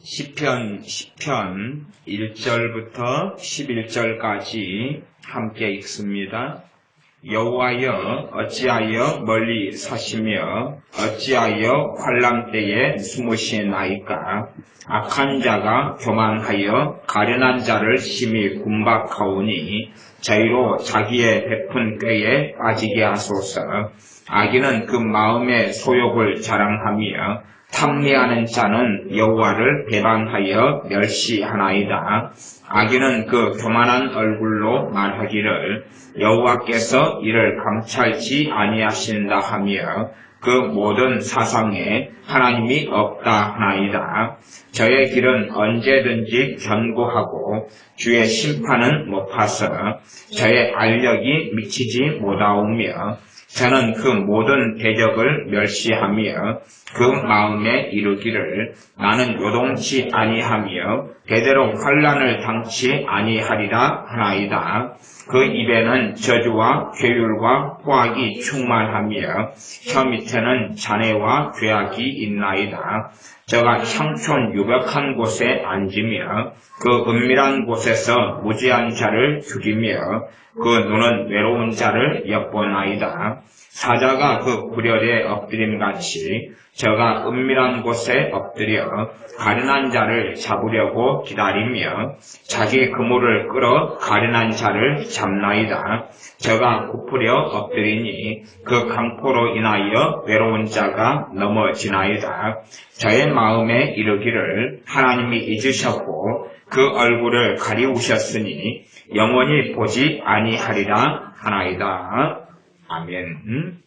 시편 10편 1절부터 11절까지 함께 읽습니다. 여호와여 어찌하여 멀리 서시며 어찌하여 환난 때에 숨으시나이까. 악한 자가 교만하여 가련한 자를 심히 군박하오니 저희로 자기의 베푼 꾀에 빠지게 하소서. 악인은 그 마음의 소욕을 자랑하며 탐내하는 자는 여호와를 배반하여 멸시하나이다. 악인은 그 교만한 얼굴로 말하기를 여호와께서 이를 감찰치 아니하신다 하며 그 모든 사상에 하나님이 없다 하나이다. 저의 길은 언제든지 견고하고 주의 심판은 높아서 저의 알력이 미치지 못하오며 저는 그 모든 대적을 멸시하며 그 마음에 이르기를 나는 요동치 아니하며 대대로 환난을 당치 아니하리라 하나이다. 그 입에는 저주와 괴율과 포악이 충만하며 혀 밑에는 잔해와 죄악이 있나이다. 저가 향촌 유벽한 곳에 앉으며 그 은밀한 곳에서 무지한 자를 죽이며 그 눈은 외로운 자를 엿보나이다. 사자가 그 구렬에 엎드림같이 저가 은밀한 곳에 엎드려 가련한 자를 잡으려고 기다리며 자기 그물을 끌어 가련한 자를 잡나이다. 저가 굽으려 엎드리니 그 강포로 인하여 외로운 자가 넘어지나이다. 저의 마음에 이르기를 하나님이 잊으셨고 그 얼굴을 가리우셨으니 영원히 보지 아니하리라 하나이다. 아멘.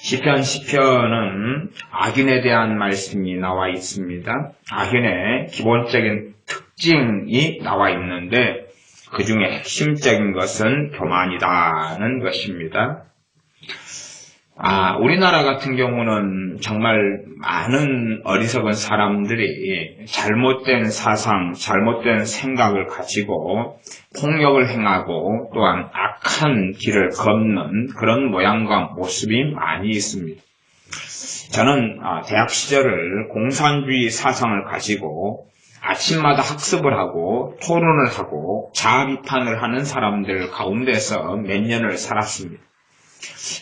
시편 10편은 악인에 대한 말씀이 나와 있습니다. 악인의 기본적인 특징이 나와 있는데 그 중에 핵심적인 것은 교만이라는 것입니다. 우리나라 같은 경우는 정말 많은 어리석은 사람들이 잘못된 사상, 잘못된 생각을 가지고 폭력을 행하고 또한 악한 길을 걷는 그런 모양과 모습이 많이 있습니다. 저는 대학 시절을 공산주의 사상을 가지고 아침마다 학습을 하고 토론을 하고 자아 비판을 하는 사람들 가운데서 몇 년을 살았습니다.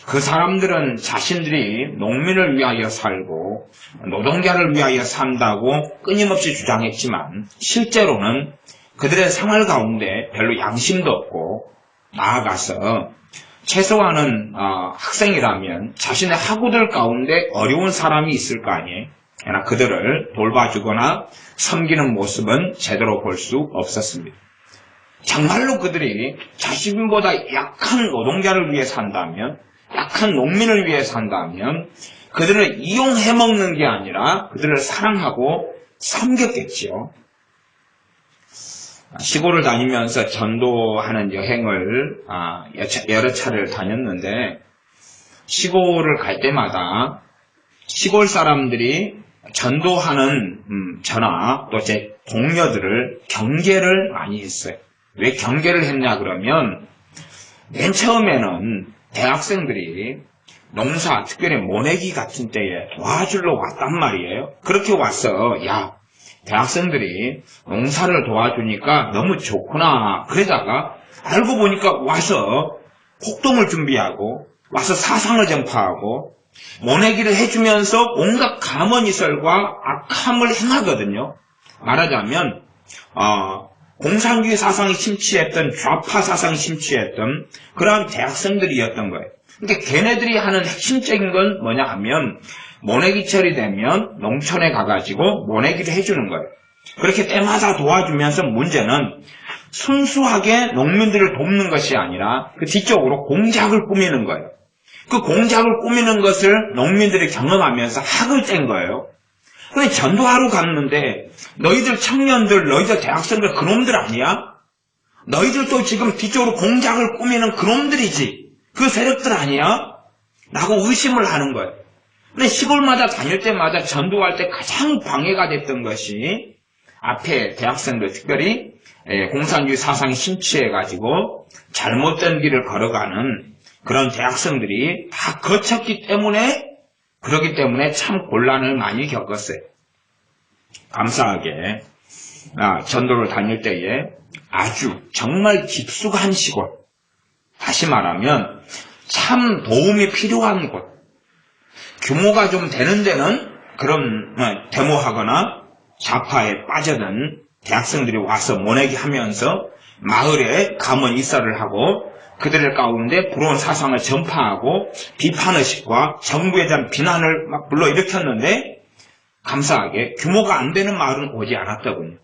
그 사람들은 자신들이 농민을 위하여 살고 노동자를 위하여 산다고 끊임없이 주장했지만 실제로는 그들의 생활 가운데 별로 양심도 없고 나아가서 최소한은 학생이라면 자신의 학우들 가운데 어려운 사람이 있을 거 아니에요. 그러나 그들을 돌봐주거나 섬기는 모습은 제대로 볼 수 없었습니다. 정말로 그들이 자신보다 약한 노동자를 위해 산다면, 약한 농민을 위해 산다면 그들을 이용해 먹는 게 아니라 그들을 사랑하고 섬겼겠지요. 시골을 다니면서 전도하는 여행을 여러 차례를 다녔는데 시골을 갈 때마다 시골 사람들이 전도하는 저나 또 제 동료들을 경계를 많이 했어요. 왜 경계를 했냐 그러면 맨 처음에는 대학생들이 농사, 특별히 모내기 같은 때에 도와주러 왔단 말이에요. 그렇게 와서 대학생들이 농사를 도와주니까 너무 좋구나. 그러다가 알고 보니까 와서 폭동을 준비하고 와서 사상을 전파하고 모내기를 해주면서 온갖 가머니설과 악함을 행하거든요. 말하자면 공산주의 사상이 심취했던 좌파 사상이 심취했던 그러한 대학생들이었던 거예요. 그러니까 걔네들이 하는 핵심적인 건 뭐냐 하면 모내기철이 되면 농촌에 가가지고 모내기를 해주는 거예요. 그렇게 때마다 도와주면서 문제는 순수하게 농민들을 돕는 것이 아니라 그 뒤쪽으로 공작을 꾸미는 거예요. 그 공작을 꾸미는 것을 농민들이 경험하면서 학을 뗀 거예요. 근데 전도하러 갔는데 너희들 청년들, 너희들 대학생들 그놈들 아니야? 너희들도 지금 뒤쪽으로 공작을 꾸미는 그놈들이지. 그 세력들 아니야? 라고 의심을 하는 거예요. 근데 시골마다 다닐 때마다 전도할 때 가장 방해가 됐던 것이 앞에 대학생들, 특별히 공산주의 사상이 심취해가지고 잘못된 길을 걸어가는 그런 대학생들이 다 거쳤기 때문에 그렇기 때문에 참 곤란을 많이 겪었어요. 감사하게 전도를 다닐 때에 아주 정말 깊숙한 시골, 다시 말하면 참 도움이 필요한 곳, 규모가 좀 되는 데는 그런 데모하거나 좌파에 빠져든 대학생들이 와서 모내기 하면서 마을에 가문 이사를 하고 그들의 가운데 불온 사상을 전파하고 비판의식과 정부에 대한 비난을 막 불러일으켰는데 감사하게 규모가 안 되는 마을은 오지 않았더군요.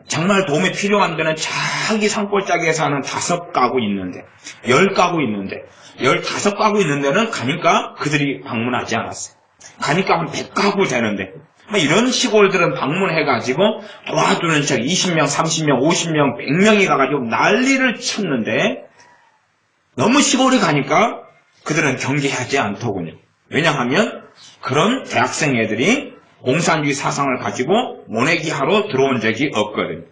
정말 도움이 필요한 데는 자기 산골짜기에 사는 5가구 있는데 10가구 있는데 15가구 있는 데는 가니까 그들이 방문하지 않았어요. 가니까 한 100가구 되는데 이런 시골들은 방문해가지고 도와주는 척 20명, 30명, 50명, 100명이 가가지고 난리를 쳤는데 너무 시골에 가니까 그들은 경계하지 않더군요. 왜냐하면 그런 대학생 애들이 공산주의 사상을 가지고 모내기 하러 들어온 적이 없거든요.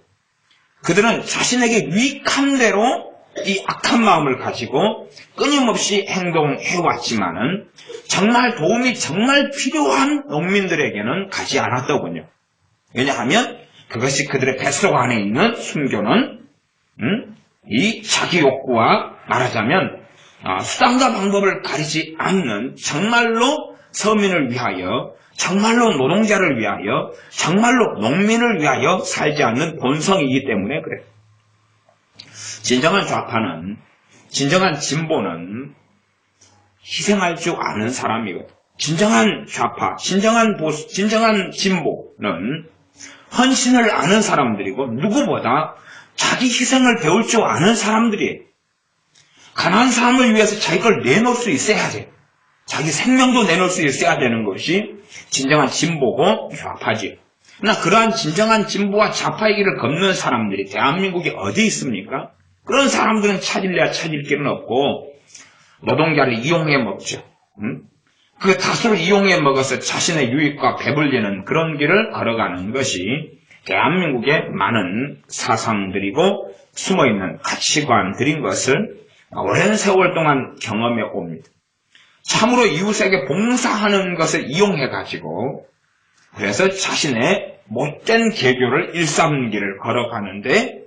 그들은 자신에게 유익한 대로 이 악한 마음을 가지고 끊임없이 행동해왔지만은 정말 도움이 정말 필요한 농민들에게는 가지 않았더군요. 왜냐하면 그것이 그들의 뱃속 안에 있는 순교는 이 자기 욕구와 말하자면 수단과 방법을 가리지 않는 정말로 서민을 위하여, 정말로 노동자를 위하여, 정말로 농민을 위하여 살지 않는 본성이기 때문에 그래요. 진정한 좌파는, 진정한 진보는 희생할 줄 아는 사람이거든. 진정한 좌파, 진정한 보수, 진정한 진보는 헌신을 아는 사람들이고 누구보다 자기 희생을 배울 줄 아는 사람들이에요. 가난한 사람을 위해서 자기 걸 내놓을 수 있어야 돼. 자기 생명도 내놓을 수 있어야 되는 것이 진정한 진보고 좌파지. 그러나 그러한 진정한 진보와 좌파의 길을 걷는 사람들이 대한민국에 어디 있습니까? 그런 사람들은 찾을래야 찾을 길은 없고 노동자를 이용해 먹죠. 그 다수를 이용해 먹어서 자신의 유익과 배불리는 그런 길을 걸어가는 것이 대한민국의 많은 사상들이고 숨어있는 가치관들인 것을 오랜 세월 동안 경험해 옵니다. 참으로 이웃에게 봉사하는 것을 이용해가지고 그래서 자신의 못된 계교를 일삼기를 걸어가는데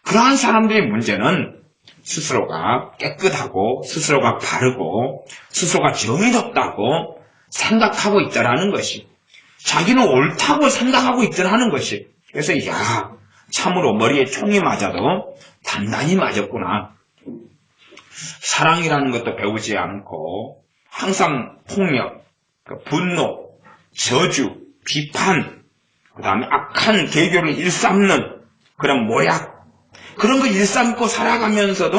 그러한 사람들의 문제는 스스로가 깨끗하고 스스로가 바르고 스스로가 정의롭다고 생각하고 있다라는 것이 자기는 옳다고 생각하고 있다라는 것이 그래서 참으로 머리에 총이 맞아도 단단히 맞았구나. 사랑이라는 것도 배우지 않고 항상 폭력, 분노, 저주, 비판, 그 다음에 악한 계교를 일삼는 그런 모략 그런 거 일삼고 살아가면서도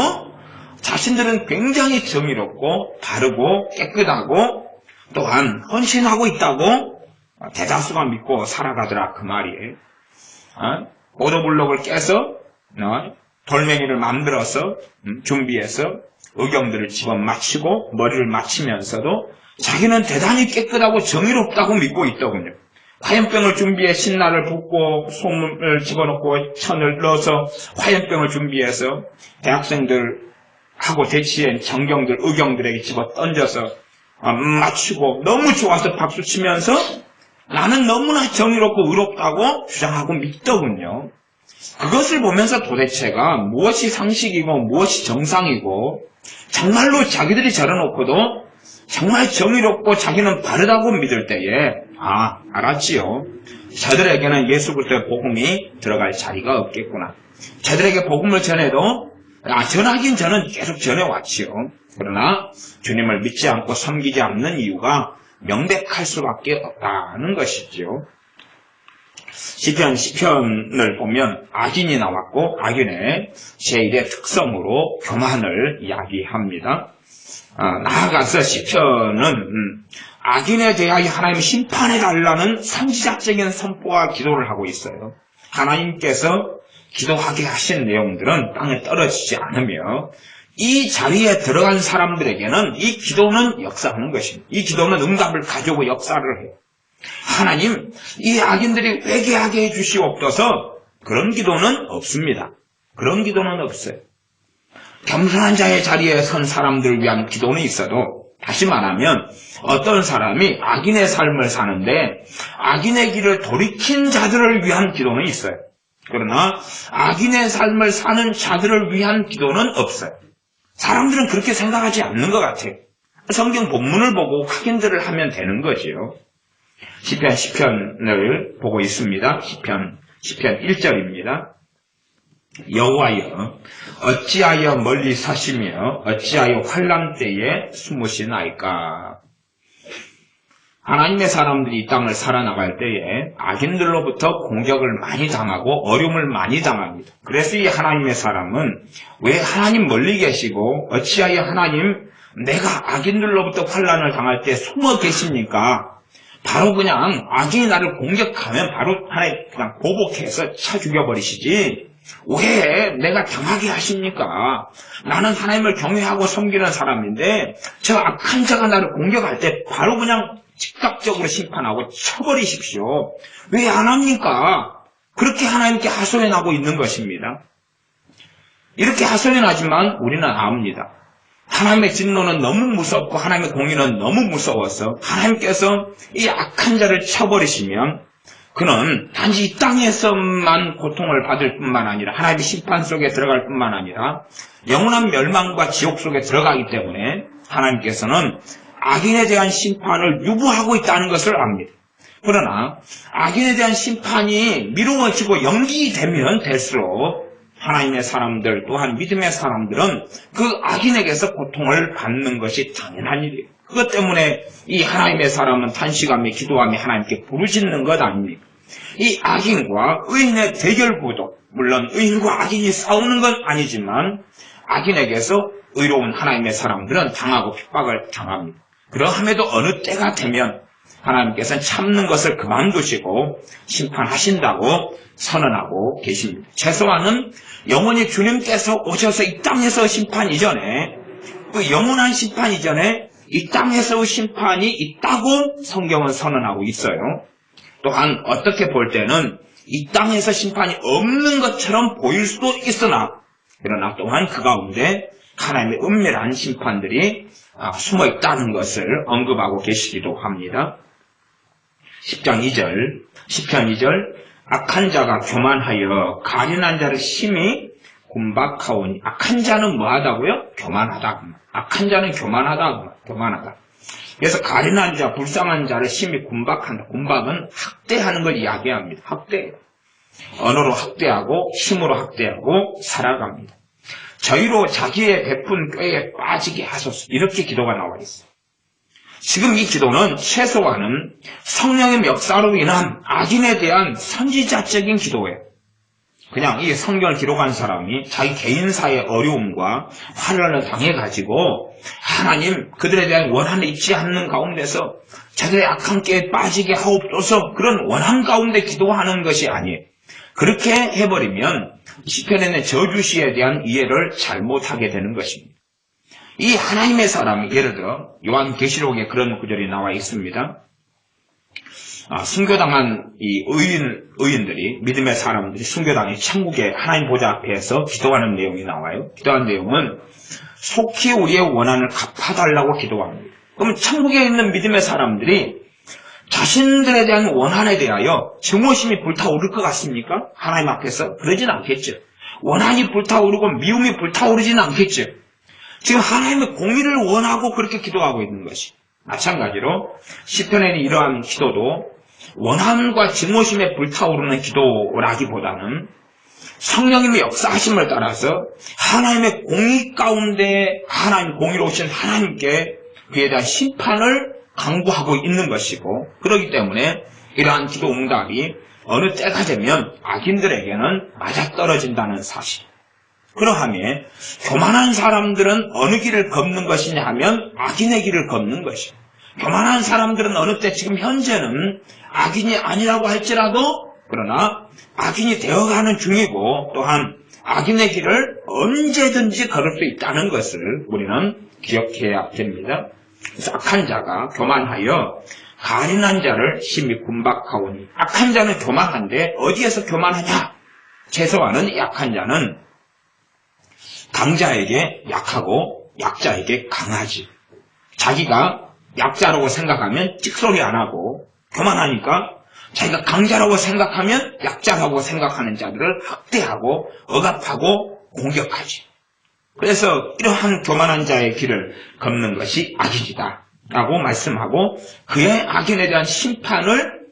자신들은 굉장히 정의롭고 바르고 깨끗하고 또한 헌신하고 있다고 대다수가 믿고 살아가더라 그 말이에요. 보도블록을 깨서 돌멩이를 만들어서 준비해서 의경들을 집어맞히고 머리를 맞히면서도 자기는 대단히 깨끗하고 정의롭다고 믿고 있더군요. 화염병을 준비해 신라를 붓고 소문을 집어넣고 천을 넣어서 화염병을 준비해서 대학생들하고 대치한 정경들, 의경들에게 집어 던져서 맞추고 너무 좋아서 박수치면서 나는 너무나 정의롭고 의롭다고 주장하고 믿더군요. 그것을 보면서 도대체가 무엇이 상식이고 무엇이 정상이고 정말로 자기들이 저러놓고도 정말 정의롭고 자기는 바르다고 믿을 때에 알았지요. 저들에게는 예수 그리스도의 복음이 들어갈 자리가 없겠구나. 저들에게 복음을 전해도 전하긴 저는 계속 전해왔지요. 그러나 주님을 믿지 않고 섬기지 않는 이유가 명백할 수밖에 없다는 것이죠. 시편을 보면 악인이 나왔고 악인의 제1의 특성으로 교만을 이야기합니다. 나아가서 시편은 악인에 대하여 하나님의 심판해달라는 선지자적인 선포와 기도를 하고 있어요. 하나님께서 기도하게 하신 내용들은 땅에 떨어지지 않으며 이 자리에 들어간 사람들에게는 이 기도는 역사하는 것입니다. 이 기도는 응답을 가지고 역사를 해요. 하나님, 이 악인들이 회개하게 해주시옵소서. 그런 기도는 없습니다. 그런 기도는 없어요. 겸손한 자의 자리에 선 사람들을 위한 기도는 있어도 다시 말하면 어떤 사람이 악인의 삶을 사는데 악인의 길을 돌이킨 자들을 위한 기도는 있어요. 그러나 악인의 삶을 사는 자들을 위한 기도는 없어요. 사람들은 그렇게 생각하지 않는 것 같아요. 성경 본문을 보고 확인들을 하면 되는 거지요. 시편을 보고 있습니다. 시편 1절입니다. 여호와여 어찌하여 멀리 사시며 어찌하여 환난 때에 숨으시나이까. 하나님의 사람들이 이 땅을 살아나갈 때에 악인들로부터 공격을 많이 당하고 어려움을 많이 당합니다. 그래서 이 하나님의 사람은 왜 하나님 멀리 계시고 어찌하여 하나님 내가 악인들로부터 환난을 당할 때 숨어 계십니까? 바로 그냥 악인이 나를 공격하면 바로 하나님 그냥 보복해서 쳐 죽여버리시지. 왜 내가 당하게 하십니까? 나는 하나님을 경외하고 섬기는 사람인데 저 악한 자가 나를 공격할 때 바로 그냥 즉각적으로 심판하고 쳐버리십시오. 왜 안 합니까? 그렇게 하나님께 하소연하고 있는 것입니다. 이렇게 하소연하지만 우리는 압니다. 하나님의 진노는 너무 무섭고 하나님의 공의는 너무 무서워서 하나님께서 이 악한 자를 쳐버리시면 그는 단지 이 땅에서만 고통을 받을 뿐만 아니라 하나님의 심판 속에 들어갈 뿐만 아니라 영원한 멸망과 지옥 속에 들어가기 때문에 하나님께서는 악인에 대한 심판을 유보하고 있다는 것을 압니다. 그러나 악인에 대한 심판이 미루어지고 연기되면 될수록 하나님의 사람들 또한 믿음의 사람들은 그 악인에게서 고통을 받는 것이 당연한 일이에요. 그것 때문에 이 하나님의 사람은 탄식하며 기도하며 하나님께 부르짖는 것 아닙니까? 이 악인과 의인의 대결 구도, 물론 의인과 악인이 싸우는 건 아니지만 악인에게서 의로운 하나님의 사람들은 당하고 핍박을 당합니다. 그러함에도 어느 때가 되면 하나님께서는 참는 것을 그만두시고 심판하신다고 선언하고 계십니다. 최소한은 영원히 주님께서 오셔서 이 땅에서 심판 이전에 그 영원한 심판 이전에 이 땅에서의 심판이 있다고 성경은 선언하고 있어요. 또한 어떻게 볼 때는 이 땅에서 심판이 없는 것처럼 보일 수도 있으나 그러나 또한 그 가운데 하나님의 은밀한 심판들이 숨어 있다는 것을 언급하고 계시기도 합니다. 10장 2절, 10편 2절 악한 자가 교만하여 가련한 자를 심히 곤박하오니. 악한 자는 뭐하다고요? 교만하다. 악한 자는 교만하다. 그래서 가련한 자, 불쌍한 자를 심히 곤박한다. 곤박은 학대하는 걸 이야기합니다. 학대예요. 언어로 학대하고 힘으로 학대하고 살아갑니다. 저희로 자기의 베푼 꾀에 빠지게 하소서. 이렇게 기도가 나와 있어요. 지금 이 기도는 최소한은 성령의 역사로 인한 악인에 대한 선지자적인 기도예요. 그냥 이 성경을 기록한 사람이 자기 개인사의 어려움과 환난을 당해가지고 하나님 그들에 대한 원한을 잊지 않는 가운데서 자기의 악한 꾀에 빠지게 하옵소서 그런 원한 가운데 기도하는 것이 아니에요. 그렇게 해버리면 시편에 있는 저주시에 대한 이해를 잘못하게 되는 것입니다. 이 하나님의 사람이 예를 들어 요한계시록에 그런 구절이 나와 있습니다. 순교당한 이 의인들이 믿음의 사람들이 순교당해 천국의 하나님 보좌 앞에서 기도하는 내용이 나와요. 기도하는 내용은 속히 우리의 원한을 갚아달라고 기도합니다. 그럼 천국에 있는 믿음의 사람들이 자신들에 대한 원한에 대하여 증오심이 불타오를 것 같습니까? 하나님 앞에서 그러진 않겠죠. 원한이 불타오르고 미움이 불타오르진 않겠죠. 지금 하나님의 공의를 원하고 그렇게 기도하고 있는 것이. 마찬가지로 시편에는 이러한 기도도 원한과 증오심에 불타오르는 기도라기보다는 성령님의 역사하심을 따라서 하나님의 공의 가운데 하나님 공의로우신 하나님께 그에 대한 심판을 강구하고 있는 것이고 그렇기 때문에 이러한 기도 응답이 어느 때가 되면 악인들에게는 맞아떨어진다는 사실. 그러하면 교만한 사람들은 어느 길을 걷는 것이냐 하면 악인의 길을 걷는 것이에요. 교만한 사람들은 어느 때 지금 현재는 악인이 아니라고 할지라도 그러나 악인이 되어가는 중이고 또한 악인의 길을 언제든지 걸을 수 있다는 것을 우리는 기억해야 됩니다. 그래서 악한 자가 교만하여 가련한 자를 심히 곤박하오니. 악한 자는 교만한데 어디에서 교만하냐? 최소한은 이 악한 자는 강자에게 약하고 약자에게 강하지. 자기가 약자라고 생각하면 찍소리 안 하고 교만하니까 자기가 강자라고 생각하면 약자라고 생각하는 자들을 학대하고 억압하고 공격하지. 그래서 이러한 교만한 자의 길을 걷는 것이 악이다 라고 말씀하고 그의 악인에 대한 심판을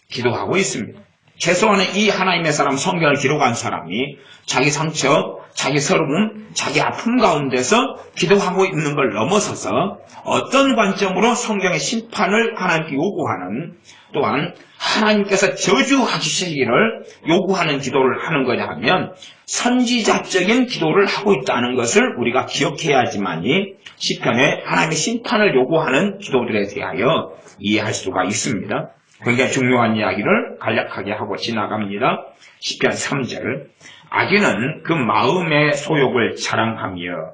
기도하고 있습니다. 최소한의 이 하나님의 사람 성경을 기록한 사람이 자기 상처, 자기 서러움, 자기 아픔 가운데서 기도하고 있는 걸 넘어서서 어떤 관점으로 성경의 심판을 하나님께 요구하는, 또한 하나님께서 저주하시기를 요구하는 기도를 하는 거냐 하면 선지자적인 기도를 하고 있다는 것을 우리가 기억해야지만이 시편에 하나님의 심판을 요구하는 기도들에 대하여 이해할 수가 있습니다. 굉장히 중요한 이야기를 간략하게 하고 지나갑니다. 시편 3절. 악인은 그 마음의 소욕을 자랑하며.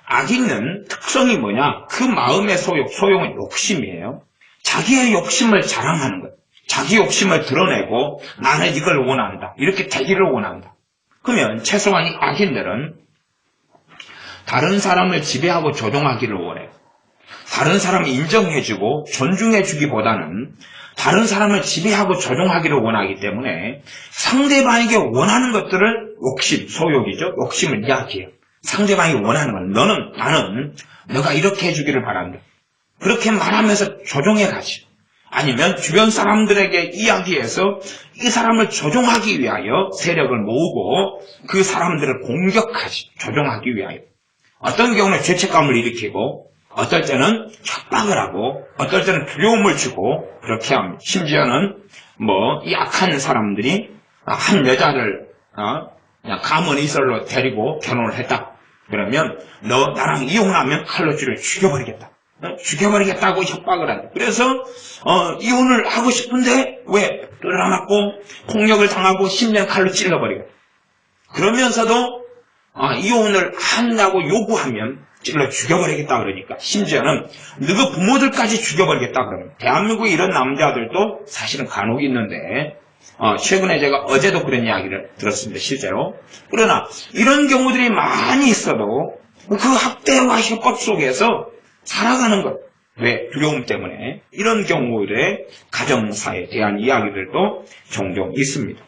악인은 특성이 뭐냐? 그 마음의 소욕은 욕심이에요. 자기의 욕심을 자랑하는 거예요. 자기 욕심을 드러내고 나는 이걸 원한다. 이렇게 되기를 원한다. 그러면 최소한 이 악인들은 다른 사람을 지배하고 조종하기를 원해요. 다른 사람을 인정해주고 존중해주기보다는 다른 사람을 지배하고 조종하기를 원하기 때문에 상대방에게 원하는 것들을 욕심, 소욕이죠. 욕심을 이야기해요. 상대방이 원하는 건 나는 너가 이렇게 해주기를 바란다. 그렇게 말하면서 조종해 가지. 아니면 주변 사람들에게 이야기해서 이 사람을 조종하기 위하여 세력을 모으고 그 사람들을 공격하지. 조종하기 위하여. 어떤 경우는 죄책감을 일으키고 어떨 때는 협박을 하고 어떨 때는 두려움을 주고 그렇게 합니다. 심지어는 약한 사람들이 한 여자를 그냥 가문이설로 데리고 결혼을 했다. 그러면 너 나랑 이혼하면 칼로 찌르 죽여버리겠다. 죽여버리겠다고 협박을 한다. 그래서 이혼을 하고 싶은데 왜 뜯어맞고 폭력을 당하고 심지어 칼로 찔러버리겠다. 그러면서도 이혼을 한다고 요구하면 찔러 죽여버리겠다 그러니까 심지어는 너희 부모들까지 죽여버리겠다 그러면 대한민국에 이런 남자들도 사실은 간혹 있는데 최근에 제가 어제도 그런 이야기를 들었습니다. 실제로. 그러나 이런 경우들이 많이 있어도 그 학대와 협박 속에서 살아가는 것. 왜? 두려움 때문에. 이런 경우들의 가정사에 대한 이야기들도 종종 있습니다.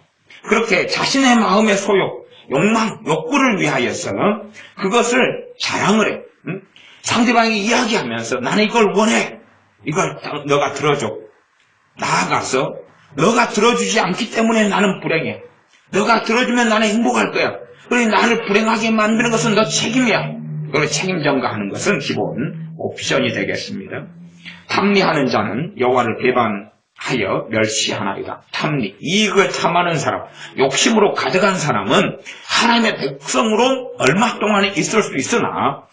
그렇게 자신의 마음의 소욕, 욕망, 욕구를 위하여서 그것을 자랑을 해. 상대방이 이야기하면서 나는 이걸 원해. 이걸 너가 들어줘. 나아가서 너가 들어주지 않기 때문에 나는 불행해. 너가 들어주면 나는 행복할 거야. 그래 나를 불행하게 만드는 것은 너 책임이야. 그걸 책임 전가하는 것은 기본 옵션이 되겠습니다. 탐리하는 자는 여호와를 배반하여 멸시하나이다. 탐리, 이익을 탐하는 사람, 욕심으로 가득한 사람은 하나님의 백성으로 얼마 동안에 있을 수 있으나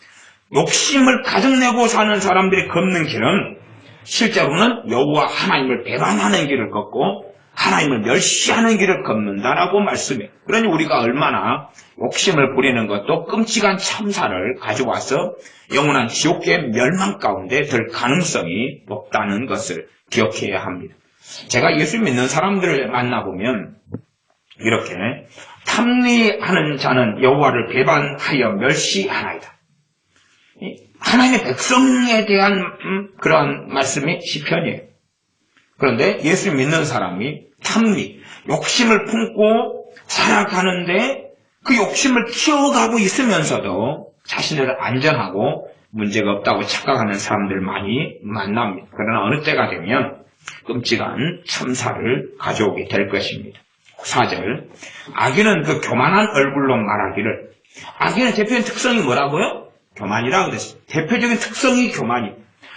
욕심을 가득 내고 사는 사람들이 걷는 길은 실제로는 여호와 하나님을 배반하는 길을 걷고 하나님을 멸시하는 길을 걷는다라고 말씀해요. 그러니 우리가 얼마나 욕심을 부리는 것도 끔찍한 참사를 가져와서 영원한 지옥의 멸망 가운데 들 가능성이 높다는 것을 기억해야 합니다. 제가 예수 믿는 사람들을 만나보면 이렇게 탐리하는 자는 여호와를 배반하여 멸시하나이다. 하나님의 백성에 대한 그런 말씀이 시편이에요. 그런데 예수 믿는 사람이 탐리, 욕심을 품고 살아가는데 그 욕심을 키워가고 있으면서도 자신을 안전하고 문제가 없다고 착각하는 사람들 많이 만납니다. 그러나 어느 때가 되면 끔찍한 참사를 가져오게 될 것입니다. 4절, 악인은 그 교만한 얼굴로 말하기를. 악인의 대표적인 특성이 뭐라고요? 교만이라고 그랬어요. 대표적인 특성이 교만이에요.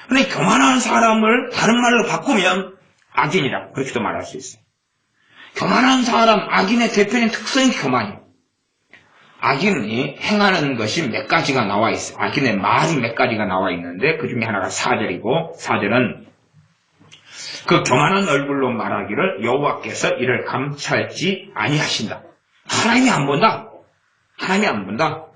그런데 교만한 사람을 다른 말로 바꾸면 악인이라 그렇게도 말할 수 있어요. 교만한 사람, 악인의 대표적인 특성이 교만이에요. 악인이 행하는 것이 몇 가지가 나와 있어요. 악인의 말이 몇 가지가 나와 있는데 그 중에 하나가 4절이고 4절은 그 교만한 얼굴로 말하기를 여호와께서 이를 감찰지 아니하신다. 하나님이 안 본다. 하나님이 안 본다.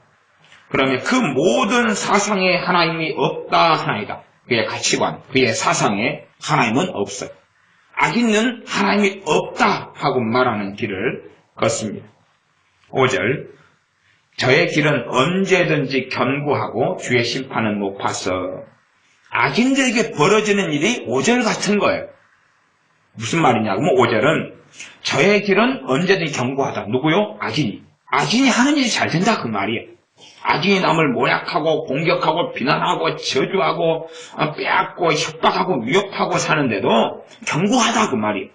그러면 그 모든 사상에 하나님이 없다 하나이다. 그의 가치관, 그의 사상에 하나님은 없어요. 악인은 하나님이 없다 하고 말하는 길을 걷습니다. 5절, 저의 길은 언제든지 견고하고 주의 심판은 높아서. 악인들에게 벌어지는 일이 5절 같은 거예요. 무슨 말이냐면 5절은 저의 길은 언제든지 견고하다. 누구요? 악인이. 악인이 하는 일이 잘 된다 그 말이에요. 악인이 남을 모략하고 공격하고 비난하고 저주하고 빼앗고 협박하고 위협하고 사는데도 견고하다 그 말이에요.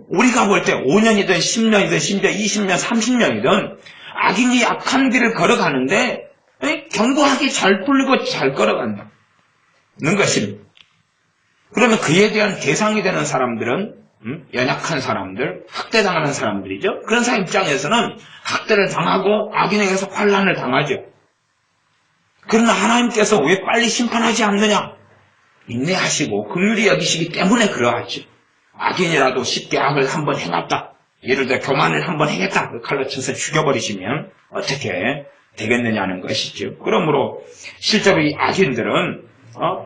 우리가 볼 때 5년이든 10년이든 심지어 20년 30년이든 악인이 악한 길을 걸어가는데 견고하게 잘 풀리고 잘 걸어간다는 것입니다. 그러면 그에 대한 대상이 되는 사람들은 연약한 사람들, 학대당하는 사람들이죠. 그런 사람 입장에서는 학대를 당하고 악인에게서 환난을 당하죠. 그러나 하나님께서 왜 빨리 심판하지 않느냐? 인내하시고 긍휼히 여기시기 때문에 그러하죠. 악인이라도 쉽게 악을 한번 행했다. 예를 들어 교만을 한번 행했다. 칼로 쳐서 죽여버리시면 어떻게 되겠느냐는 것이죠. 그러므로 실제로 이 악인들은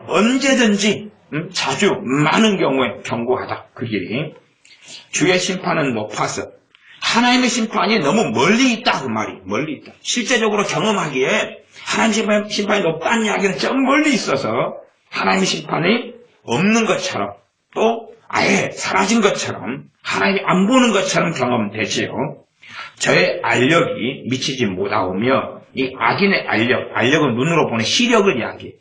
언제든지 자주 많은 경우에 견고하다. 그 길이. 주의 심판은 높아서 하나님의 심판이 너무 멀리 있다. 그 말이 멀리 있다. 실제적으로 경험하기에 하나님의 심판이 높다는 이야기는 좀 멀리 있어서 하나님의 심판이 없는 것처럼 또 아예 사라진 것처럼 하나님이 안 보는 것처럼 경험되지요. 저의 알력이 미치지 못하오며 이 악인의 알력은 눈으로 보는 시력을 이야기해요.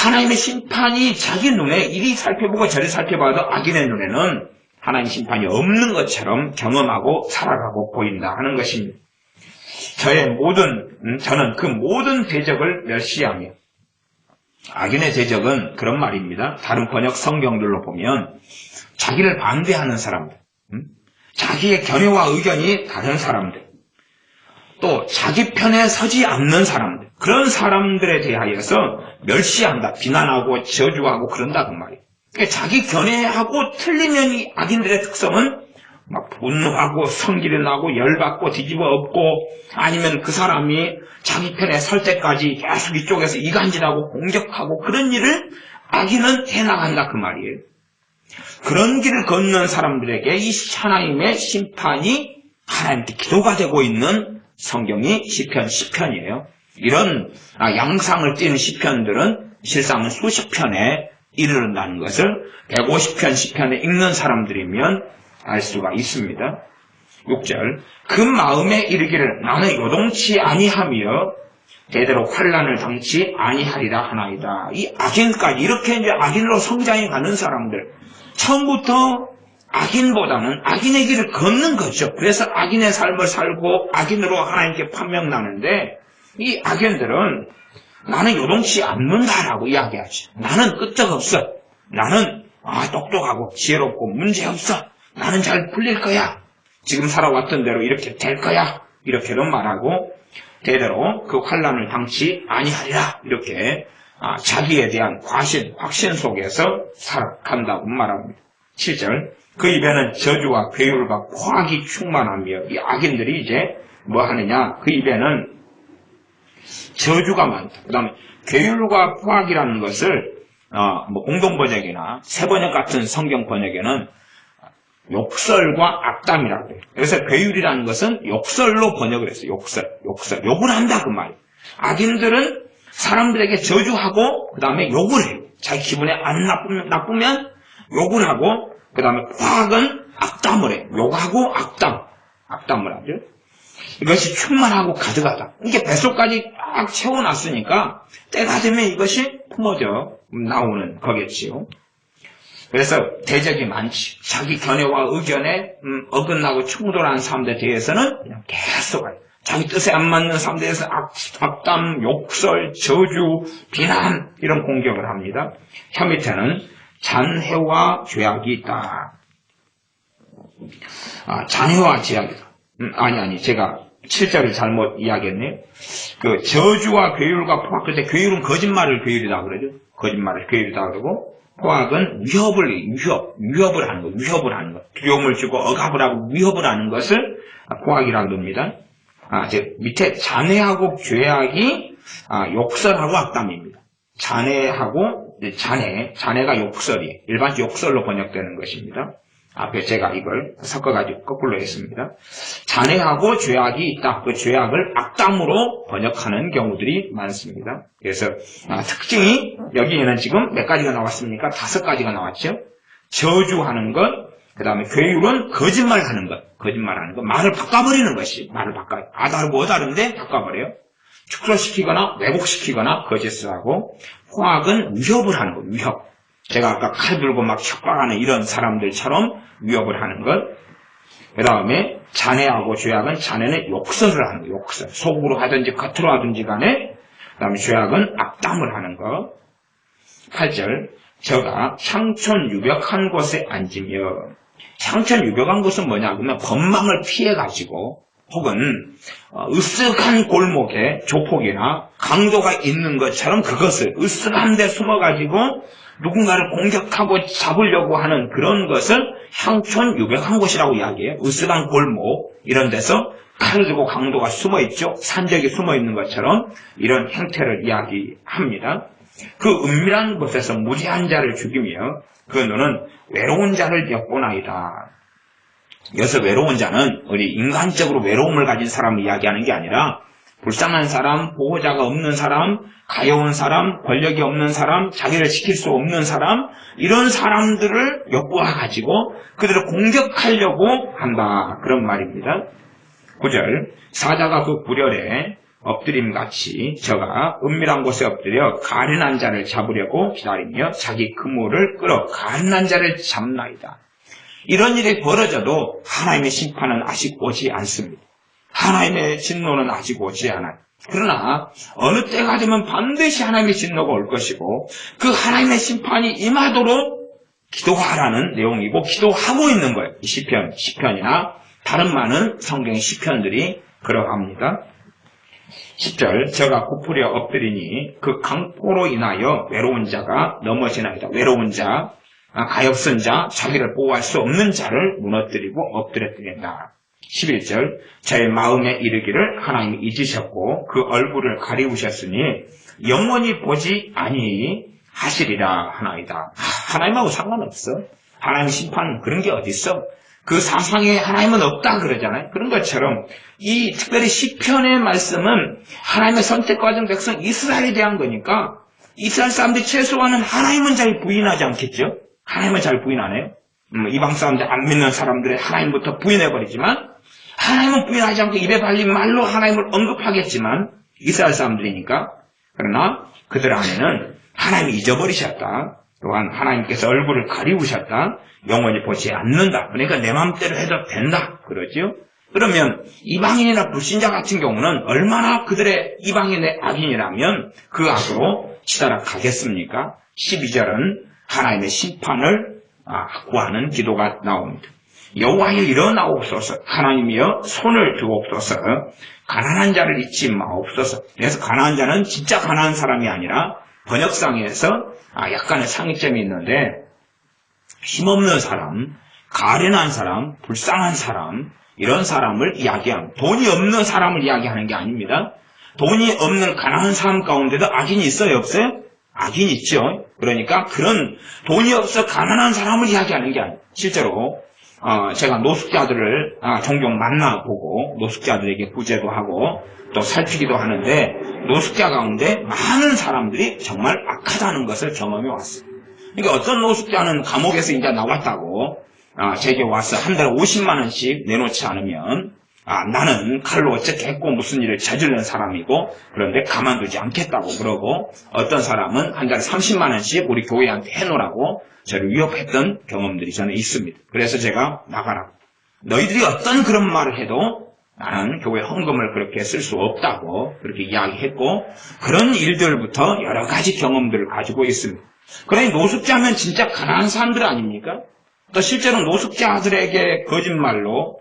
하나님의 심판이 자기 눈에 이리 살펴보고 저리 살펴봐도 악인의 눈에는 하나님의 심판이 없는 것처럼 경험하고 살아가고 보인다 하는 것입니다. 저는 그 모든 대적을 멸시하며 악인의 대적은 그런 말입니다. 다른 번역 성경들로 보면 자기를 반대하는 사람들, 자기의 견해와 의견이 다른 사람들, 또 자기 편에 서지 않는 사람들, 그런 사람들에 대하여서 멸시한다, 비난하고 저주하고 그런다 그 말이에요. 그러니까 자기 견해하고 틀리면 이 악인들의 특성은 막 분노하고 성질이 나고 열받고 뒤집어 엎고 아니면 그 사람이 자기 편에 설 때까지 계속 이쪽에서 이간질하고 공격하고 그런 일을 악인은 해나간다 그 말이에요. 그런 길을 걷는 사람들에게 이 하나님의 심판이 하나님께 기도가 되고 있는 성경이 시편 10편이에요. 이런 양상을 띠는 시편들은 실상은 수십 편에 이르른다는 것을 150편 10편에 읽는 사람들이면 알 수가 있습니다. 6절 그 마음에 이르기를 나는 요동치 아니하며 대대로 환난을 당치 아니하리라 하나이다. 이 악인까지 이렇게 이제 악인으로 성장해 가는 사람들 처음부터 악인보다는 악인의 길을 걷는 거죠. 그래서 악인의 삶을 살고 악인으로 하나님께 판명나는데 이 악인들은 나는 요동치 않는다라고 이야기하죠. 나는 끄떡없어. 나는 똑똑하고 지혜롭고 문제없어. 나는 잘 풀릴 거야. 지금 살아왔던 대로 이렇게 될 거야. 이렇게도 말하고 대대로 그 환난을 당치 아니하리라. 이렇게 자기에 대한 확신 속에서 살아간다고 말합니다. 7절 그 입에는 저주와 괴율과 포악이 충만하며 이 악인들이 이제 뭐 하느냐 그 입에는 저주가 많다. 그 다음에 괴율과 포악이라는 것을 공동번역이나 새번역 같은 성경 번역에는 욕설과 악담이라고 해요. 그래서 괴율이라는 것은 욕설로 번역을 했어요. 욕을 한다 그 말이에요. 악인들은 사람들에게 저주하고 그 다음에 욕을 해요. 자기 기분에 안 나쁘면 욕을 하고 그 다음에 포악은 악담을 해요. 욕하고 악담을 하죠. 이것이 충만하고 가득하다. 이게 뱃속까지 꽉 채워놨으니까 때가 되면 이것이 품어져 나오는 거겠지요. 그래서 대적이 많지. 자기 견해와 의견에 어긋나고 충돌하는 사람들에 대해서는 그냥 계속 자기 뜻에 안 맞는 사람들에 대해서 악담, 욕설, 저주, 비난 이런 공격을 합니다. 혀 밑에는 잔해와 죄악이 있다. 잔해와 죄악이다. 아니 제가 7절을 잘못 이야기했네요. 그 저주와 괴율과 포악. 그때 괴율은 거짓말을 괴율이다 그러죠. 거짓말을 괴율이다 그러고 포악은 위협을 하는 것. 두려움을 주고 억압을 하고 위협을 하는 것을 포악이라고 합니다. 밑에 잔해하고 죄악이 욕설하고 악담입니다. 잔해가 욕설이에요. 일반 욕설로 번역되는 것입니다. 앞에 제가 이걸 섞어가지고 거꾸로 했습니다. 잔해하고 죄악이 있다. 그 죄악을 악담으로 번역하는 경우들이 많습니다. 그래서 특징이 여기에는 지금 몇 가지가 나왔습니까? 5가지가 나왔죠. 저주하는 것, 그 다음에 괴율은 거짓말하는 것, 거짓말하는 것, 말을 바꿔버리는 것이 말을 바꿔. 다르고 다른데 바꿔버려요. 축소시키거나 왜곡시키거나 거짓을 하고, 포악은 위협을 하는 것, 위협. 제가 아까 칼 들고 막 협박하는 이런 사람들처럼 위협을 하는 것. 그 다음에 잔해하고 죄악은 잔해는 욕설을 하는 것, 욕설. 속으로 하든지 겉으로 하든지 간에. 그 다음에 죄악은 악담을 하는 것. 8절, 저가 향촌유벽한 곳에 앉으며, 향촌유벽한 곳은 뭐냐 그러면 법망을 피해가지고 혹은 으쓱한 골목에 조폭이나 강도가 있는 것처럼 그것을 으쓱한 데 숨어가지고 누군가를 공격하고 잡으려고 하는 그런 것을 향촌유벽한 곳이라고 이야기해요. 으쓱한 골목 이런 데서 칼을 들고 강도가 숨어있죠. 산적이 숨어있는 것처럼 이런 형태를 이야기합니다. 그 은밀한 곳에서 무지한 자를 죽이며 그 너는 외로운 자를 엿보나이다. 여기서 외로운 자는 우리 인간적으로 외로움을 가진 사람을 이야기하는 게 아니라 불쌍한 사람, 보호자가 없는 사람, 가여운 사람, 권력이 없는 사람, 자기를 지킬 수 없는 사람, 이런 사람들을 엿보아가지고 그들을 공격하려고 한다. 그런 말입니다. 9절, 사자가 그 굴열에 엎드림같이 저가 은밀한 곳에 엎드려 가련한 자를 잡으려고 기다리며 자기 그물을 끌어 가련한 자를 잡나이다. 이런 일이 벌어져도 하나님의 심판은 아직 오지 않습니다. 하나님의 진노는 아직 오지 않아요. 그러나 어느 때가 되면 반드시 하나님의 진노가 올 것이고 그 하나님의 심판이 임하도록 기도하라는 내용이고 기도하고 있는 거예요. 이 시편이나 다른 많은 성경의 시편들이 그러합니다. 10절, 저가 굽으려 엎드리니 그 강포로 인하여 외로운 자가 넘어지나이다. 외로운 자, 가엾은 자, 자기를 보호할 수 없는 자를 무너뜨리고 엎드려뜨린다. 11절, 저의 마음에 이르기를 하나님이 잊으셨고 그 얼굴을 가리우셨으니 영원히 보지 아니하시리라 하나이다. 하나님하고 상관없어. 하나님 심판 그런 게 어딨어? 그 사상에 하나님은 없다 그러잖아요. 그런 것처럼 이 특별히 시편의 말씀은 하나님의 선택받은 백성 이스라엘에 대한 거니까 이스라엘 사람들이 최소한은 하나님은 잘 부인하지 않겠죠? 하나님은 잘 부인 안 해요. 이방 사람들 안 믿는 사람들의 하나님부터 부인해버리지만 하나님은 부인하지 않고 입에 발린 말로 하나님을 언급하겠지만 이스라엘 사람들이니까. 그러나 그들 안에는 하나님이 잊어버리셨다. 또한 하나님께서 얼굴을 가리우셨다. 영원히 보지 않는다. 그러니까 내 마음대로 해도 된다. 그러죠? 그러면 이방인이나 불신자 같은 경우는 얼마나 그들의 이방인의 악인이라면 그 악으로 치달아 가겠습니까? 12절은 하나님의 심판을 구하는 기도가 나옵니다. 여호와여 일어나옵소서. 하나님이여 손을 두옵소서. 가난한 자를 잊지 마옵소서. 그래서 가난한 자는 진짜 가난한 사람이 아니라 번역상에서 약간의 상이점이 있는데 힘없는 사람, 가련한 사람, 불쌍한 사람 이런 사람을 이야기합니다. 돈이 없는 사람을 이야기하는 게 아닙니다. 돈이 없는 가난한 사람 가운데도 악인이 있어요? 없어요? 악인이 있죠. 그러니까 그런 돈이 없어 가난한 사람을 이야기하는 게 아니에요. 실제로 제가 노숙자들을 종종 만나보고 노숙자들에게 구제도 하고 또 살피기도 하는데 노숙자 가운데 많은 사람들이 정말 악하다는 것을 경험해 왔어요. 그러니까 어떤 노숙자는 감옥에서 이제 나왔다고 제게 와서 한 달에 50만 원씩 내놓지 않으면 나는 칼로 어떻게 했고 무슨 일을 저지른 사람이고 그런데 가만두지 않겠다고 그러고 어떤 사람은 한 달에 30만 원씩 우리 교회한테 해놓으라고 저를 위협했던 경험들이 저는 있습니다. 그래서 제가 나가라고. 너희들이 어떤 그런 말을 해도 나는 교회 헌금을 그렇게 쓸 수 없다고 그렇게 이야기했고 그런 일들부터 여러 가지 경험들을 가지고 있습니다. 그러니 노숙자면 진짜 가난한 사람들 아닙니까? 또 실제로 노숙자들에게 거짓말로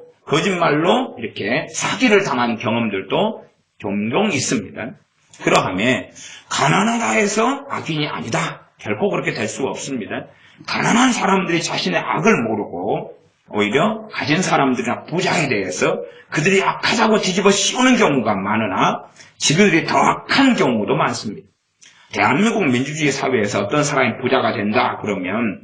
이렇게 사기를 당한 경험들도 종종 있습니다. 그러하면 가난하다 해서 악인이 아니다. 결코 그렇게 될 수가 없습니다. 가난한 사람들이 자신의 악을 모르고 오히려 가진 사람들이나 부자에 대해서 그들이 악하다고 뒤집어 씌우는 경우가 많으나 지그들이 더 악한 경우도 많습니다. 대한민국 민주주의 사회에서 어떤 사람이 부자가 된다 그러면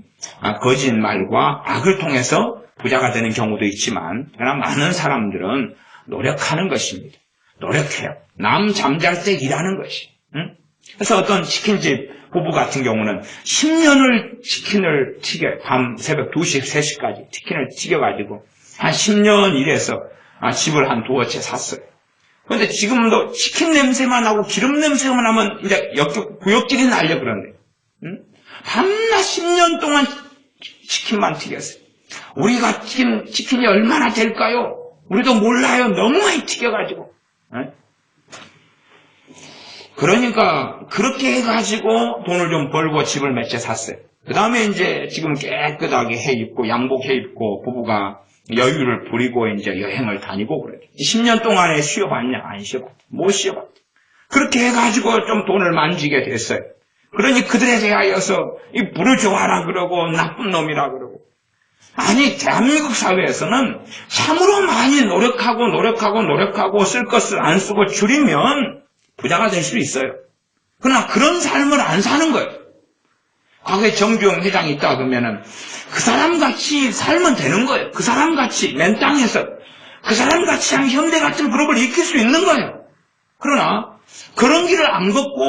거짓말과 악을 통해서 부자가 되는 경우도 있지만, 그러나 많은 사람들은 노력하는 것입니다. 노력해요. 남 잠잘 때 일하는 것이. 응? 그래서 어떤 치킨집 부부 같은 경우는 10년을 치킨을 튀겨요. 밤 새벽 2시, 3시까지 치킨을 튀겨가지고 한 10년 일해서 집을 한 두어 채 샀어요. 그런데 지금도 치킨 냄새만 나고 기름 냄새만 나면 이제 구역질이 날려 그러는데, 응? 밤낮 10년 동안 치킨만 튀겼어요. 우리가 치킨이 얼마나 될까요? 우리도 몰라요. 너무 많이 튀겨가지고. 응? 그러니까 그렇게 해가지고 돈을 좀 벌고 집을 몇 채 샀어요. 그 다음에 이제 지금 깨끗하게 해 입고 양복해 입고 부부가 여유를 부리고 이제 여행을 다니고 그래요. 10년 동안에 쉬어봤냐? 안 쉬어봤대. 못 쉬어봤대. 그렇게 해가지고 좀 돈을 만지게 됐어요. 그러니 그들에 대하여서 이 부르주아라 그러고 나쁜 놈이라 그러고. 아니, 대한민국 사회에서는 참으로 많이 노력하고 쓸 것을 안 쓰고 줄이면 부자가 될 수 있어요. 그러나 그런 삶을 안 사는 거예요. 과거에 정주영 회장이 있다 그러면은 그 사람같이 살면 되는 거예요. 그 사람같이 맨 땅에서 그 사람같이 한 현대 같은 그룹을 익힐 수 있는 거예요. 그러나 그런 길을 안 걷고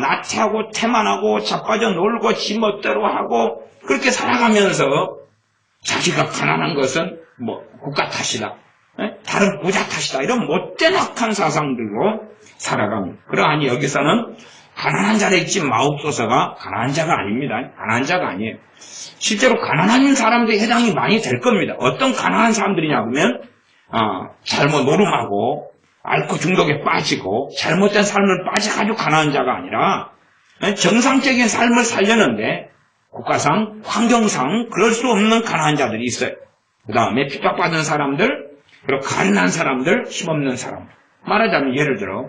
나태하고 태만하고 자빠져 놀고 지 멋대로 하고 그렇게 살아가면서 자기가 가난한 것은 국가 탓이다. 다른 부자 탓이다. 이런 못된 악한 사상들로 살아갑니다. 그러하니 여기서는 가난한 자를 잊지 마옵소서가 가난한 자가 아닙니다. 가난한 자가 아니에요. 실제로 가난한 사람들이 해당이 많이 될 겁니다. 어떤 가난한 사람들이냐 하면 잘못 노름하고 알코올 중독에 빠지고 잘못된 삶을 빠져가지고 가난한 자가 아니라 정상적인 삶을 살려는데 국가상, 환경상 그럴 수 없는 가난한 자들이 있어요. 그 다음에 핍박받은 사람들, 그리고 가난한 사람들, 힘없는 사람들. 말하자면 예를 들어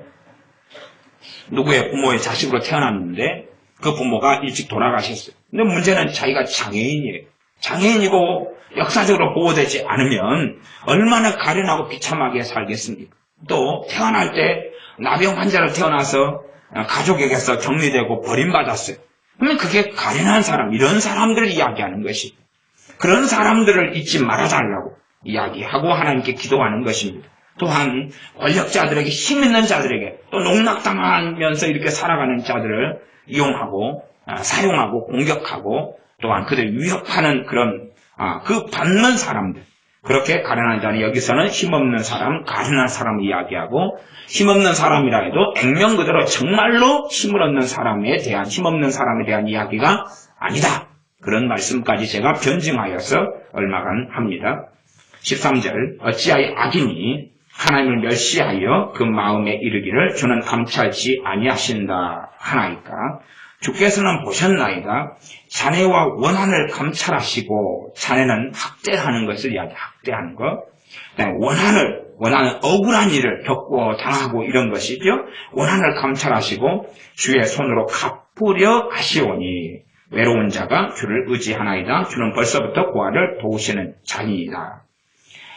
누구의 부모의 자식으로 태어났는데 그 부모가 일찍 돌아가셨어요. 근데 문제는 자기가 장애인이에요. 장애인이고 역사적으로 보호되지 않으면 얼마나 가련하고 비참하게 살겠습니까? 또 태어날 때 나병 환자로 태어나서 가족에게서 격리되고 버림받았어요. 그러면 그게 가련한 사람, 이런 사람들을 이야기하는 것이, 그런 사람들을 잊지 말아달라고 이야기하고 하나님께 기도하는 것입니다. 또한 권력자들에게, 힘 있는 자들에게, 또 농락당하면서 이렇게 살아가는 자들을 이용하고 사용하고 공격하고 또한 그들 위협하는 그런 그 받는 사람들, 그렇게 가련한 자는 여기서는 힘없는 사람, 가련한 사람을 이야기하고, 힘없는 사람이라 해도 액면 그대로 정말로 힘을 얻는 사람에 대한, 힘없는 사람에 대한 이야기가 아니다. 그런 말씀까지 제가 변증하여서 얼마간 합니다. 13절, 어찌하여 악인이 하나님을 멸시하여 그 마음에 이르기를 주는 감찰치 아니하신다 하나이까. 주께서는 보셨나이다. 자네와 원한을 감찰하시고, 자네는 학대하는 것을 이야기해. 학대하는 것. 원한은 억울한 일을 겪고 당하고 이런 것이죠. 원한을 감찰하시고 주의 손으로 갚으려 하시오니 외로운 자가 주를 의지하나이다. 주는 벌써부터 고아를 도우시는 자니이다.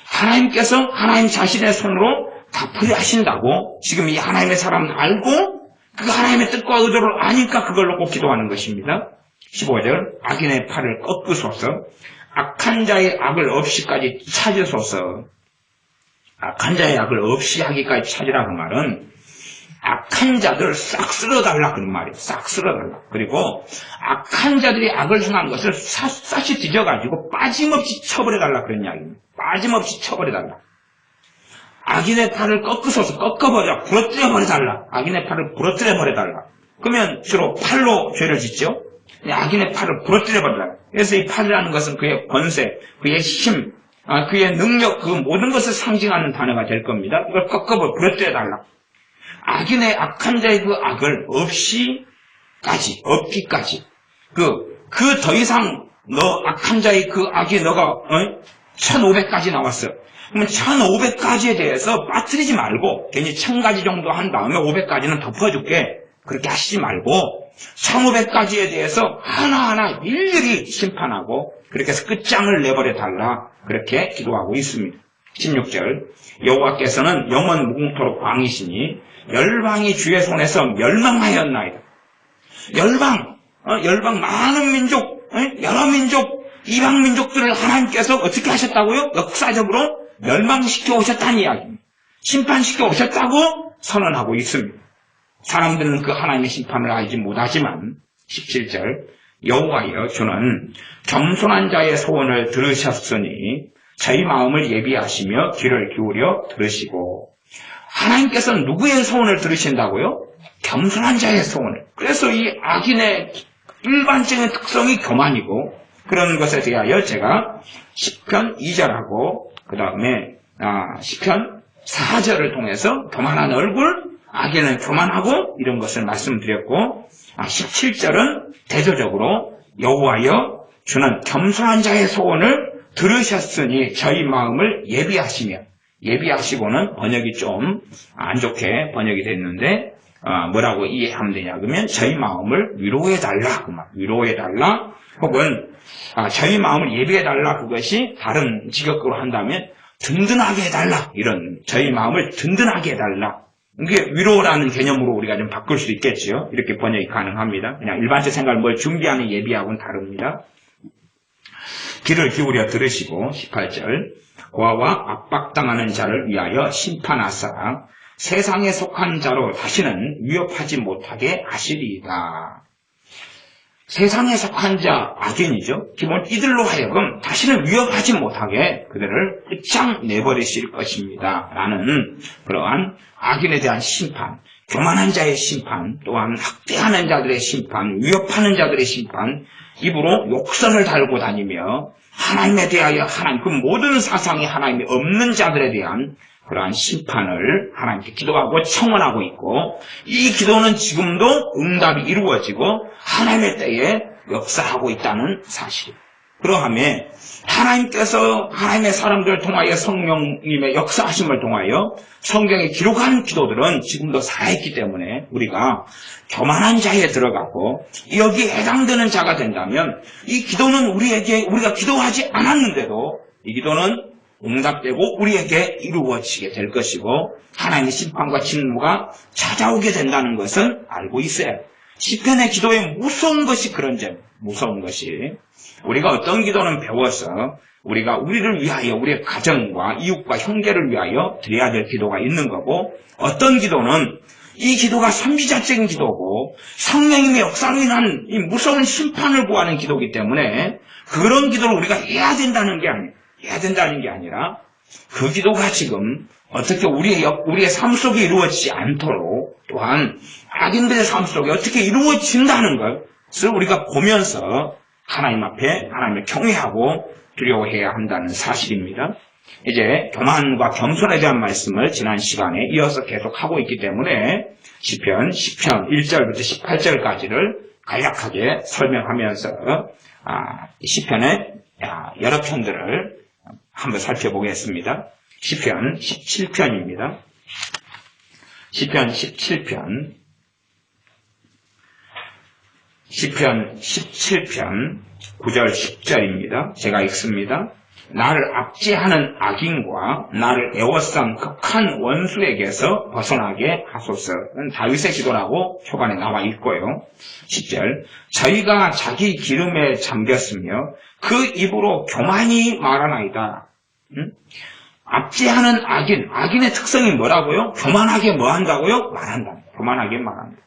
하나님께서 하나님 자신의 손으로 갚으려 하신다고 지금 이 하나님의 사람은 알고 그 하나님의 뜻과 의도를 아니까 그걸 놓고 기도하는 것입니다. 15절, 악인의 팔을 꺾으소서, 악한 자의 악을 없이까지 찾으소서. 악한 자의 악을 없이 하기까지 찾으라 그 말은 악한 자들을 싹 쓸어달라 그런 말이에요. 싹 쓸어달라. 그리고 악한 자들이 악을 행한 것을 샅샅이 뒤져가지고 빠짐없이 쳐버려달라 그런 이야기입니다. 빠짐없이 쳐버려달라. 악인의 팔을 꺾으소서, 꺾어버려, 부러뜨려버려달라. 악인의 팔을 부러뜨려버려달라. 그러면 주로 팔로 죄를 짓죠. 악인의 팔을 부러뜨려버려달라. 그래서 이 팔이라는 것은 그의 권세, 그의 힘, 그의 능력, 그 모든 것을 상징하는 단어가 될 겁니다. 이걸 꺾어버려, 부러뜨려달라. 악인의, 악한 자의 그 악을 없기까지. 그 더 이상 악한 자의 그 악이 너가 1500까지 나왔어요. 그러면 1500가지에 대해서 빠뜨리지 말고 괜히 1000가지 정도 한 다음에 500가지는 덮어줄게. 그렇게 하시지 말고 1500가지에 대해서 하나하나 일일이 심판하고 그렇게 해서 끝장을 내버려 달라. 그렇게 기도하고 있습니다. 16절, 여호와께서는 영원 무궁토록 왕이시니 열방이 주의 손에서 멸망하였나이다. 열방 많은 민족, 여러 민족, 이방 민족들을 하나님께서 어떻게 하셨다고요? 역사적으로 멸망시켜 오셨다는 이야기입니다. 심판시켜 오셨다고 선언하고 있습니다. 사람들은 그 하나님의 심판을 알지 못하지만 17절 여호와여 주는 겸손한 자의 소원을 들으셨으니 저희 마음을 예비하시며 귀를 기울여 들으시고, 하나님께서는 누구의 소원을 들으신다고요? 겸손한 자의 소원을. 그래서 이 악인의 일반적인 특성이 교만이고, 그런 것에 대하여 제가 시편 2절하고 그 다음에 시편 4절을 통해서 교만한 얼굴, 악인은 교만하고 이런 것을 말씀드렸고, 17절은 대조적으로 여호와여 주는 겸손한 자의 소원을 들으셨으니 저희 마음을 예비하시며, 예비하시고는 번역이 좀 안 좋게 번역이 됐는데 뭐라고 이해하면 되냐 그러면 저희 마음을 위로해달라, 그 말, 위로해달라, 혹은 저희 마음을 예비해달라, 그것이 다른 직역으로 한다면 든든하게 해달라, 이런 저희 마음을 든든하게 해달라, 이게 위로라는 개념으로 우리가 좀 바꿀 수 있겠지요. 이렇게 번역이 가능합니다. 그냥 일반적 생각을 뭘 준비하는 예비하고는 다릅니다. 귀를 기울여 들으시고 18절 고아와 압박당하는 자를 위하여 심판하사 세상에 속한 자로 다시는 위협하지 못하게 하시리이다. 세상에 속한 자 악인이죠. 기본 이들로 하여금 다시는 위협하지 못하게 그들을 끝장 내버리실 것입니다. 라는 그러한 악인에 대한 심판, 교만한 자의 심판, 또한 학대하는 자들의 심판, 위협하는 자들의 심판, 입으로 욕설을 달고 다니며 하나님에 대하여 하나님, 그 모든 사상이 하나님이 없는 자들에 대한 그러한 심판을 하나님께 기도하고 청원하고 있고, 이 기도는 지금도 응답이 이루어지고 하나님의 때에 역사하고 있다는 사실. 그러함에 하나님께서 하나님의 사람들을 통하여 성령님의 역사하심을 통하여 성경에 기록한 기도들은 지금도 살아있기 때문에 우리가 교만한 자에 들어가고 여기에 해당되는 자가 된다면 이 기도는 우리가 기도하지 않았는데도 이 기도는 응답되고 우리에게 이루어지게 될 것이고 하나님의 심판과 진노가 찾아오게 된다는 것은 알고 있어야 해요. 시편의 기도에 무서운 것이 그런 점, 무서운 것이 우리가 어떤 기도는 배워서 우리가 우리를 위하여 우리의 가정과 이웃과 형제를 위하여 드려야 될 기도가 있는 거고, 어떤 기도는 이 기도가 선지자적인 기도고 성령님의 역사로 인한 이 무서운 심판을 구하는 기도이기 때문에 그런 기도를 우리가 해야 된다는 게 아니라 그 기도가 지금 어떻게 우리의 삶 속에 이루어지지 않도록, 또한 악인들의 삶 속에 어떻게 이루어진다는 것을 우리가 보면서 하나님 앞에 하나님을 경외하고 두려워해야 한다는 사실입니다. 이제 교만과 겸손에 대한 말씀을 지난 시간에 이어서 계속하고 있기 때문에 시편 1절부터 18절까지를 간략하게 설명하면서 시편의 여러 편들을 한번 살펴보겠습니다. 시편 17편입니다. 시편 17편 9절 10절입니다. 제가 읽습니다. 나를 압제하는 악인과 나를 애워싼 극한 원수에게서 벗어나게 하소서는 다윗의 기도라고 초반에 나와 있고요. 10절 저희가 자기 기름에 잠겼으며 그 입으로 교만이 말하나이다. 압제하는 악인의 특성이 뭐라고요? 교만하게 뭐 한다고요? 말한다. 교만하게 말한다.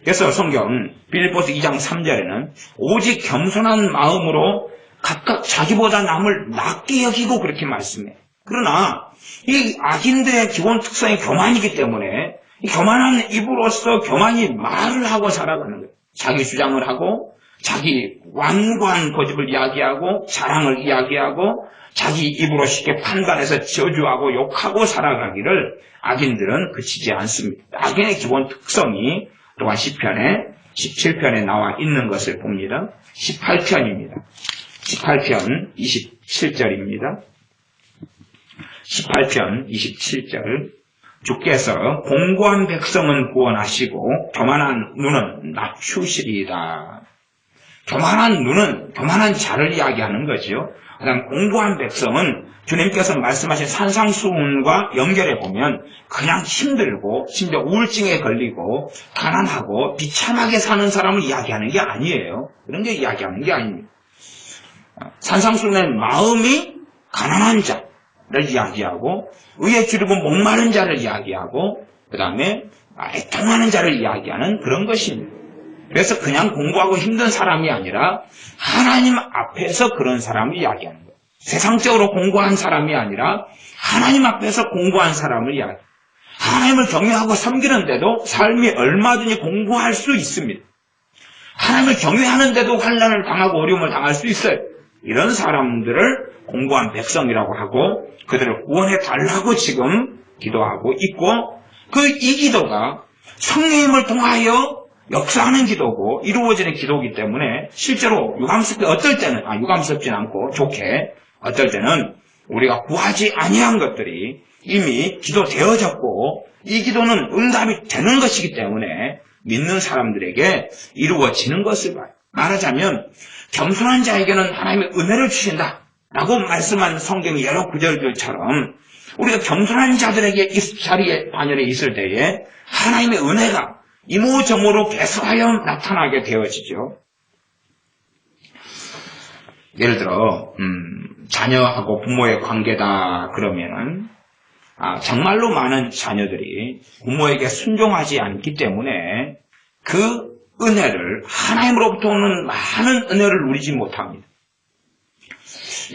그래서 성경 빌립보서 2장 3절에는 오직 겸손한 마음으로 각각 자기보다 남을 낮게 여기고 그렇게 말씀해요. 그러나 이 악인들의 기본 특성이 교만이기 때문에 이 교만한 입으로서 교만이 말을 하고 살아가는 거예요. 자기 주장을 하고 자기 완고한 고집을 이야기하고 자랑을 이야기하고 자기 입으로 쉽게 판단해서 저주하고 욕하고 살아가기를 악인들은 그치지 않습니다. 악인의 기본 특성이 또한 시편에 17편에 나와 있는 것을 봅니다. 18편입니다. 18편 27절입니다. 18편 27절 주께서 공고한 백성은 구원하시고 교만한 눈은 낮추시리이다. 교만한 눈은 교만한 자를 이야기하는 거죠. 그다음 공고한 백성은 주님께서 말씀하신 산상수훈과 연결해 보면 그냥 힘들고 심지어 우울증에 걸리고 가난하고 비참하게 사는 사람을 이야기하는 게 아니에요. 그런 게 이야기하는 게 아닙니다. 산상수훈은 마음이 가난한 자를 이야기하고 의에 줄이고 목마른 자를 이야기하고 그 다음에 애통하는 자를 이야기하는 그런 것입니다. 그래서 그냥 공부하고 힘든 사람이 아니라 하나님 앞에서 그런 사람을 이야기하는 거예요. 세상적으로 공부한 사람이 아니라 하나님 앞에서 공부한 사람을 이야기해요. 하나님을 경외하고 섬기는데도 삶이 얼마든지 공부할 수 있습니다. 하나님을 경외하는데도 환난을 당하고 어려움을 당할 수 있어요. 이런 사람들을 공부한 백성이라고 하고 그들을 구원해 달라고 지금 기도하고 있고 이 기도가 성령님을 통하여 역사하는 기도고 이루어지는 기도이기 때문에 실제로 유감스럽진 않고 좋게 어떨 때는 우리가 구하지 아니한 것들이 이미 기도되어졌고 이 기도는 응답이 되는 것이기 때문에 믿는 사람들에게 이루어지는 것을 봐요. 말하자면 겸손한 자에게는 하나님의 은혜를 주신다 라고 말씀한 성경의 여러 구절들처럼 우리가 겸손한 자들에게 이 자리에 반열에 있을 때에 하나님의 은혜가 이모저모로 계속하여 나타나게 되어지죠. 예를 들어 자녀하고 부모의 관계다 그러면은 정말로 많은 자녀들이 부모에게 순종하지 않기 때문에 그 은혜를 하나님으로부터 오는 많은 은혜를 누리지 못합니다.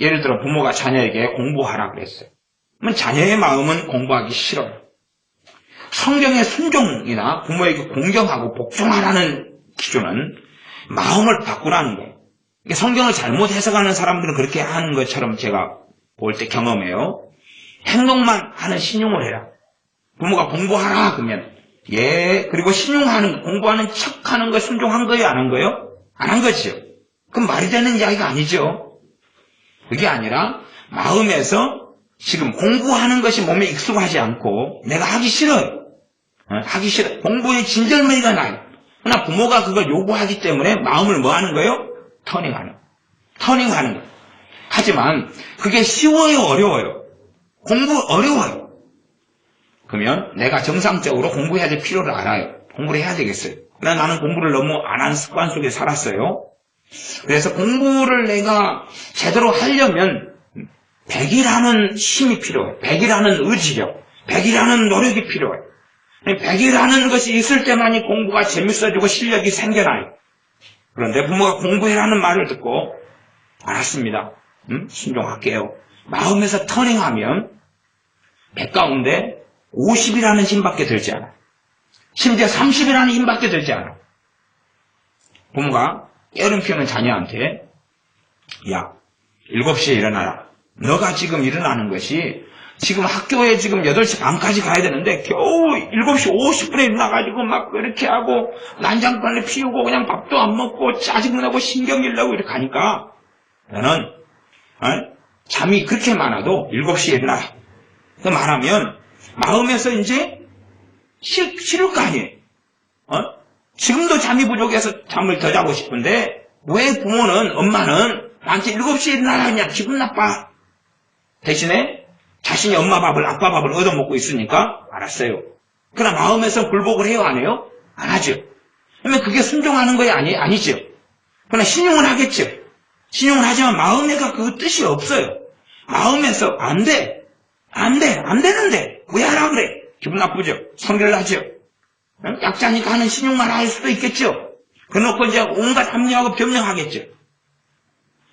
예를 들어 부모가 자녀에게 공부하라 그랬어요. 그러면 자녀의 마음은 공부하기 싫어요. 성경의 순종이나 부모에게 공경하고 복종하라는 기준은 마음을 바꾸라는 거예요. 성경을 잘못 해석하는 사람들은 그렇게 하는 것처럼 제가 볼 때 경험해요. 행동만 하는 신용을 해라. 부모가 공부하라 그러면 그리고 신용하는 공부하는 척하는 거 순종한 거예요? 안 한 거예요? 안 한 거죠. 그럼 말이 되는 이야기가 아니죠. 그게 아니라 마음에서 지금 공부하는 것이 몸에 익숙하지 않고 내가 하기 싫어요. 하기 싫어. 공부에 진절머리가 나요. 그러나 부모가 그걸 요구하기 때문에 마음을 뭐 하는 거예요? 터닝하는 거예요. 하지만 그게 쉬워요? 어려워요? 공부 어려워요. 그러면 내가 정상적으로 공부해야 될 필요를 알아요. 공부를 해야 되겠어요. 그러나 나는 공부를 너무 안 하는 습관 속에 살았어요. 그래서 공부를 내가 제대로 하려면 100이라는 힘이 필요해요. 100이라는 의지력, 100이라는 노력이 필요해요. 100이라는 것이 있을 때만이 공부가 재밌어지고 실력이 생겨나요. 그런데 부모가 공부해라는 말을 듣고 알았습니다. 순종할게요. 마음에서 터닝하면 100 가운데 50이라는 힘밖에 들지 않아요. 심지어 30이라는 힘밖에 들지 않아요. 부모가 깨어름 피우는 자녀한테 7시에 일어나라. 너가 지금 일어나는 것이 지금 학교에 지금 8시 반까지 가야 되는데 겨우 7시 50분에 일어나가지고 막 그렇게 하고 난장판을 피우고 그냥 밥도 안 먹고 짜증나고 신경질 나고 이렇게 가니까 너는 잠이 그렇게 많아도 7시에 일어나라. 그 말하면 마음에서 이제 싫을 거 아니에요. 지금도 잠이 부족해서 잠을 더 자고 싶은데 왜 부모는 엄마는 나한테 7시에 일어나라 하냐 기분 나빠. 대신에 자신이 엄마 밥을 아빠 밥을 얻어먹고 있으니까 알았어요. 그러나 마음에서 굴복을 해요 안 해요? 안 하죠. 그러면 그게 순종하는 거야 아니죠. 그러나 신용을 하겠죠. 신용을 하지만 마음에가 그 뜻이 없어요. 마음에서 안 되는데 왜 하라 그래? 기분 나쁘죠. 성질을 나죠. 약자니까 하는 신용만 할 수도 있겠죠. 그래놓고 이제 온갖 합리하고 변명하겠죠.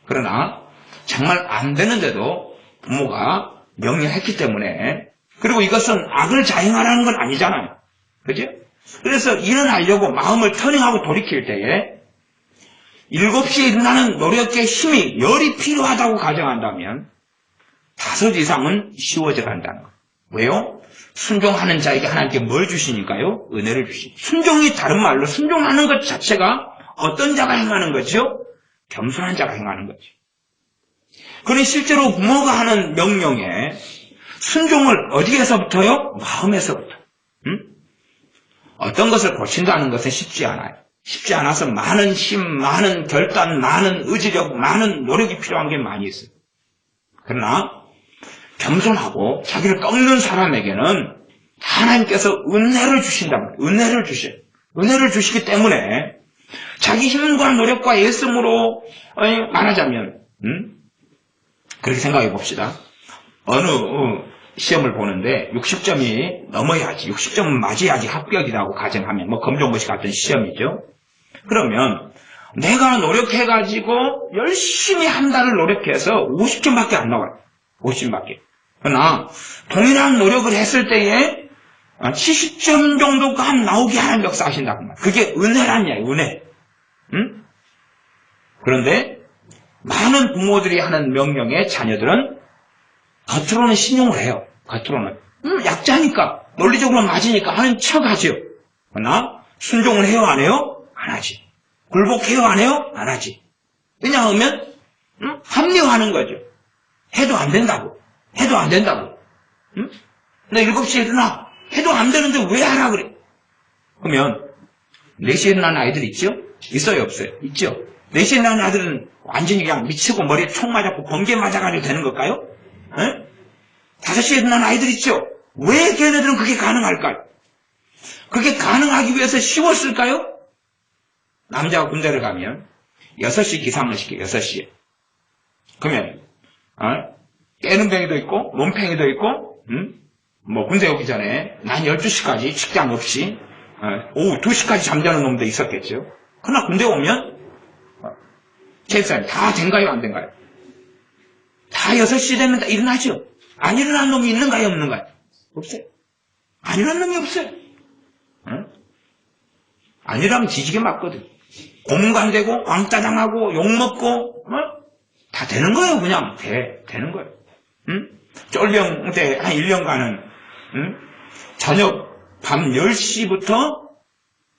그러나 정말 안 되는데도 부모가 명령했기 때문에 그리고 이것은 악을 자행하라는 건 아니잖아요. 그죠? 그래서 일어나려고 마음을 터닝하고 돌이킬 때에 7시에 일어나는 노력의 힘이 열이 필요하다고 가정한다면 5 이상은 쉬워져 간다는 거예요. 왜요? 순종하는 자에게 하나님께 뭘 주시니까요? 은혜를 주시니. 순종이 다른 말로 순종하는 것 자체가 어떤 자가 행하는 거죠? 겸손한 자가 행하는 거죠. 그러니 실제로 부모가 하는 명령에 순종을 어디에서부터요? 마음에서부터. 어떤 것을 고친다는 것은 쉽지 않아요. 쉽지 않아서 많은 힘, 많은 결단, 많은 의지력, 많은 노력이 필요한 게 많이 있어요. 그러나 겸손하고 자기를 꺾는 사람에게는 하나님께서 은혜를 주신다는 거예요. 은혜를 주셔요. 은혜를 주시기 때문에 자기 힘과 노력과 애씀으로 말하자면 그렇게 생각해 봅시다. 어느 시험을 보는데 60점이 넘어야지, 60점은 맞아야지 합격이라고 가정하면, 뭐 검정고시 같은 시험이죠. 그러면 내가 노력해가지고 열심히 한 달을 노력해서 50점밖에 안 나와요. 50점밖에. 그러나 동일한 노력을 했을 때에 70점 정도가 나오게 하는 역사하신다고 말이에요. 그게 은혜란 얘기예요. 은혜. 그런데 많은 부모들이 하는 명령에 자녀들은 겉으로는 신용을 해요. 겉으로는 약자니까, 논리적으로 맞으니까 하는 척하죠. 그러나 순종을 해요, 안 해요? 안 하지. 굴복해요, 안 해요? 안 하지. 왜냐하면 합리화하는 거죠. 해도 안 된다고. 해도 안 된다고. 나 7시에 일어나. 해도 안 되는데 왜 하라 그래? 그러면 4시에 일어나는 아이들 있죠? 있어요, 없어요? 있죠? 4시에 일어나는 아이들은 완전히 그냥 미치고 머리에 총 맞았고 번개 맞아가지고 되는 걸까요? 5시에 일어나는 아이들 있죠? 왜 걔네들은 그게 가능할까요? 그게 가능하기 위해서 쉬웠을까요? 남자가 군대를 가면 6시 기상을 시켜요. 6시에. 그러면 깨는 뱅이도 있고 논팽이도 있고 뭐 군대 오기 전에 난 12시까지 직장 없이 오후 2시까지 잠자는 놈도 있었겠죠. 그러나 군대 오면 체육사님 다 된가요, 안 된가요? 다 6시 되면 다 일어나죠. 안 일어난 놈이 있는가요, 없는가요? 없어요. 안 일어난 놈이 없어요. 안 일어나면 뒤지게 맞거든. 공간되고 왕따당하고 욕먹고 다 되는 거예요. 그냥 되는 거예요. 쫄병 때 한 1년간은 저녁 밤 10시부터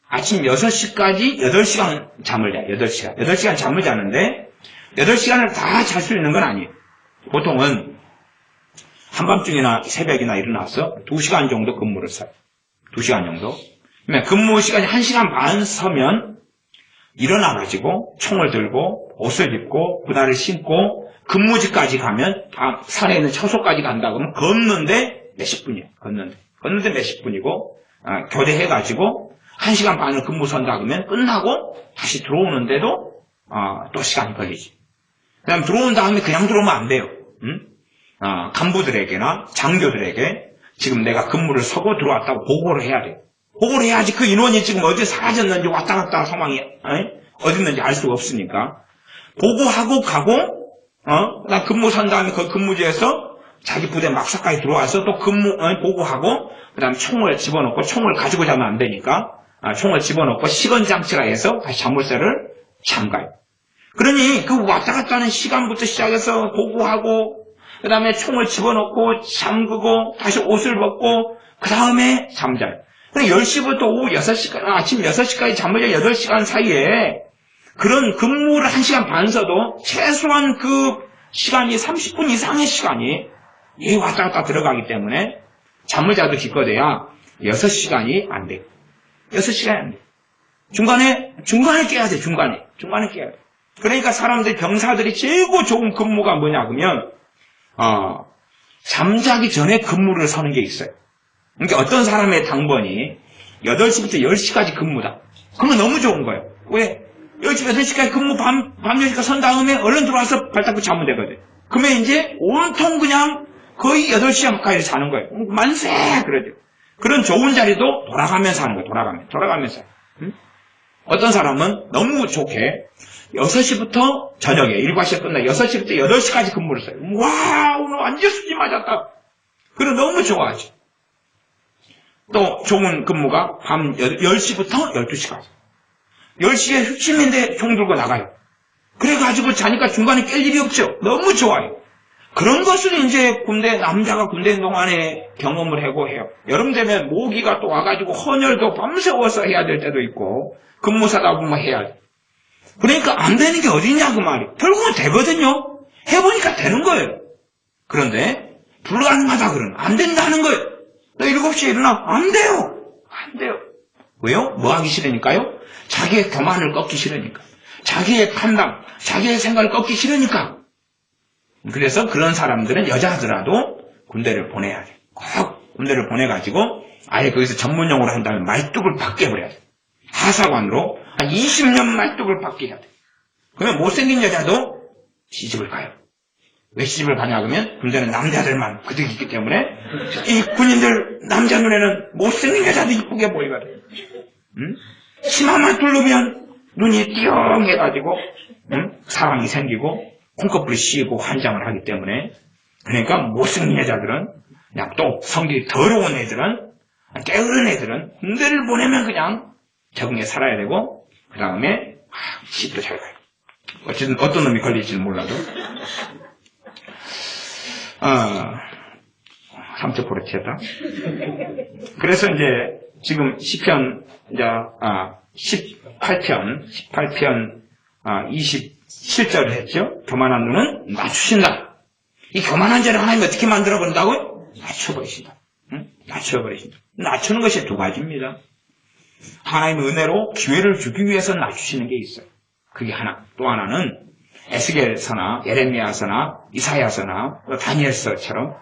아침 6시까지 8시간 잠을 자요. 8시간. 8시간 잠을 자는데 8시간을 다 잘 수 있는 건 아니에요. 보통은 한밤중이나 새벽이나 일어나서 2시간 정도 근무를 써요. 2시간 정도. 근무 시간이 1시간 반 서면 일어나가지고 총을 들고 옷을 입고 그날을 신고 근무지까지 가면 산에 있는 처소까지 간다 그러면 걷는데 몇십 분이에요. 걷는데 몇십 분이고 교대해가지고 1시간 반을 근무 선다 그러면 끝나고 다시 들어오는데도 또 시간이 걸리지. 그다음 들어온 다음에 그냥 들어오면 안 돼요. 간부들에게나 장교들에게 지금 내가 근무를 서고 들어왔다고 보고를 해야 돼요. 보고를 해야지 그 인원이 지금 어디 사라졌는지 왔다 갔다 상황이 어디 있는지 알 수가 없으니까 보고하고 가고 나 근무 산 다음에 그 근무지에서 자기 부대 막사까지 들어와서 또 근무 보고하고 그다음 총을 집어넣고 총을 가지고 자면 안 되니까 총을 집어넣고 시건장치라 해서 다시 자물쇠를 잠가요. 그러니 그 왔다 갔다 하는 시간부터 시작해서 보고하고 그 다음에 총을 집어넣고 잠그고 다시 옷을 벗고 그 다음에 잠자요. 10시부터 오후 6시까지, 아침 6시까지 잠을 자 8시간 사이에 그런 근무를 1시간 반 써도 최소한 그 시간이 30분 이상의 시간이 이 왔다 갔다 들어가기 때문에 잠을 자도 기껏해야 6시간이 안 돼요. 6시간이 안 돼요. 중간에 깨야 돼, 중간에 깨야 돼. 그러니까 사람들, 병사들이 최고 좋은 근무가 뭐냐, 그러면, 잠자기 전에 근무를 서는 게 있어요. 그러니까 어떤 사람의 당번이 8시부터 10시까지 근무다. 그러면 너무 좋은 거예요. 왜? 10시, 8시까지 근무 밤 10시까지 선 다음에 얼른 들어와서 발 닦고 자면 되거든. 그러면 이제 온통 그냥 거의 8시간까지 자는 거예요. 만세! 그러죠. 그런 좋은 자리도 돌아가면서 하는 거예요. 돌아가면서. 응? 어떤 사람은 너무 좋게 6시부터 저녁에 일과시가 끝나 6시부터 8시까지 근무를 써요. 와, 오늘 완전 수지 맞았다. 그럼 너무 좋아하죠. 또 좋은 근무가 밤 10시부터 12시까지. 10시에 흑심인데 총 들고 나가요. 그래가지고 자니까 중간에 깰 일이 없죠. 너무 좋아요. 그런 것을 이제 남자가 군대 동안에 경험을 하고 해요. 여름 되면 모기가 또 와가지고 헌혈도 밤새워서 해야 될 때도 있고, 근무사다 보면 해야 돼. 그러니까 안 되는 게 어디냐, 그 말이. 결국은 되거든요. 해보니까 되는 거예요. 그런데, 불가능하다 그러면 안 된다는 거예요. 너 7시에 일어나. 안 돼요. 왜요? 뭐 하기 싫으니까요? 자기의 교만을 꺾기 싫으니까. 자기의 판단, 자기의 생각을 꺾기 싫으니까. 그래서 그런 사람들은 여자더라도 군대를 보내야 돼. 꼭 군대를 보내가지고 아예 거기서 전문용어로 한다면 말뚝을 받게 해버려야 돼. 하사관으로 한 20년 말뚝을 받게 해야 돼. 그러면 못생긴 여자도 시집을 가요. 왜 시집을 가냐 그러면 군대는 남자들만 그득 있기 때문에 이 군인들 남자 눈에는 못생긴 여자도 이쁘게 보이거든. 응? 치마만 뚫으면 눈이 띠용 해가지고 사랑이 생기고 콩꺼풀이 씌이고 환장을 하기 때문에 그러니까 못생긴 여자들은 그냥 또 성질이 더러운 애들은 게으른 애들은 군대를 보내면 그냥 적응해 살아야 되고 그 다음에 시집도 잘 가요. 어쨌든 어떤 놈이 걸릴지는 몰라도 3.9로 튀었다. 그래서 이제 지금 시편 이제 18편 27절을 했죠. 교만한 눈은 낮추신다. 이 교만한 자를 하나님이 어떻게 만들어 버린다고요? 낮춰버리신다. 응? 낮춰버리신다. 낮추는 것이 두 가지입니다. 하나님의 은혜로 기회를 주기 위해서 낮추시는 게 있어요. 그게 하나. 또 하나는 에스겔서나 예레미야서나 이사야서나 다니엘서처럼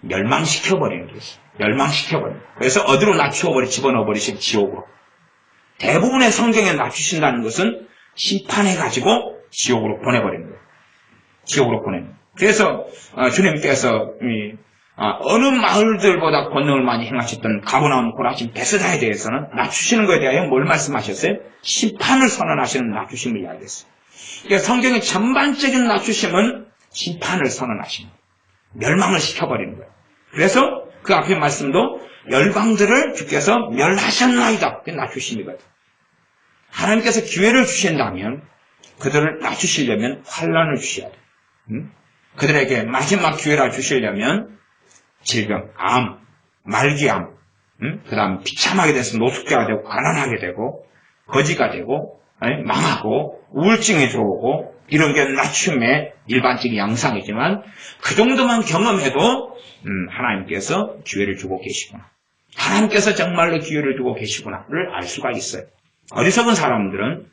멸망시켜버리는 게 있어요. 멸망시켜버리는 거예요. 그래서 어디로 집어넣어버리시면 지옥으로. 대부분의 성경에 낮추신다는 것은 심판해가지고 지옥으로 보내버리는 거예요. 지옥으로 보내는 거예요. 그래서 주님께서 어느 마을들보다 권능을 많이 행하셨던 가버나움, 고라심, 베스다에 대해서는 낮추시는 것에 대하여 뭘 말씀하셨어요? 심판을 선언하시는 낮추심을 이야기했어요. 그러니까 성경의 전반적인 낮추심은 심판을 선언하시는 거예요. 멸망을 시켜버리는 거예요. 그래서 그 앞에 말씀도 열방들을 주께서 멸하셨나이다. 그게 낮추심이거든. 하나님께서 기회를 주신다면 그들을 낮추시려면 환난을 주셔야 돼요. 그들에게 마지막 기회를 주시려면 질병, 암, 말기암, 그 다음 비참하게 돼서 노숙자가 되고 가난하게 되고 거지가 되고 망하고 우울증이 들어오고 이런 게 낮춤의 일반적인 양상이지만 그 정도만 경험해도 하나님께서 기회를 주고 계시구나. 하나님께서 정말로 기회를 주고 계시구나를 알 수가 있어요. 어리석은 사람들은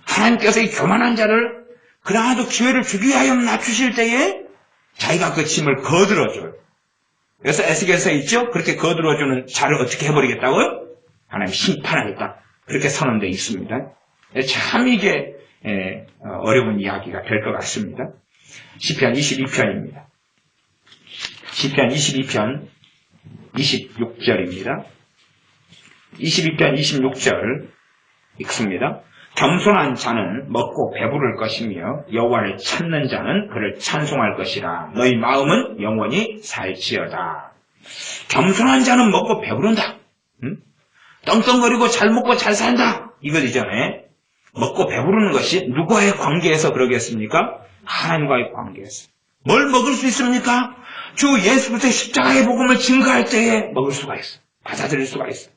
하나님께서 이 교만한 자를 그나마도 기회를 주기 위하여 낮추실 때에 자기가 그 짐을 거들어줘요. 그래서 에스겔서에 있죠? 그렇게 거들어주는 자를 어떻게 해버리겠다고요? 하나님 심판하겠다. 그렇게 선언되어 있습니다. 참 이게 어려운 이야기가 될 것 같습니다. 시편 22편입니다. 시편 22편 26절입니다. 22편 26절 읽습니다. 겸손한 자는 먹고 배부를 것이며 여호와를 찾는 자는 그를 찬송할 것이라. 너희 마음은 영원히 살지어다. 겸손한 자는 먹고 배부른다. 떵떵거리고 잘 먹고 잘 산다. 이거이전에 먹고 배부르는 것이 누구와의 관계에서 그러겠습니까? 하나님과의 관계에서. 뭘 먹을 수 있습니까? 주 예수 그리스도의 십자가의 복음을 증거할 때에 먹을 수가 있어. 받아들일 수가 있어.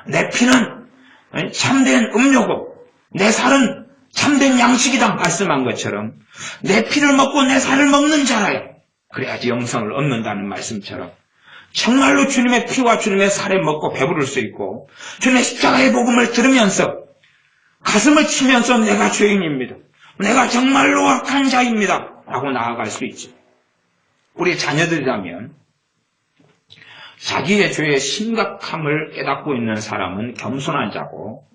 내 피는 참된 음료고 내 살은 참된 양식이다 말씀한 것처럼 내 피를 먹고 내 살을 먹는 자라요. 그래야지 영생을 얻는다는 말씀처럼 정말로 주님의 피와 주님의 살에 먹고 배부를 수 있고 주님의 십자가의 복음을 들으면서 가슴을 치면서 내가 죄인입니다. 내가 정말로 악한 자입니다. 라고 나아갈 수 있지. 우리 자녀들이라면 자기의 죄의 심각함을 깨닫고 있는 사람은 겸손한 자고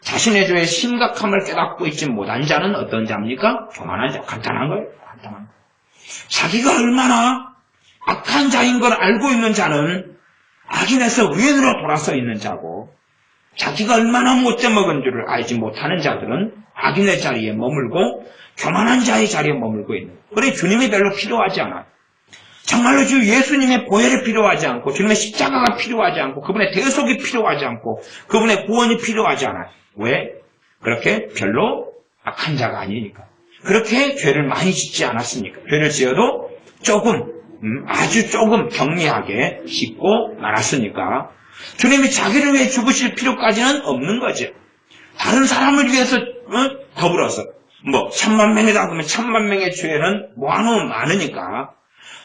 자신의 죄의 심각함을 깨닫고 있지 못한 자는 어떤 자입니까? 교만한 자. 간단한 거예요. 간단한 거. 자기가 얼마나 악한 자인 걸 알고 있는 자는 악인에서 의인으로 돌아서 있는 자고 자기가 얼마나 못돼 먹은 줄을 알지 못하는 자들은 악인의 자리에 머물고 교만한 자의 자리에 머물고 있는 거예요. 그래 주님이 별로 필요하지 않아요. 정말로 주 예수님의 보혈이 필요하지 않고 주님의 십자가가 필요하지 않고 그분의 대속이 필요하지 않고 그분의 구원이 필요하지 않아요. 왜? 그렇게 별로 악한 자가 아니니까. 그렇게 죄를 많이 짓지 않았으니까. 죄를 지어도 조금 아주 조금 경미하게 짓고 말았으니까 주님이 자기를 위해 죽으실 필요까지는 없는 거죠. 다른 사람을 위해서 더불어서 1000만 명이다 그러면 1000만 명의 죄는 모아놓으면 많으니까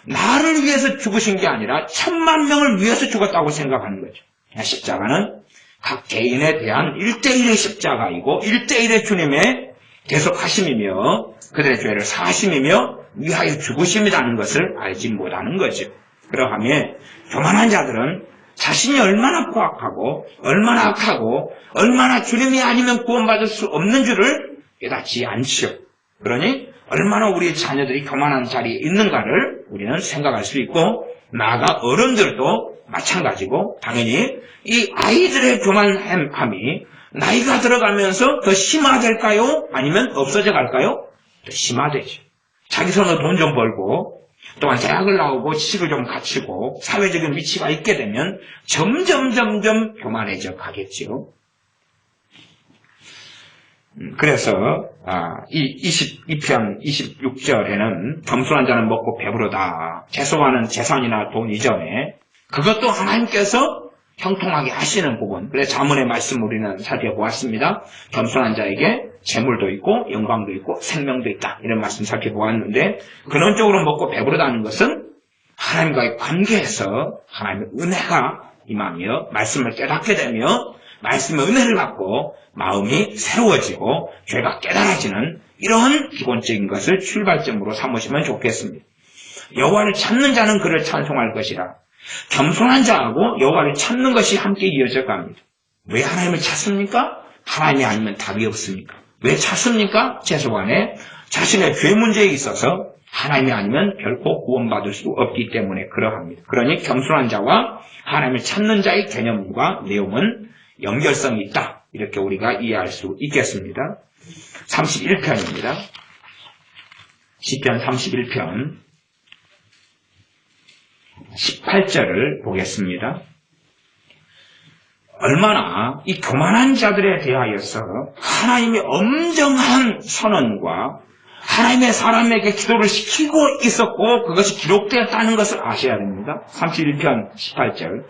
나를 위해서 죽으신 게 아니라 1000만 명을 위해서 죽었다고 생각하는 거죠. 십자가는 각 개인에 대한 1대1의 십자가이고 1대1의 주님의 대속하심이며 그들의 죄를 사하심이며 위하여 죽으심이라는 것을 알지 못하는 거죠. 그러하면 교만한 자들은 자신이 얼마나 포악하고 얼마나 악하고 얼마나 주님이 아니면 구원받을 수 없는 줄을 깨닫지 않지요. 그러니 얼마나 우리의 자녀들이 교만한 자리에 있는가를 우리는 생각할 수 있고, 나아가 어른들도 마찬가지고, 당연히 이 아이들의 교만함이 나이가 들어가면서 더 심화될까요? 아니면 없어져 갈까요? 더 심화되죠. 자기 손으로 돈 좀 벌고, 또한 대학을 나오고 지식을 좀 갖추고 사회적인 위치가 있게 되면 점점 교만해져 가겠지요. 그래서 이 22편 26절에는 겸손한 자는 먹고 배부르다. 재소하는 재산이나 돈 이전에 그것도 하나님께서 형통하게 하시는 부분. 그래서 자문의 말씀 우리는 살펴보았습니다. 겸손한 자에게 재물도 있고 영광도 있고 생명도 있다. 이런 말씀 살펴보았는데, 근원적으로 먹고 배부르다는 것은 하나님과의 관계에서 하나님의 은혜가 임하며 말씀을 깨닫게 되며 말씀의 은혜를 받고 마음이 새로워지고 죄가 깨달아지는 이런 기본적인 것을 출발점으로 삼으시면 좋겠습니다. 여호와를 찾는 자는 그를 찬송할 것이라. 겸손한 자하고 여호와를 찾는 것이 함께 이어져 갑니다. 왜 하나님을 찾습니까? 하나님이 아니면 답이 없으니까. 왜 찾습니까? 죄송하네. 자신의 죄 문제에 있어서 하나님이 아니면 결코 구원받을 수 없기 때문에 그러합니다. 그러니 겸손한 자와 하나님을 찾는 자의 개념과 내용은 연결성이 있다. 이렇게 우리가 이해할 수 있겠습니다. 31편입니다. 시편 31편 18절을 보겠습니다. 얼마나 이 교만한 자들에 대하여서 하나님의 엄정한 선언과 하나님의 사람에게 기도를 시키고 있었고 그것이 기록되었다는 것을 아셔야 됩니다. 31편 18절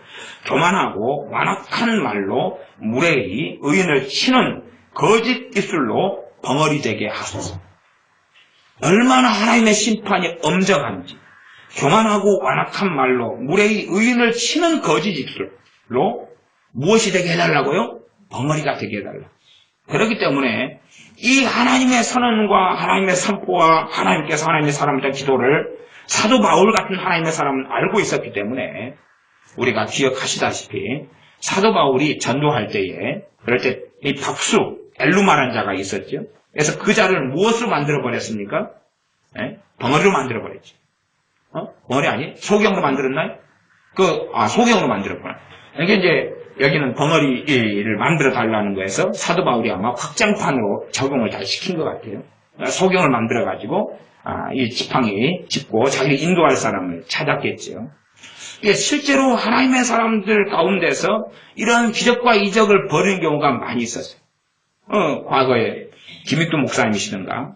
교만하고 완악한 말로 무례히 의인을 치는 거짓 입술로 벙어리 되게 하소서. 얼마나 하나님의 심판이 엄정한지, 교만하고 완악한 말로 무례히 의인을 치는 거짓 입술로 무엇이 되게 해달라고요? 벙어리가 되게 해달라. 그렇기 때문에 이 하나님의 선언과 하나님의 선포와 하나님께서 하나님의 사람들의 기도를 사도 바울 같은 하나님의 사람은 알고 있었기 때문에 우리가 기억하시다시피 사도 바울이 전도할 때에 그럴 때 이 박수 엘루마라는 자가 있었죠. 그래서 그 자를 무엇으로 만들어 버렸습니까? 벙어리로 만들어 버렸죠. 벙어리 아니? 소경으로 만들었나요? 소경으로 만들어 버렸어요. 이게 이제 여기는 벙어리를 만들어 달라는 거에서 사도 바울이 아마 확장판으로 적용을 잘 시킨 것 같아요. 소경을 만들어 가지고 이 지팡이 짚고 자기를 인도할 사람을 찾았겠죠. 실제로 하나님의 사람들 가운데서 이런 기적과 이적을 벌이는 경우가 많이 있었어요. 과거에 김익두 목사님이시던가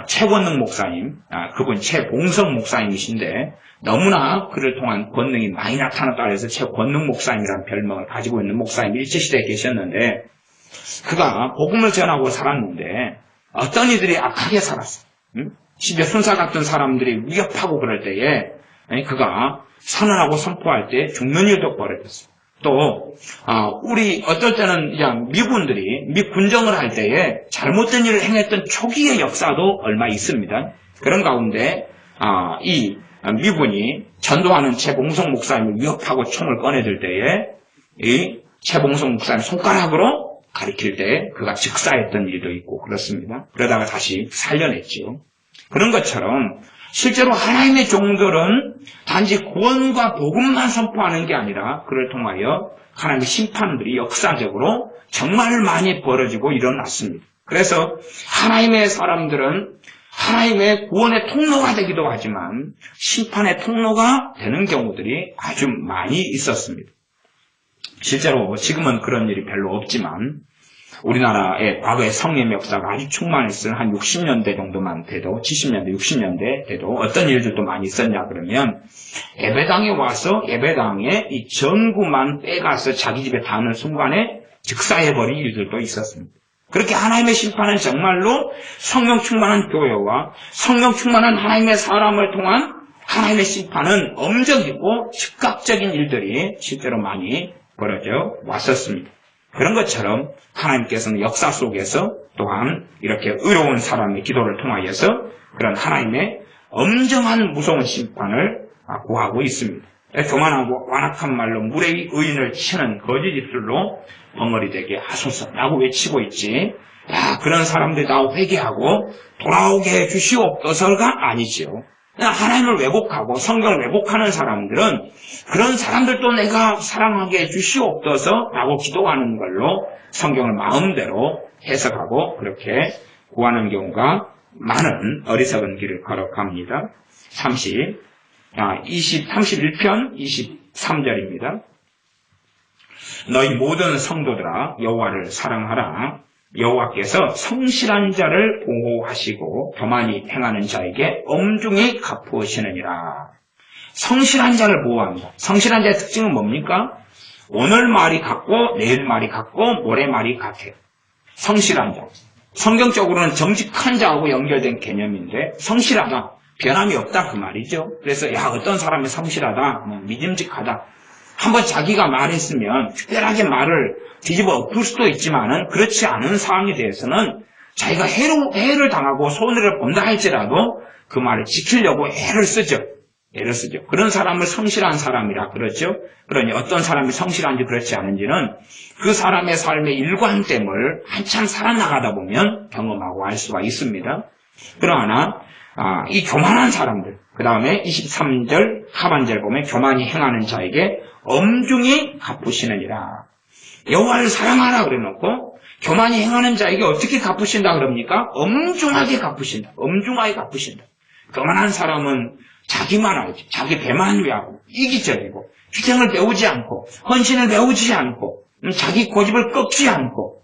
최권능 목사님, 그분 최봉성 목사님이신데 너무나 그를 통한 권능이 많이 나타났다 해서 최권능 목사님이라는 별명을 가지고 있는 목사님이 일제시대에 계셨는데 그가 복음을 전하고 살았는데 어떤 이들이 악하게 살았어요. 심지어 순사 같은 사람들이 위협하고 그럴 때에 그가 선언하고 선포할 때 죽는 일도 벌어졌어요. 또 우리 어떨 때는 그냥 미군들이 군정을 할 때에 잘못된 일을 행했던 초기의 역사도 얼마 있습니다. 그런 가운데 이 미군이 전도하는 최봉성 목사님을 위협하고 총을 꺼내들 때에 이 최봉성 목사님 손가락으로 가리킬 때 그가 즉사했던 일도 있고 그렇습니다. 그러다가 다시 살려냈죠. 그런 것처럼 실제로 하나님의 종들은 단지 구원과 복음만 선포하는 게 아니라 그를 통하여 하나님의 심판들이 역사적으로 정말 많이 벌어지고 일어났습니다. 그래서 하나님의 사람들은 하나님의 구원의 통로가 되기도 하지만 심판의 통로가 되는 경우들이 아주 많이 있었습니다. 실제로 지금은 그런 일이 별로 없지만 우리나라의 과거의 성령 역사가 아주 충만했을 한 60년대 정도만 돼도 70년대, 60년대 돼도 어떤 일들도 많이 있었냐 그러면 예배당에 와서 예배당에 이 전구만 빼가서 자기 집에 닿는 순간에 즉사해버린 일들도 있었습니다. 그렇게 하나님의 심판은 정말로 성령 충만한 교회와 성령 충만한 하나님의 사람을 통한 하나님의 심판은 엄정이고 즉각적인 일들이 실제로 많이 벌어져 왔었습니다. 그런 것처럼 하나님께서는 역사 속에서 또한 이렇게 의로운 사람의 기도를 통하여서 그런 하나님의 엄정한 무서운 심판을 구하고 있습니다. 교만하고 완악한 말로 무례히 의인을 치는 거짓 입술로 벙어리 되게 하소서라고 외치고 있지 그런 사람들이 다 회개하고 돌아오게 해 주시옵소서가 아니지요. 하나님을 왜곡하고 성경을 왜곡하는 사람들은 그런 사람들도 내가 사랑하게 해 주시옵소서라고 기도하는 걸로 성경을 마음대로 해석하고 그렇게 구하는 경우가 많은 어리석은 길을 걸어갑니다. 31편 23절입니다. 너희 모든 성도들아 여호와를 사랑하라. 여호와께서 성실한 자를 보호하시고 교만히 행하는 자에게 엄중히 갚으시느니라. 성실한 자를 보호합니다. 성실한 자의 특징은 뭡니까? 오늘 말이 같고 내일 말이 같고 모레 말이 같아요. 성실한 자. 성경적으로는 정직한 자하고 연결된 개념인데 성실하다. 변함이 없다 그 말이죠. 그래서 어떤 사람이 성실하다, 믿음직하다. 한번 자기가 말했으면 특별하게 말을 뒤집어 엎을 수도 있지만은 그렇지 않은 상황에 대해서는 자기가 해를 당하고 손해를 본다 할지라도 그 말을 지키려고 애를 쓰죠. 그런 사람을 성실한 사람이라 그러죠. 그러니 어떤 사람이 성실한지 그렇지 않은지는 그 사람의 삶의 일관됨을 한참 살아나가다 보면 경험하고 알 수가 있습니다. 그러나 이 교만한 사람들, 그 다음에 23절 하반절 보면 교만히 행하는 자에게 엄중히 갚으시느니라. 여호와를 사랑하라 그래놓고 교만히 행하는 자에게 어떻게 갚으신다 그럽니까? 엄중하게 갚으신다. 교만한 사람은 자기만 알지, 자기 배만 위하고 이기적이고 희생을 배우지 않고 헌신을 배우지 않고 자기 고집을 꺾지 않고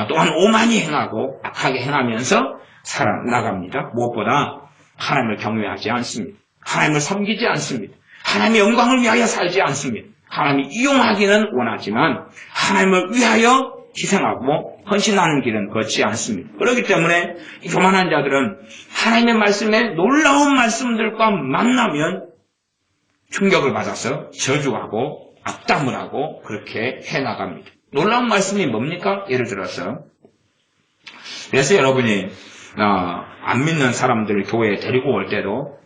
또한 오만히 행하고 악하게 행하면서 살아나갑니다. 무엇보다 하나님을 경외하지 않습니다. 하나님을 섬기지 않습니다. 하나님의 영광을 위하여 살지 않습니다. 하나님이 이용하기는 원하지만 하나님을 위하여 희생하고 헌신하는 길은 걷지 않습니다. 그렇기 때문에 이 교만한 자들은 하나님의 말씀에 놀라운 말씀들과 만나면 충격을 받아서 저주하고 악담을 하고 그렇게 해나갑니다. 놀라운 말씀이 뭡니까? 예를 들어서 그래서 여러분이 안 믿는 사람들을 교회에 데리고 올 때도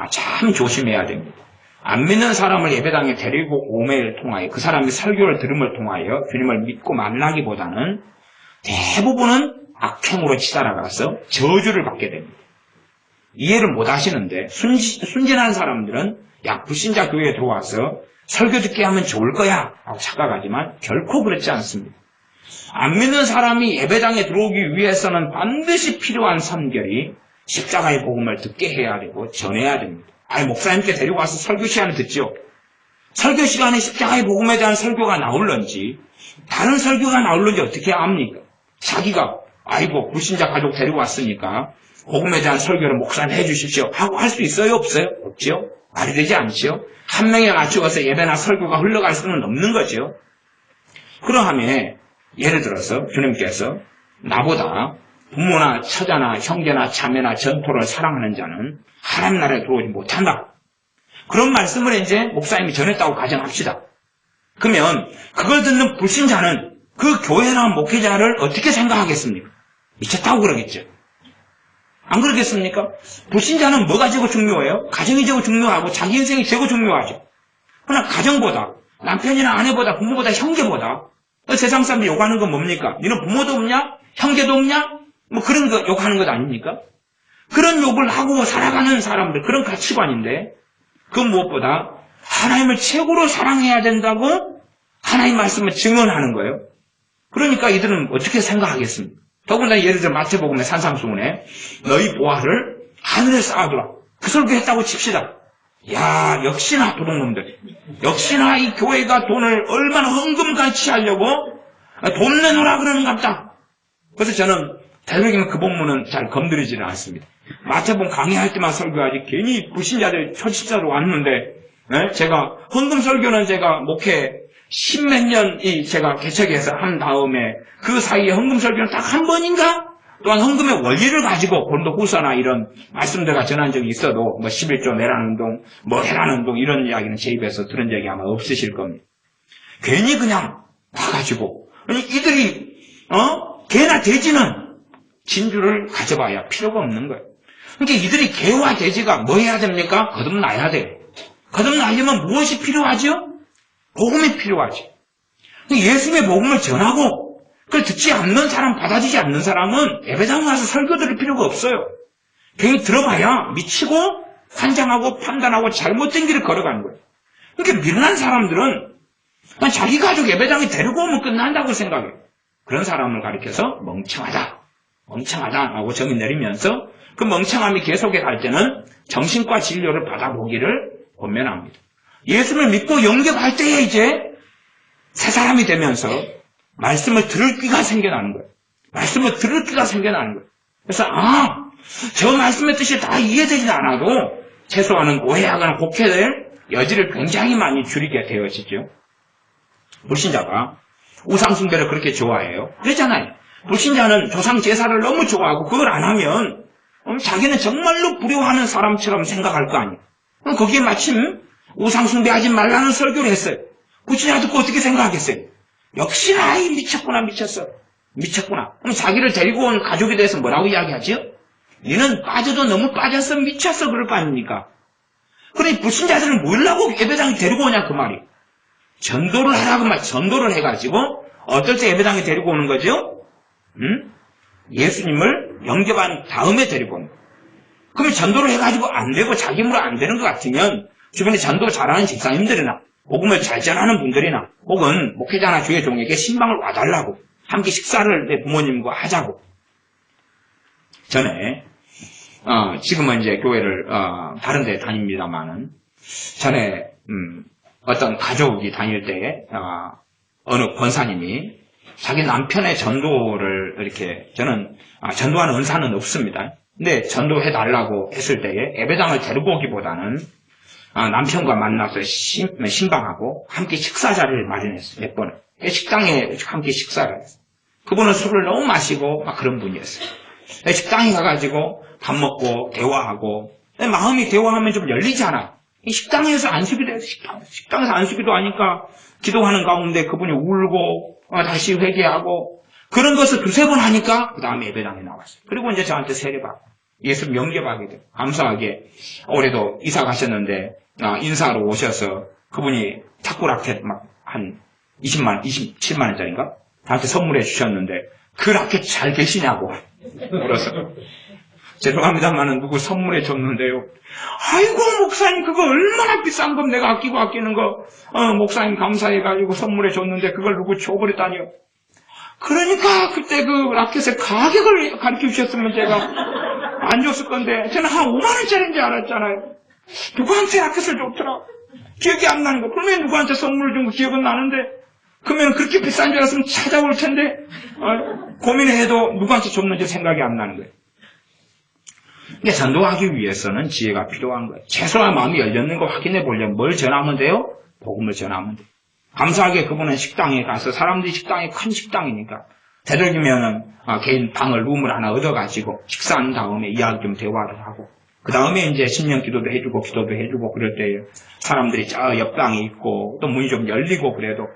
참 조심해야 됩니다. 안 믿는 사람을 예배당에 데리고 오매를 통하여 그 사람이 설교를 들음을 통하여 주님을 믿고 만나기보다는 대부분은 악행으로 치달아가서 저주를 받게 됩니다. 이해를 못 하시는데 순진한 사람들은 불신자 교회에 들어와서 설교 듣게 하면 좋을 거야 라고 착각하지만 결코 그렇지 않습니다. 안 믿는 사람이 예배당에 들어오기 위해서는 반드시 필요한 선결이 십자가의 복음을 듣게 해야 되고 전해야 됩니다. 목사님께 데리고 와서 설교 시간을 듣죠. 설교 시간에 십자가의 복음에 대한 설교가 나올런지 다른 설교가 나올런지 어떻게 압니까? 자기가 불신자 가족 데리고 왔으니까 복음에 대한 설교를 목사님 해주십시오 하고 할 수 있어요? 없어요? 없죠. 말이 되지 않죠. 한 명에 맞추어서 예배나 설교가 흘러갈 수는 없는 거죠. 그러하면 예를 들어서 주님께서 나보다 부모나 처자나 형제나 자매나 전토를 사랑하는 자는 하나님 나라에 들어오지 못한다. 그런 말씀을 이제 목사님이 전했다고 가정합시다. 그러면 그걸 듣는 불신자는 그 교회나 목회자를 어떻게 생각하겠습니까? 미쳤다고 그러겠죠. 안 그러겠습니까? 불신자는 뭐가 제일 중요해요? 가정이 제일 중요하고 자기 인생이 제일 중요하죠. 그러나 가정보다 남편이나 아내보다 부모보다 형제보다 세상 사람들이 욕하는 건 뭡니까? 너는 부모도 없냐? 형제도 없냐? 그런 거 욕하는 것 아닙니까? 그런 욕을 하고 살아가는 사람들, 그런 가치관인데 그 무엇보다 하나님을 최고로 사랑해야 된다고 하나님 말씀을 증언하는 거예요. 그러니까 이들은 어떻게 생각하겠습니까? 더군다나 예를 들어 마태복음의 산상수훈에 너희 보화를 하늘에 쌓아두라. 그 설교했다고 칩시다. 역시나 도둑놈들. 역시나 이 교회가 돈을 얼마나 헌금같이 하려고 돈 내놓으라 그러는갑다. 그래서 저는 되도록이면 그 본문은 잘 건드리지는 않습니다. 마태복음 강의할 때만 설교하지 괜히 불신자들 초신자로 왔는데 제가 헌금 설교는 제가 목회 10몇 년이 제가 개척해서 한 다음에 그 사이에 헌금 설교는 딱 한 번인가? 또한 헌금의 원리를 가지고 고린도후서나 이런 말씀들과 전한 적이 있어도 11조 내라는 운동, 해라는 운동 이런 이야기는 제 입에서 들은 적이 아마 없으실 겁니다. 괜히 그냥 와가지고 이들이 개나 돼지는 진주를 가져봐야 필요가 없는 거예요. 그러니까 이들이 개와 돼지가 뭐 해야 됩니까? 거듭나야 돼요. 거듭나려면 무엇이 필요하죠? 복음이 필요하죠. 예수님의 복음을 전하고 그걸 듣지 않는 사람, 받아들이지 않는 사람은 예배당 와서 설교 들을 필요가 없어요. 괜히 들어봐야 미치고 환장하고 판단하고 잘못된 길을 걸어가는 거예요. 그러니까 미련한 사람들은 그냥 자기 가족 예배당에 데리고 오면 끝난다고 생각해요. 그런 사람을 가리켜서 멍청하다라고 점이 내리면서 그 멍청함이 계속해 갈 때는 정신과 진료를 받아보기를 권면합니다. 예수를 믿고 영접할 때에 이제 새 사람이 되면서 말씀을 들을 귀가 생겨나는 거예요. 말씀을 들을 귀가 생겨나는 거예요. 그래서 저 말씀의 뜻이 다 이해되지 않아도 최소한은 오해하거나 곡해될 여지를 굉장히 많이 줄이게 되어지죠. 불신자가 우상숭배를 그렇게 좋아해요. 그렇잖아요. 불신자는 조상 제사를 너무 좋아하고 그걸 안 하면 자기는 정말로 불효하는 사람처럼 생각할 거 아니에요. 그럼 거기에 마침 우상숭배하지 말라는 설교를 했어요. 불신자 듣고 어떻게 생각하겠어요? 역시나 미쳤구나. 그럼 자기를 데리고 온 가족에 대해서 뭐라고 이야기하죠? 너는 빠져도 너무 빠져서 미쳤어 그럴 거 아닙니까? 그러니 불신자들은 뭐라고 예배당에 데리고 오냐 그 말이. 전도를 하라고 말, 전도를 해가지고 어떨 때 예배당에 데리고 오는 거죠? 예수님을 영접한 다음에 데리고 오는 거예요. 그러면 전도를 해가지고 안 되고 자기 힘으로 안 되는 것 같으면 주변에 전도 잘하는 집사님들이나 복음을 잘 전하는 분들이나 혹은 목회자나 주의 종에게 신방을 와달라고 함께 식사를 내 부모님과 하자고. 전에 지금은 이제 교회를 다른 데 다닙니다만은 전에 어떤 가족이 다닐 때 어느 권사님이 자기 남편의 전도를 이렇게 저는 전도하는 은사는 없습니다. 근데 전도해달라고 했을 때에 예배당을 데리고 오기보다는 남편과 만나서 신방하고 함께 식사 자리를 마련했어요. 몇 번을. 식당에 함께 식사를 했어요. 그분은 술을 너무 마시고 막 그런 분이었어요. 식당에 가가지고 밥 먹고 대화하고 마음이 대화하면 좀 열리잖아요. 식당에서 안수기도 해서 식당에서 안수기도 하니까 기도하는 가운데 그분이 울고 다시 회개하고 그런 것을 두세 번 하니까 그 다음에 예배당에 나왔어요. 그리고 이제 저한테 세례받고 예수 영접하게 돼요. 감사하게 올해도 이사 가셨는데 인사하러 오셔서 그분이 탁구 라켓 막 한 27만 원짜리인가? 저한테 선물해 주셨는데 그 라켓 잘 계시냐고 물어서 죄송합니다만은 누구 선물해 줬는데요. 아이고 목사님 그거 얼마나 비싼 거 내가 아끼는 거 목사님 감사해가지고 선물해 줬는데 그걸 누구 줘버렸다니요. 그러니까 그때 그 라켓의 가격을 가르쳐 주셨으면 제가 안 줬을 건데 저는 한 5만 원짜리인 줄 알았잖아요. 누구한테 라켓을 줬더라. 기억이 안 나는 거. 그러면 누구한테 선물을 준 거 기억은 나는데 그러면 그렇게 비싼 줄 알았으면 찾아올 텐데 고민을 해도 누구한테 줬는지 생각이 안 나는 거예요. 근데 전도하기 위해서는 지혜가 필요한 거예요. 최소한 마음이 열렸는 거 확인해 보려면 뭘 전하면 돼요? 복음을 전하면 돼요. 감사하게 그분은 식당에 가서 사람들이 식당이 큰 식당이니까 되도록이면 개인 방을 룸을 하나 얻어가지고 식사한 다음에 이야기 좀 대화를 하고 그 다음에 이제 신령 기도도 해주고 그럴 때에 사람들이 저 옆방에 있고 또 문이 좀 열리고 그래도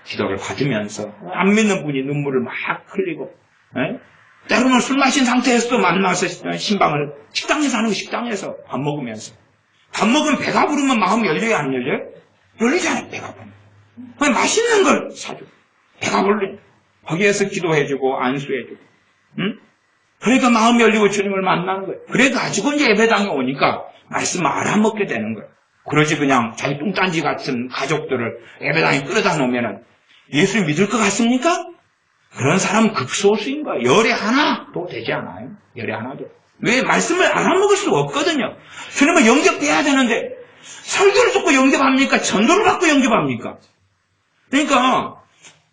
기도를 받으면서 안 믿는 분이 눈물을 막 흘리고 때로는 술 마신 상태에서도 만나서 신방을 식당에서 하는 거 식당에서 밥 먹으면서 밥 먹으면 배가 부르면 마음이 열려요 안 열려요? 열리잖아요 배가 부르면 그냥 맛있는 걸 사줘 배가 부르니 거기에서 기도해주고 안수해주고 그러니까 마음이 열리고 주님을 만나는 거예요. 그래가지고 이제 예배당에 오니까 말씀을 알아먹게 되는 거예요. 그러지 그냥 자기 뚱딴지 같은 가족들을 예배당에 끌어다 놓으면 예수 믿을 것 같습니까? 그런 사람은 극소수인 거예요. 열에 하나도 되지 않아요. 열에 하나도. 왜? 말씀을 알아먹을 수가 없거든요. 주님을 영접해야 되는데 설교를 듣고 영접합니까? 전도를 받고 영접합니까? 그러니까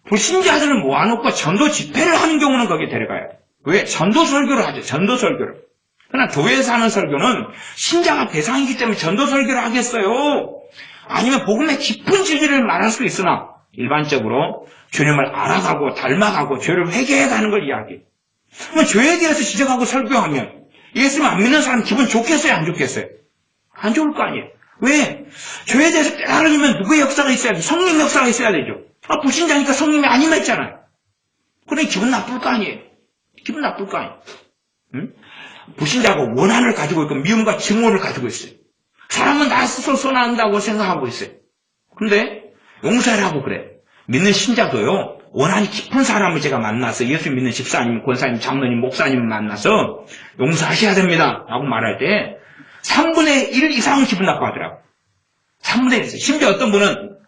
불신자들을 모아놓고 전도 집회를 하는 경우는 거기에 데려가야 돼요. 왜? 전도 설교를 하죠. 전도 설교를. 그러나 교회에서 하는 설교는 신자가 대상이기 때문에 전도 설교를 하겠어요. 아니면 복음의 깊은 진리를 말할 수 있으나 일반적으로 주님을 알아가고 닮아가고 죄를 회개해가는 걸 이야기해요. 그러면 죄에 대해서 지적하고 설교하면 예수님 안 믿는 사람 기분 좋겠어요? 안 좋겠어요? 안 좋을 거 아니에요. 왜? 죄에 대해서 깨달으면 누구의 역사가 있어야 돼? 성령 역사가 있어야 되죠. 불신자니까 성령이 안 임했잖아요. 그러니 기분 나쁠 거 아니에요. 기분 나쁠 거 아니에요. 응? 불신자가 원한을 가지고 있고 미움과 증오를 가지고 있어요. 사람은 나 스스로 선한다고 생각하고 있어요. 근데 용서하라고 그래. 믿는 신자도요. 원한이 깊은 사람을 제가 만나서 예수 믿는 집사님, 권사님, 장로님, 목사님 만나서 용서하셔야 됩니다 라고 말할 때 3분의 1 이상은 기분 나빠하더라고요. 3분의 1 이상. 심지어 어떤 분은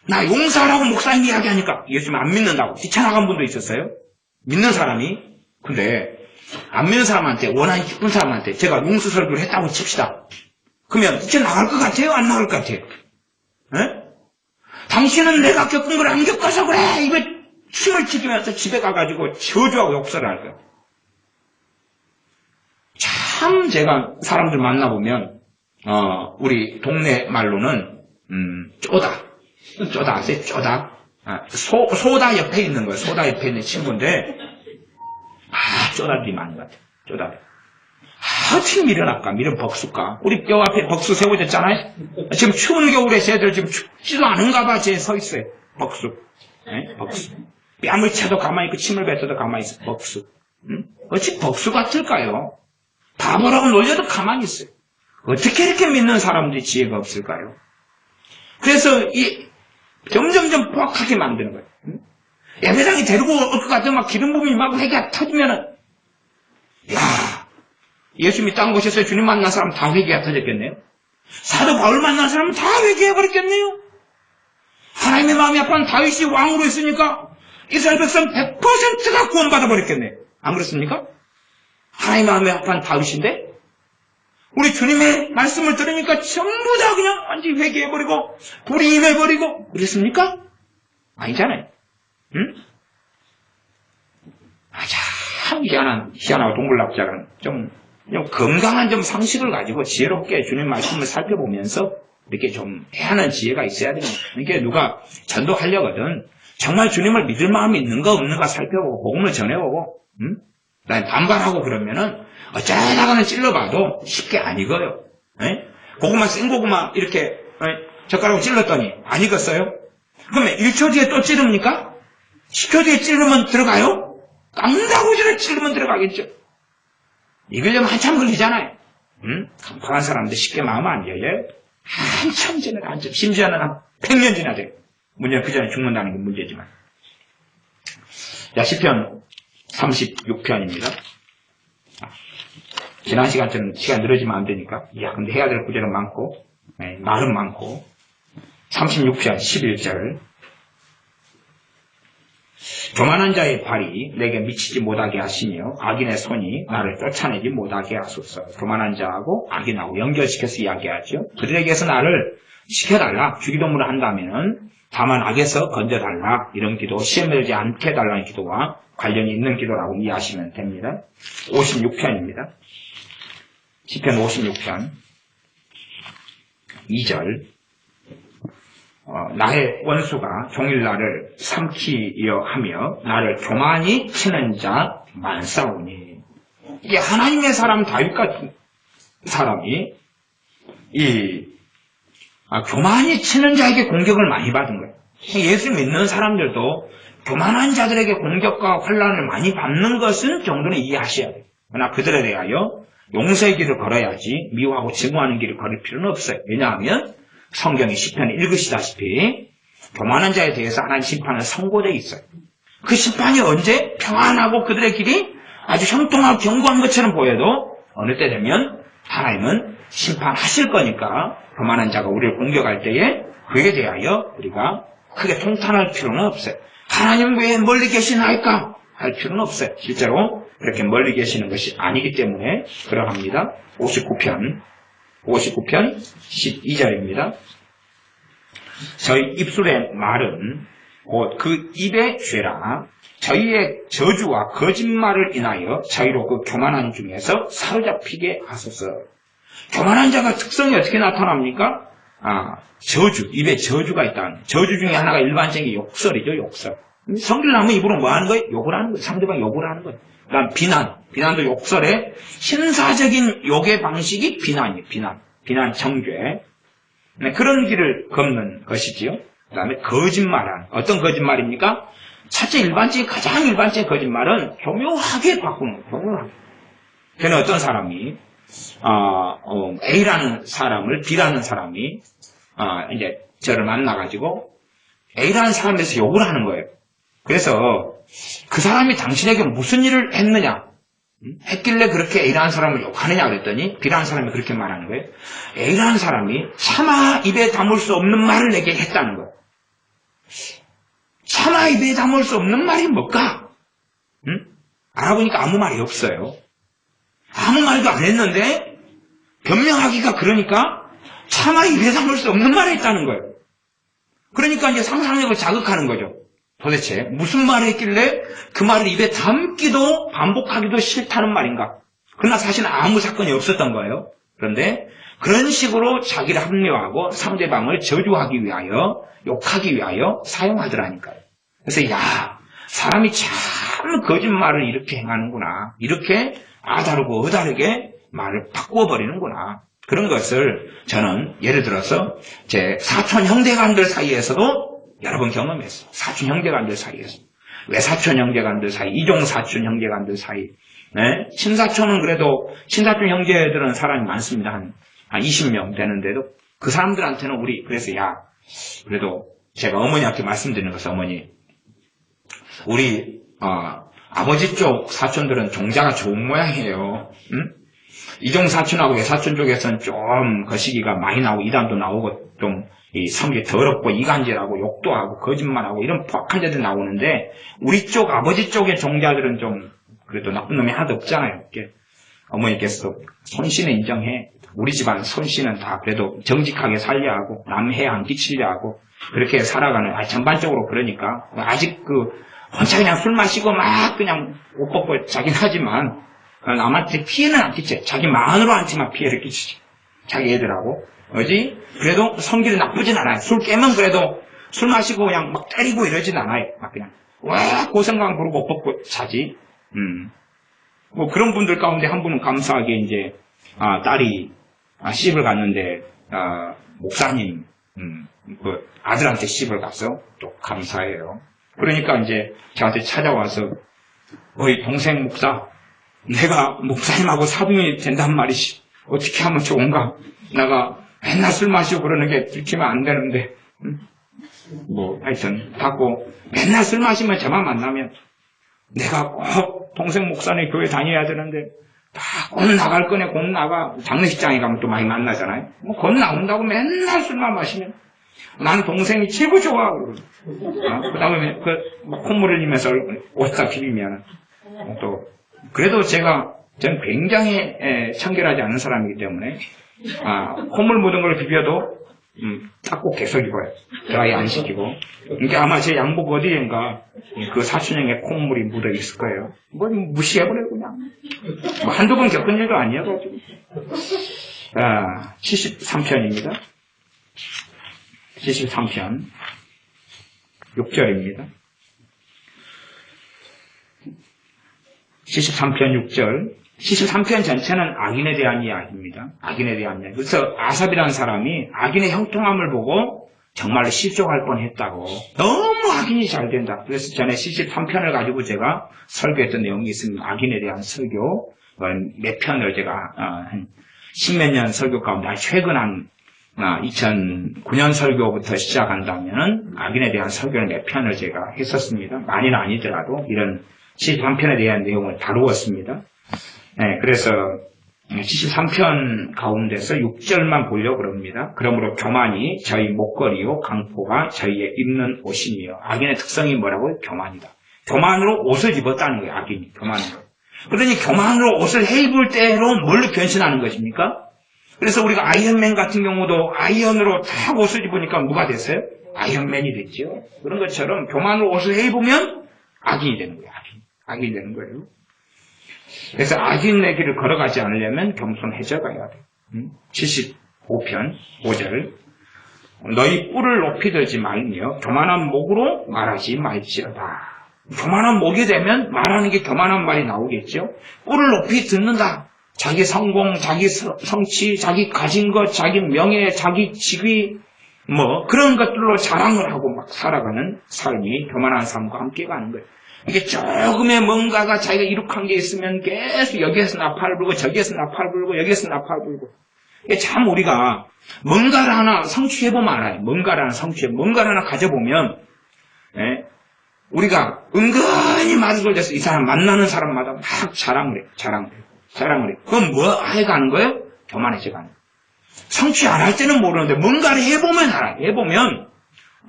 나 용서하라고 목사님 이야기하니까 예수님 안 믿는다고 뛰쳐나간 분도 있었어요. 믿는 사람이. 근데 안 믿는 사람한테, 원한이 깊은 사람한테 제가 용서 설교를 했다고 칩시다. 그러면 뛰쳐나갈 것 같아요? 안 나갈 것 같아요? 에? 당신은 내가 겪은 걸 안 겪어서 그래! 이거 침을 튀기면서 집에 가가지고 저주하고 욕설을 할 거예요. 참 제가 사람들 만나보면 우리 동네 말로는 쪼다 아세요? 쪼다. 소다 옆에 있는 거예요. 소다 옆에 있는 친구인데 쪼다들이 많은 것 같아요. 쪼다들. 침 미련할까? 미련 벅수까? 우리 뼈 앞에 벅수 세워졌잖아요? 지금 추운 겨울에 쟤들 지금 춥지도 않은가 봐. 쟤 서 있어요. 벅수. 벅수. 뺨을 차도 가만히 있고 침을 뱉어도 가만히 있어. 벅수. 어찌 벅수 같을까요? 바보라고 놀려도 가만히 있어요. 어떻게 이렇게 믿는 사람들이 지혜가 없을까요? 그래서 점점점 포악하게 만드는 거예요. 예배당에 데리고 올 것 같으면 막 기름 부음이 막 회개가 터지면은, 야, 예수 믿다는 곳에서 주님 만난 사람 다 회개가 터졌겠네요. 사도 바울 만난 사람은 다 회개해버렸겠네요. 하나님의 마음이 아파한 다윗이 왕으로 있으니까 이스라엘 백성 100%가 구원받아버렸겠네요. 안 그렇습니까? 하나님의 마음이 아파한 다윗인데 우리 주님의 말씀을 들으니까 전부 다 그냥 완전히 회개해버리고 불이 임해버리고 그랬습니까? 아니잖아요. 응? 참 희한하고 동물락자는 좀 건강한 좀 상식을 가지고 지혜롭게 주님 말씀을 살펴보면서 이렇게 좀 해하는 지혜가 있어야 됩니다. 이게 누가 전도하려거든 정말 주님을 믿을 마음이 있는가 없는가 살펴보고 복음을 전해보고 반발하고 그러면은 어쩌다가는 찔러봐도 쉽게 안 익어요. 고구마 생고구마 이렇게 젓가락으로 찔렀더니 안 익었어요? 그러면 1초 뒤에 또 찌릅니까? 10초 뒤에 찌르면 들어가요? 깡다구지를 찌르면 들어가겠죠. 익으려면 한참 걸리잖아요. 강팍한 사람들 쉽게 마음 안 열려요. 한참 지나가, 한참. 심지어는 한 100년 지나돼요. 문제는 그 전에 죽는다는 게 문제지만. 자, 시편 36편입니다. 지난 시간처럼 시간 늘어지면 안 되니까. 근데 해야 될 구절은 많고, 말은 많고. 36편 11절. 교만한 자의 발이 내게 미치지 못하게 하시며 악인의 손이 나를 쫓아내지 못하게 하소서. 교만한 자하고 악인하고 연결시켜서 이야기하죠. 그들에게서 나를 지켜달라. 주기도문을 한다면 다만 악에서 건져달라. 이런 기도, 시험에 들지 않게 해달라는 기도와 관련이 있는 기도라고 이해하시면 됩니다. 56편입니다. 시편 56편 2절. 나의 원수가 종일 나를 삼키려 하며 나를 교만히 치는 자 많사오니. 이게 하나님의 사람 다윗 같은 사람이 교만히 치는 자에게 공격을 많이 받은 거예요. 예수 믿는 사람들도 교만한 자들에게 공격과 환난을 많이 받는 것은 정도는 이해하셔야 돼요. 그러나 그들에 대하여 용서의 길을 걸어야지 미워하고 증오하는 길을 걸을 필요는 없어요. 왜냐하면 성경의 시편을 읽으시다시피 교만한 자에 대해서 하나님 심판은 선고되어 있어요. 그 심판이 언제? 평안하고 그들의 길이 아주 형통하고 견고한 것처럼 보여도 어느 때 되면 하나님은 심판하실 거니까 교만한 자가 우리를 공격할 때에 그에 대하여 우리가 크게 통탄할 필요는 없어요. 하나님 왜 멀리 계시나이까? 할 필요는 없어요. 실제로 그렇게 멀리 계시는 것이 아니기 때문에 그러합니다. 59편 12절입니다. 저희 입술의 말은 곧 그 입의 죄라. 저희의 저주와 거짓말을 인하여 저희로 그 교만한 중에서 사로잡히게 하소서. 교만한 자가 특성이 어떻게 나타납니까? 저주, 입에 저주가 있다는. 저주 중에 하나가 일반적인 욕설이죠, 욕설. 성질 나면 입으로 뭐 하는 거예요? 욕을 하는 거예요. 상대방 욕을 하는 거예요. 그다음 비난도 욕설의 신사적인 욕의 방식이 비난이에요. 비난 정죄. 그런 길을 걷는 것이지요. 그 다음에 거짓말한. 어떤 거짓말입니까? 첫째 가장 일반적인 거짓말은 교묘하게 바꾸는 거예요. 교묘하게. 그는 어떤 사람이 A라는 사람을 B라는 사람이 이제 저를 만나가지고 A라는 사람에서 욕을 하는 거예요. 그래서 그 사람이 당신에게 무슨 일을 했느냐? 했길래 그렇게 A라는 사람을 욕하느냐 그랬더니 B라는 사람이 그렇게 말하는 거예요. A라는 사람이 차마 입에 담을 수 없는 말을 내게 했다는 거예요. 차마 입에 담을 수 없는 말이 뭘까? 알아보니까 아무 말이 없어요. 아무 말도 안 했는데 변명하기가 그러니까 차마 입에 담을 수 없는 말을 했다는 거예요. 그러니까 이제 상상력을 자극하는 거죠. 도대체 무슨 말을 했길래 그 말을 입에 담기도 반복하기도 싫다는 말인가? 그러나 사실은 아무 사건이 없었던 거예요. 그런데 그런 식으로 자기를 합리화하고 상대방을 저주하기 위하여, 욕하기 위하여 사용하더라니까요. 그래서 야, 사람이 참 거짓말을 이렇게 행하는구나. 이렇게 아다르고 어다르게 말을 바꾸어버리는구나. 그런 것을 저는 예를 들어서 제 사촌 형제간들 사이에서도 여러 번 경험했어요. 사촌 형제간들 사이에서. 외사촌 형제간들 사이, 이종사촌 형제간들 사이. 네? 친사촌은 그래도, 친사촌 형제들은 사람이 많습니다. 한 20명 되는데도 그 사람들한테는 우리, 그래서 야, 그래도 제가 어머니한테 말씀드리는 것은 어머니, 우리, 아버지 쪽 사촌들은 종자가 좋은 모양이에요. 응? 이종사촌하고 외사촌 쪽에서는 좀 거시기가 많이 나오고 이단도 나오고 좀 이 성격이 더럽고 이간질하고 욕도 하고 거짓말하고 이런 포악한 자들 나오는데 우리 쪽 아버지 쪽의 종자들은 좀 그래도 나쁜 놈이 하나도 없잖아요. 이렇게 어머니께서 손씨는 인정해. 우리 집안 손씨는 다 그래도 정직하게 살려 하고 남해 안 끼치려 하고 그렇게 살아가는 전반적으로 그러니까 아직 혼자 그냥 술 마시고 막 그냥 옷 벗고 자긴 하지만 남한테 피해는 안 끼쳐요. 자기 마누라한테만 피해를 끼치지. 자기 애들하고. 뭐지? 그래도 성질이 나쁘진 않아요. 술 깨면 그래도 술 마시고 그냥 막 때리고 이러진 않아요. 막 그냥 와 고생강 부르고 옷 벗고 자지. 뭐 그런 분들 가운데 한 분은 감사하게 이제 딸이 시집을 갔는데 목사님 그 아들한테 시집을 가서 또 감사해요. 그러니까 이제 저한테 찾아와서 어이 동생 목사 내가 목사님하고 사귐이 된단 말이지 어떻게 하면 좋은가? 내가 맨날 술 마시고 그러는 게 들키면 안 되는데 뭐 하여튼 받고 맨날 술 마시면 저만 만나면 내가 꼭 동생 목사님 교회 다녀야 되는데 곧 나갈 거네 곧 나가 장례식장에 가면 또 많이 만나잖아요. 뭐 곧 나온다고 맨날 술만 마시면 난 동생이 최고 좋아. 그 다음에 콧물 흘리면서 옷다 비비면 또 그래도 저는 굉장히 청결하지 않은 사람이기 때문에 콧물 묻은 걸 비벼도 닦고 계속 입어요. 드라이 안 시키고. 그러니까 아마 제 양복 어디엔가 그 사촌형에 콧물이 묻어 있을 거예요. 뭐 무시해버려요 그냥. 뭐 한두 번 겪은 일도 아니어가지고. 73편입니다. 73편 6절입니다. 73편 6절 73편 전체는 악인에 대한 이야기입니다. 악인에 대한 이야기. 그래서 아삽이라는 사람이 악인의 형통함을 보고 정말로 실족할 뻔했다고. 너무 악인이 잘 된다. 그래서 전에 73편을 가지고 제가 설교했던 내용이 있습니다. 악인에 대한 설교 몇 편을 제가 한 십몇 년 설교 가운데 최근 한 2009년 설교부터 시작한다면은 악인에 대한 설교를 몇 편을 제가 했었습니다. 많이는 아니더라도 이런 73편에 대한 내용을 다루었습니다. 네, 그래서 73편 가운데서 6절만 보려고 그럽니다. 그러므로 교만이 저희 목걸이요 강포가 저희의 입는 옷이며 악인의 특성이 뭐라고요? 교만이다. 교만으로 옷을 입었다는 거예요. 악인이 교만으로. 그러니 교만으로 옷을 해입을 때로 뭘로 변신하는 것입니까? 그래서 우리가 아이언맨 같은 경우도 아이언으로 딱 옷을 입으니까 누가 됐어요? 아이언맨이 됐죠. 그런 것처럼 교만으로 옷을 해입으면 악인이 되는 거예요. 악인이 되는 거예요. 그래서 악인의 길을 걸어가지 않으려면 겸손해져 가야 돼요. 75편 5절 너희 뿔을 높이 들지 말며 교만한 목으로 말하지 말지어다. 교만한 목이 되면 말하는 게 교만한 말이 나오겠죠. 뿔을 높이 듣는다. 자기 성공, 자기 성취, 자기 가진 것, 자기 명예, 자기 직위 뭐 그런 것들로 자랑을 하고 막 살아가는 삶이 교만한 삶과 함께 가는 거예요. 이게 조금의 뭔가가 자기가 이룩한 게 있으면 계속 여기에서 나팔을 불고 저기에서 나팔을 불고 여기에서 나팔을 불고 이게 참 우리가 뭔가를 하나 성취해보면 알아요. 뭔가를 하나 가져보면 우리가 은근히 말을 돌려서 이 사람 만나는 사람마다 막 자랑을 해. 그건 뭐 해가는 거예요? 교만해져 가는 거예요. 성취 안 할 때는 모르는데 뭔가를 해보면 알아요. 해보면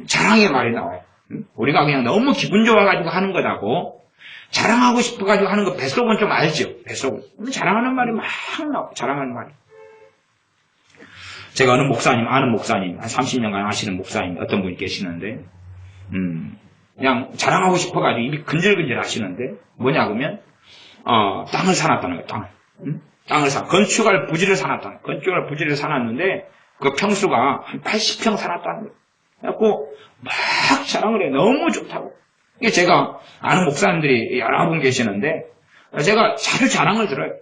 자랑의 말이 나와요. 우리가 그냥 너무 기분 좋아가지고 하는 거라고 자랑하고 싶어가지고 하는 거 뱃속은 좀 알죠. 뱃속은. 자랑하는 말이 막 나와요. 자랑하는 말이. 제가 아는 목사님 한 30년간 하시는 목사님 어떤 분이 계시는데 그냥 자랑하고 싶어가지고 입이 근질근질 하시는데 뭐냐 그러면 땅을 사놨다는 거예요. 땅을 건축할 부지를 사놨다는 거예요. 건축할 부지를 사놨는데 그 평수가 한 80평 사놨다는 거예요. 그래갖고 막 자랑을 해요. 너무 좋다고. 이게 제가 아는 목사님들이 여러 분 계시는데 제가 잘 자랑을 들어요.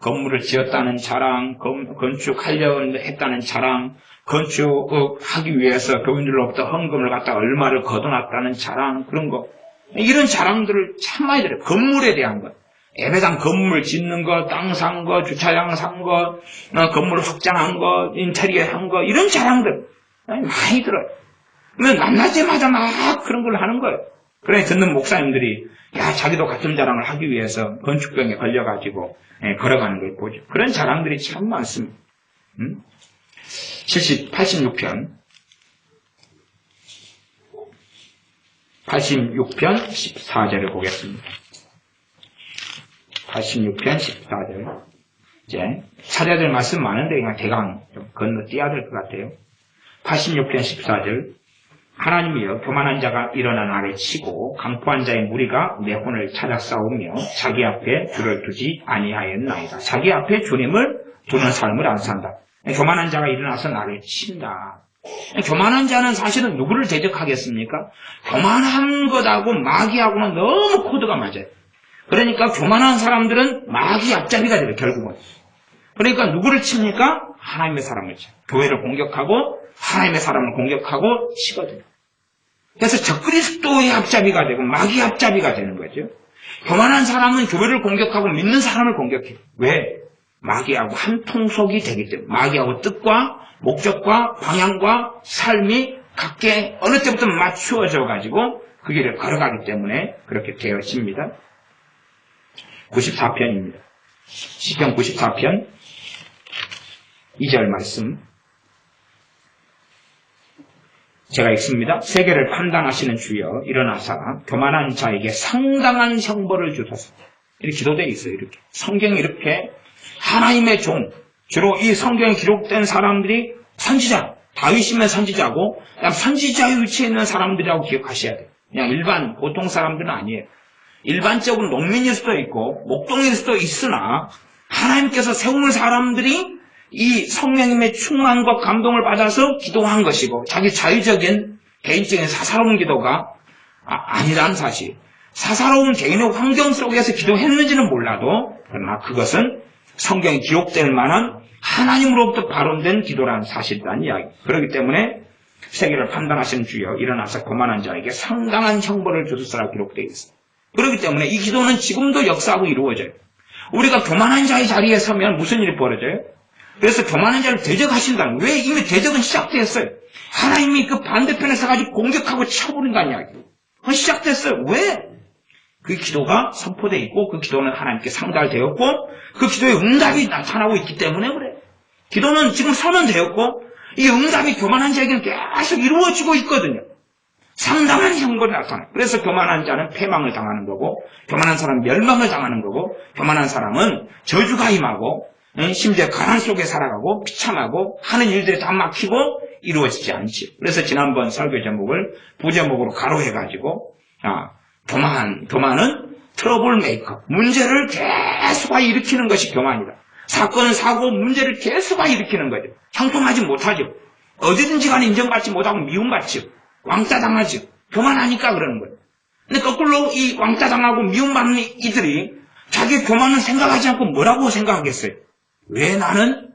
건물을 지었다는 자랑, 건축하려고 했다는 자랑, 건축하기 위해서 교인들로부터 헌금을 갖다가 얼마를 걷어놨다는 자랑, 그런 거. 이런 자랑들을 참 많이 들어요. 건물에 대한 것. 예배당 건물 짓는 거, 땅 산 거, 주차장 산 거, 건물 확장한 거, 인테리어 한 거, 이런 자랑들 많이 들어요. 그러면 만날 때마다 막 그런 걸 하는 거예요. 그래 듣는 목사님들이 자기도 같은 자랑을 하기 위해서 건축병에 걸려가지고 걸어가는 걸 보죠. 그런 자랑들이 참 많습니다. 86편 14절을 보겠습니다. 86편 14절. 이제 찾아야 될 말씀 많은데 그냥 대강 좀 건너뛰어야 될 것 같아요. 86편 14절. 하나님이여 교만한 자가 일어나 나를 치고 강포한 자의 무리가 내 혼을 찾아 싸우며 자기 앞에 주를 두지 아니하였나이다. 자기 앞에 주님을 두는 삶을 안 산다. 교만한 자가 일어나서 나를 친다. 교만한 자는 사실은 누구를 대적하겠습니까? 교만한 것하고 마귀하고는 너무 코드가 맞아요. 그러니까 교만한 사람들은 마귀 앞잡이가 돼요. 결국은. 그러니까 누구를 칩니까? 하나님의 사람을 쳐요. 교회를 공격하고 하나님의 사람을 공격하고 치거든요. 그래서 적그리스도의 앞잡이가 되고 마귀 앞잡이가 되는 거죠. 교만한 사람은 교회를 공격하고 믿는 사람을 공격해요. 왜? 마귀하고 한 통속이 되기 때문에. 마귀하고 뜻과 목적과 방향과 삶이 각계 어느 때부터 맞추어져 가지고 그 길을 걸어가기 때문에 그렇게 되어집니다. 94편입니다. 시편 94편 2절 말씀 제가 읽습니다. 세계를 판단하시는 주여 일어나사 교만한 자에게 상당한 형벌을 주소서. 이렇게 기도되어 있어요. 이렇게 성경이 이렇게 하나님의 종, 주로 이 성경에 기록된 사람들이 선지자, 다윗이면 선지자고 그냥 선지자의 위치에 있는 사람들이라고 기억하셔야 돼요. 그냥 일반 보통 사람들은 아니에요. 일반적으로 농민일 수도 있고 목동일 수도 있으나 하나님께서 세우는 사람들이 이 성령님의 충만과 감동을 받아서 기도한 것이고 자기 자유적인 개인적인 사사로운 기도가 아니라는 사실. 사사로운 개인의 환경 속에서 기도했는지는 몰라도 그러나 그것은 성경에 기록될 만한 하나님으로부터 발언된 기도라는 사실이라는 이야기. 그렇기 때문에 세계를 판단하시는 주여 일어나서 교만한 자에게 상당한 형벌을 주소서라 기록되어 있습니다. 그렇기 때문에 이 기도는 지금도 역사하고 이루어져요. 우리가 교만한 자의 자리에 서면 무슨 일이 벌어져요? 그래서 교만한 자를 대적하신다는 거예요. 왜? 이미 대적은 시작됐어요. 하나님이 그 반대편에 서가지고 공격하고 쳐버린다는 이야기예요. 그건 시작됐어요. 왜? 그 기도가 선포되어 있고 그 기도는 하나님께 상달되었고 그 기도의 응답이 나타나고 있기 때문에 그래. 기도는 지금 선언되었고 이 응답이 교만한 자에게는 계속 이루어지고 있거든요. 상당한 형벌이 나타나요. 그래서 교만한 자는 패망을 당하는 거고 교만한 사람은 멸망을 당하는 거고 교만한 사람은 저주가 임하고 심지어 가난 속에 살아가고 비참하고 하는 일들이 다 막히고 이루어지지 않지. 그래서 지난번 설교 제목을 부제목으로 가로해가지고 교만은 트러블 메이커. 문제를 계속 일으키는 것이 교만이다. 사건, 사고, 문제를 계속 일으키는 거죠. 형통하지 못하죠. 어디든지 간에 인정받지 못하고 미움받죠. 왕따 당하죠. 교만하니까 그러는 거예요. 근데 거꾸로 이 왕따 당하고 미움받는 이들이 자기 교만은 생각하지 않고 뭐라고 생각하겠어요? 왜 나는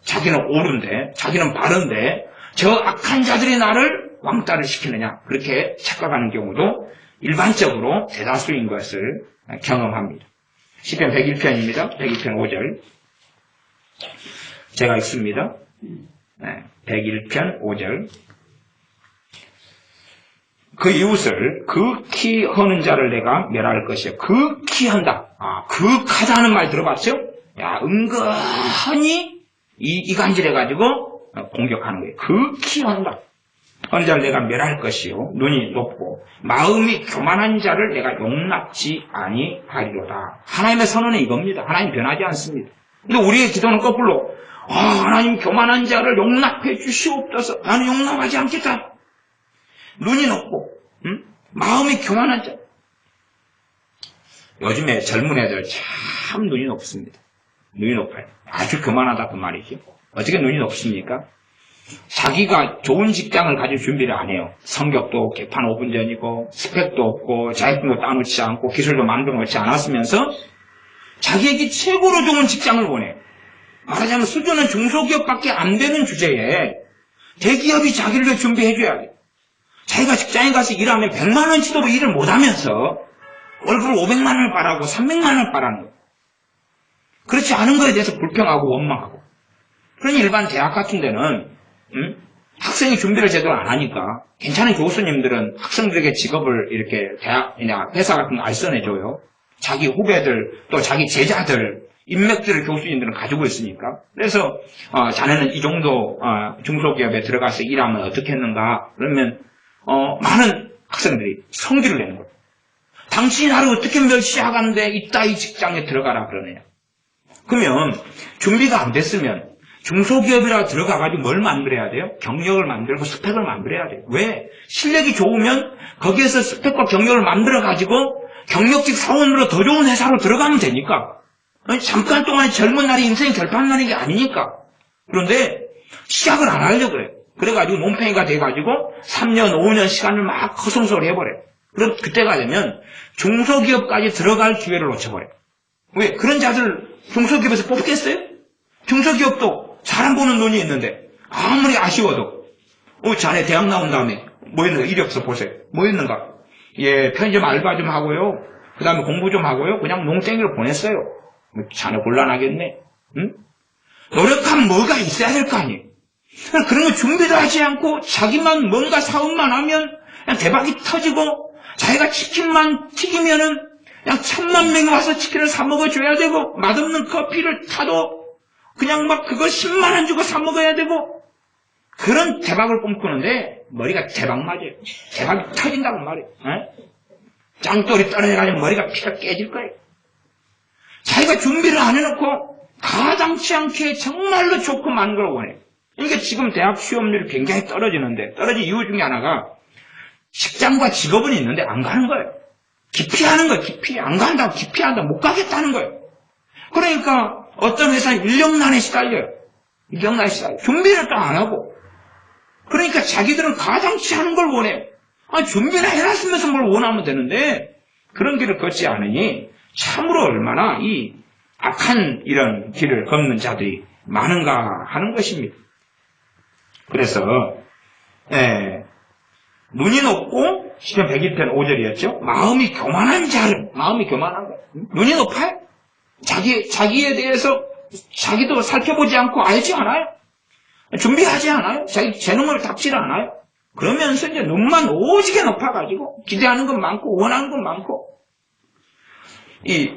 자기는 옳은데 자기는 바른데 저 악한 자들이 나를 왕따를 시키느냐 그렇게 착각하는 경우도 일반적으로 대다수인 것을 경험합니다. 시편 101편입니다. 101편 5절 제가 읽습니다. 101편 5절 그 이웃을 극히 허는 자를 내가 멸할 것이요. 극히 한다. 극하다는 말 들어봤죠? 야, 은근히 이간질해가지고 공격하는 거예요. 극히 한다. 허는 자를 내가 멸할 것이요. 눈이 높고 마음이 교만한 자를 내가 용납지 아니하리로다. 하나님의 선언은 이겁니다. 하나님 변하지 않습니다. 근데 우리의 기도는 거꾸로 하나님 교만한 자를 용납해 주시옵소서. 나는 용납하지 않겠다. 눈이 높고 마음이 교만한 자. 요즘에 젊은 애들 참 눈이 높습니다. 눈이 높아요. 아주 교만하다 그 말이죠. 어떻게 눈이 높습니까? 자기가 좋은 직장을 가질 준비를 안 해요. 성격도 개판 5분 전이고 스펙도 없고 자격증도 따놓지 않고 기술도 만들어 놓지 않았으면서 자기에게 최고로 좋은 직장을 원해요. 말하자면 수준은 중소기업밖에 안 되는 주제에 대기업이 자기를 위해 준비해줘야 돼요. 자기가 직장에 가서 일하면 100만 원치도 일을 못하면서 월급을 500만 원을 바라고 300만 원을 바라는 거예요. 그렇지 않은 거에 대해서 불평하고 원망하고. 그러니 일반 대학 같은 데는 학생이 준비를 제대로 안 하니까 괜찮은 교수님들은 학생들에게 직업을 이렇게 대학이나 회사 같은 거 알선해줘요. 자기 후배들 또 자기 제자들 인맥들을 교수님들은 가지고 있으니까. 그래서 자네는 이 정도 중소기업에 들어가서 일하면 어떻게 했는가 그러면 많은 학생들이 성기를 내는 거예요. 당신이 나를 어떻게 멸시하가는데 이따위 직장에 들어가라 그러느냐. 그러면 준비가 안 됐으면 중소기업이라 들어가가지고 뭘 만들어야 돼요? 경력을 만들고 스펙을 만들어야 돼요. 왜? 실력이 좋으면 거기에서 스펙과 경력을 만들어가지고 경력직 사원으로 더 좋은 회사로 들어가면 되니까. 잠깐 동안 젊은 날이 인생 결판나는 게 아니니까. 그런데 시작을 안 하려고 그래요. 그래가지고 몸팽이가 돼가지고 3년, 5년 시간을 막 허송소리 해버려요. 그럼 그때가 되면 중소기업까지 들어갈 기회를 놓쳐버려요. 왜? 그런 자들 중소기업에서 뽑겠어요? 중소기업도 사람 보는 눈이 있는데 아무리 아쉬워도 자네 대학 나온 다음에 뭐 했는가? 이력서 보세요. 뭐 했는가? 예, 편의점 알바 좀 하고요. 그 다음에 공부 좀 하고요. 그냥 농땡이로 보냈어요. 자네 곤란하겠네. 응? 노력하면 뭐가 있어야 될 거 아니에요. 그런 거 준비도 하지 않고 자기만 뭔가 사업만 하면 그냥 대박이 터지고 자기가 치킨만 튀기면은 그냥 1000만 명이 와서 치킨을 사 먹어줘야 되고 맛없는 커피를 타도 그냥 막 그거 10만 원 주고 사 먹어야 되고 그런 대박을 꿈꾸는데 머리가 대박 맞아요. 대박이 터진다고 말이에요. 짱돌이 떨어져가지고 머리가 피가 깨질 거예요. 자기가 준비를 안 해놓고 가당치 않게 정말로 좋고 많은 걸 원해요. 그러니까 지금 대학 취업률이 굉장히 떨어지는데 떨어진 이유 중에 하나가 직장과 직업은 있는데 안 가는 거예요. 기피하는 거예요. 기피. 안 간다고 기피한다. 못 가겠다는 거예요. 그러니까 어떤 회사는 인력난에 시달려요. 인력난에 시달려요. 준비를 또 안 하고. 그러니까 자기들은 가당치 않은 걸 원해요. 준비를 해놨으면서 뭘 원하면 되는데 그런 길을 걷지 않으니 참으로 얼마나 이 악한 이런 길을 걷는 자들이 많은가 하는 것입니다. 그래서 눈이 높고 시편 102편 5절이었죠. 마음이 교만한 자를 마음이 교만한 거예요. 눈이 높아요. 자기에 대해서 자기도 살펴보지 않고 알지 않아요. 준비하지 않아요. 자기 재능을 닥치지 않아요. 그러면서 이제 눈만 오지게 높아가지고 기대하는 건 많고 원하는 건 많고 이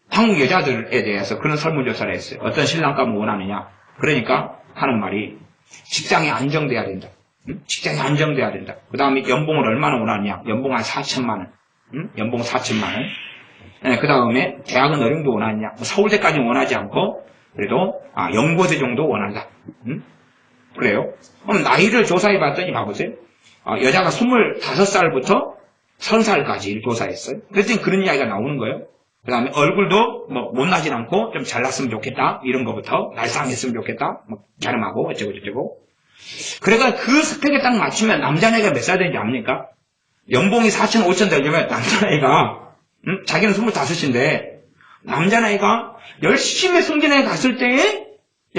한국 여자들에 대해서 그런 설문조사를 했어요. 어떤 신랑감을 원하느냐. 그러니까 하는 말이 직장이 안정돼야 된다. 직장이 안정돼야 된다. 그 다음에 연봉을 얼마나 원하느냐. 연봉 한 4천만 원. 연봉 4천만 원. 그 다음에 대학은 어느 정도 원하느냐. 서울대까지는 원하지 않고 그래도 연고대 정도 원한다. 그래요. 그럼 나이를 조사해 봤더니 봐보세요. 여자가 25살부터 30살까지 조사했어요. 그랬더니 그런 이야기가 나오는 거예요. 그 다음에 얼굴도 못나진 않고 좀 잘났으면 좋겠다. 이런 거부터 날상했으면 좋겠다. 갸름하고 어쩌고 저쩌고. 그래가 그 스펙에 딱 맞추면 남자애가 몇 살 되는지 압니까? 연봉이 4천, 5천 되려면 남자애가 자기는 25인데 남자애가 열심히 승진해 갔을 때에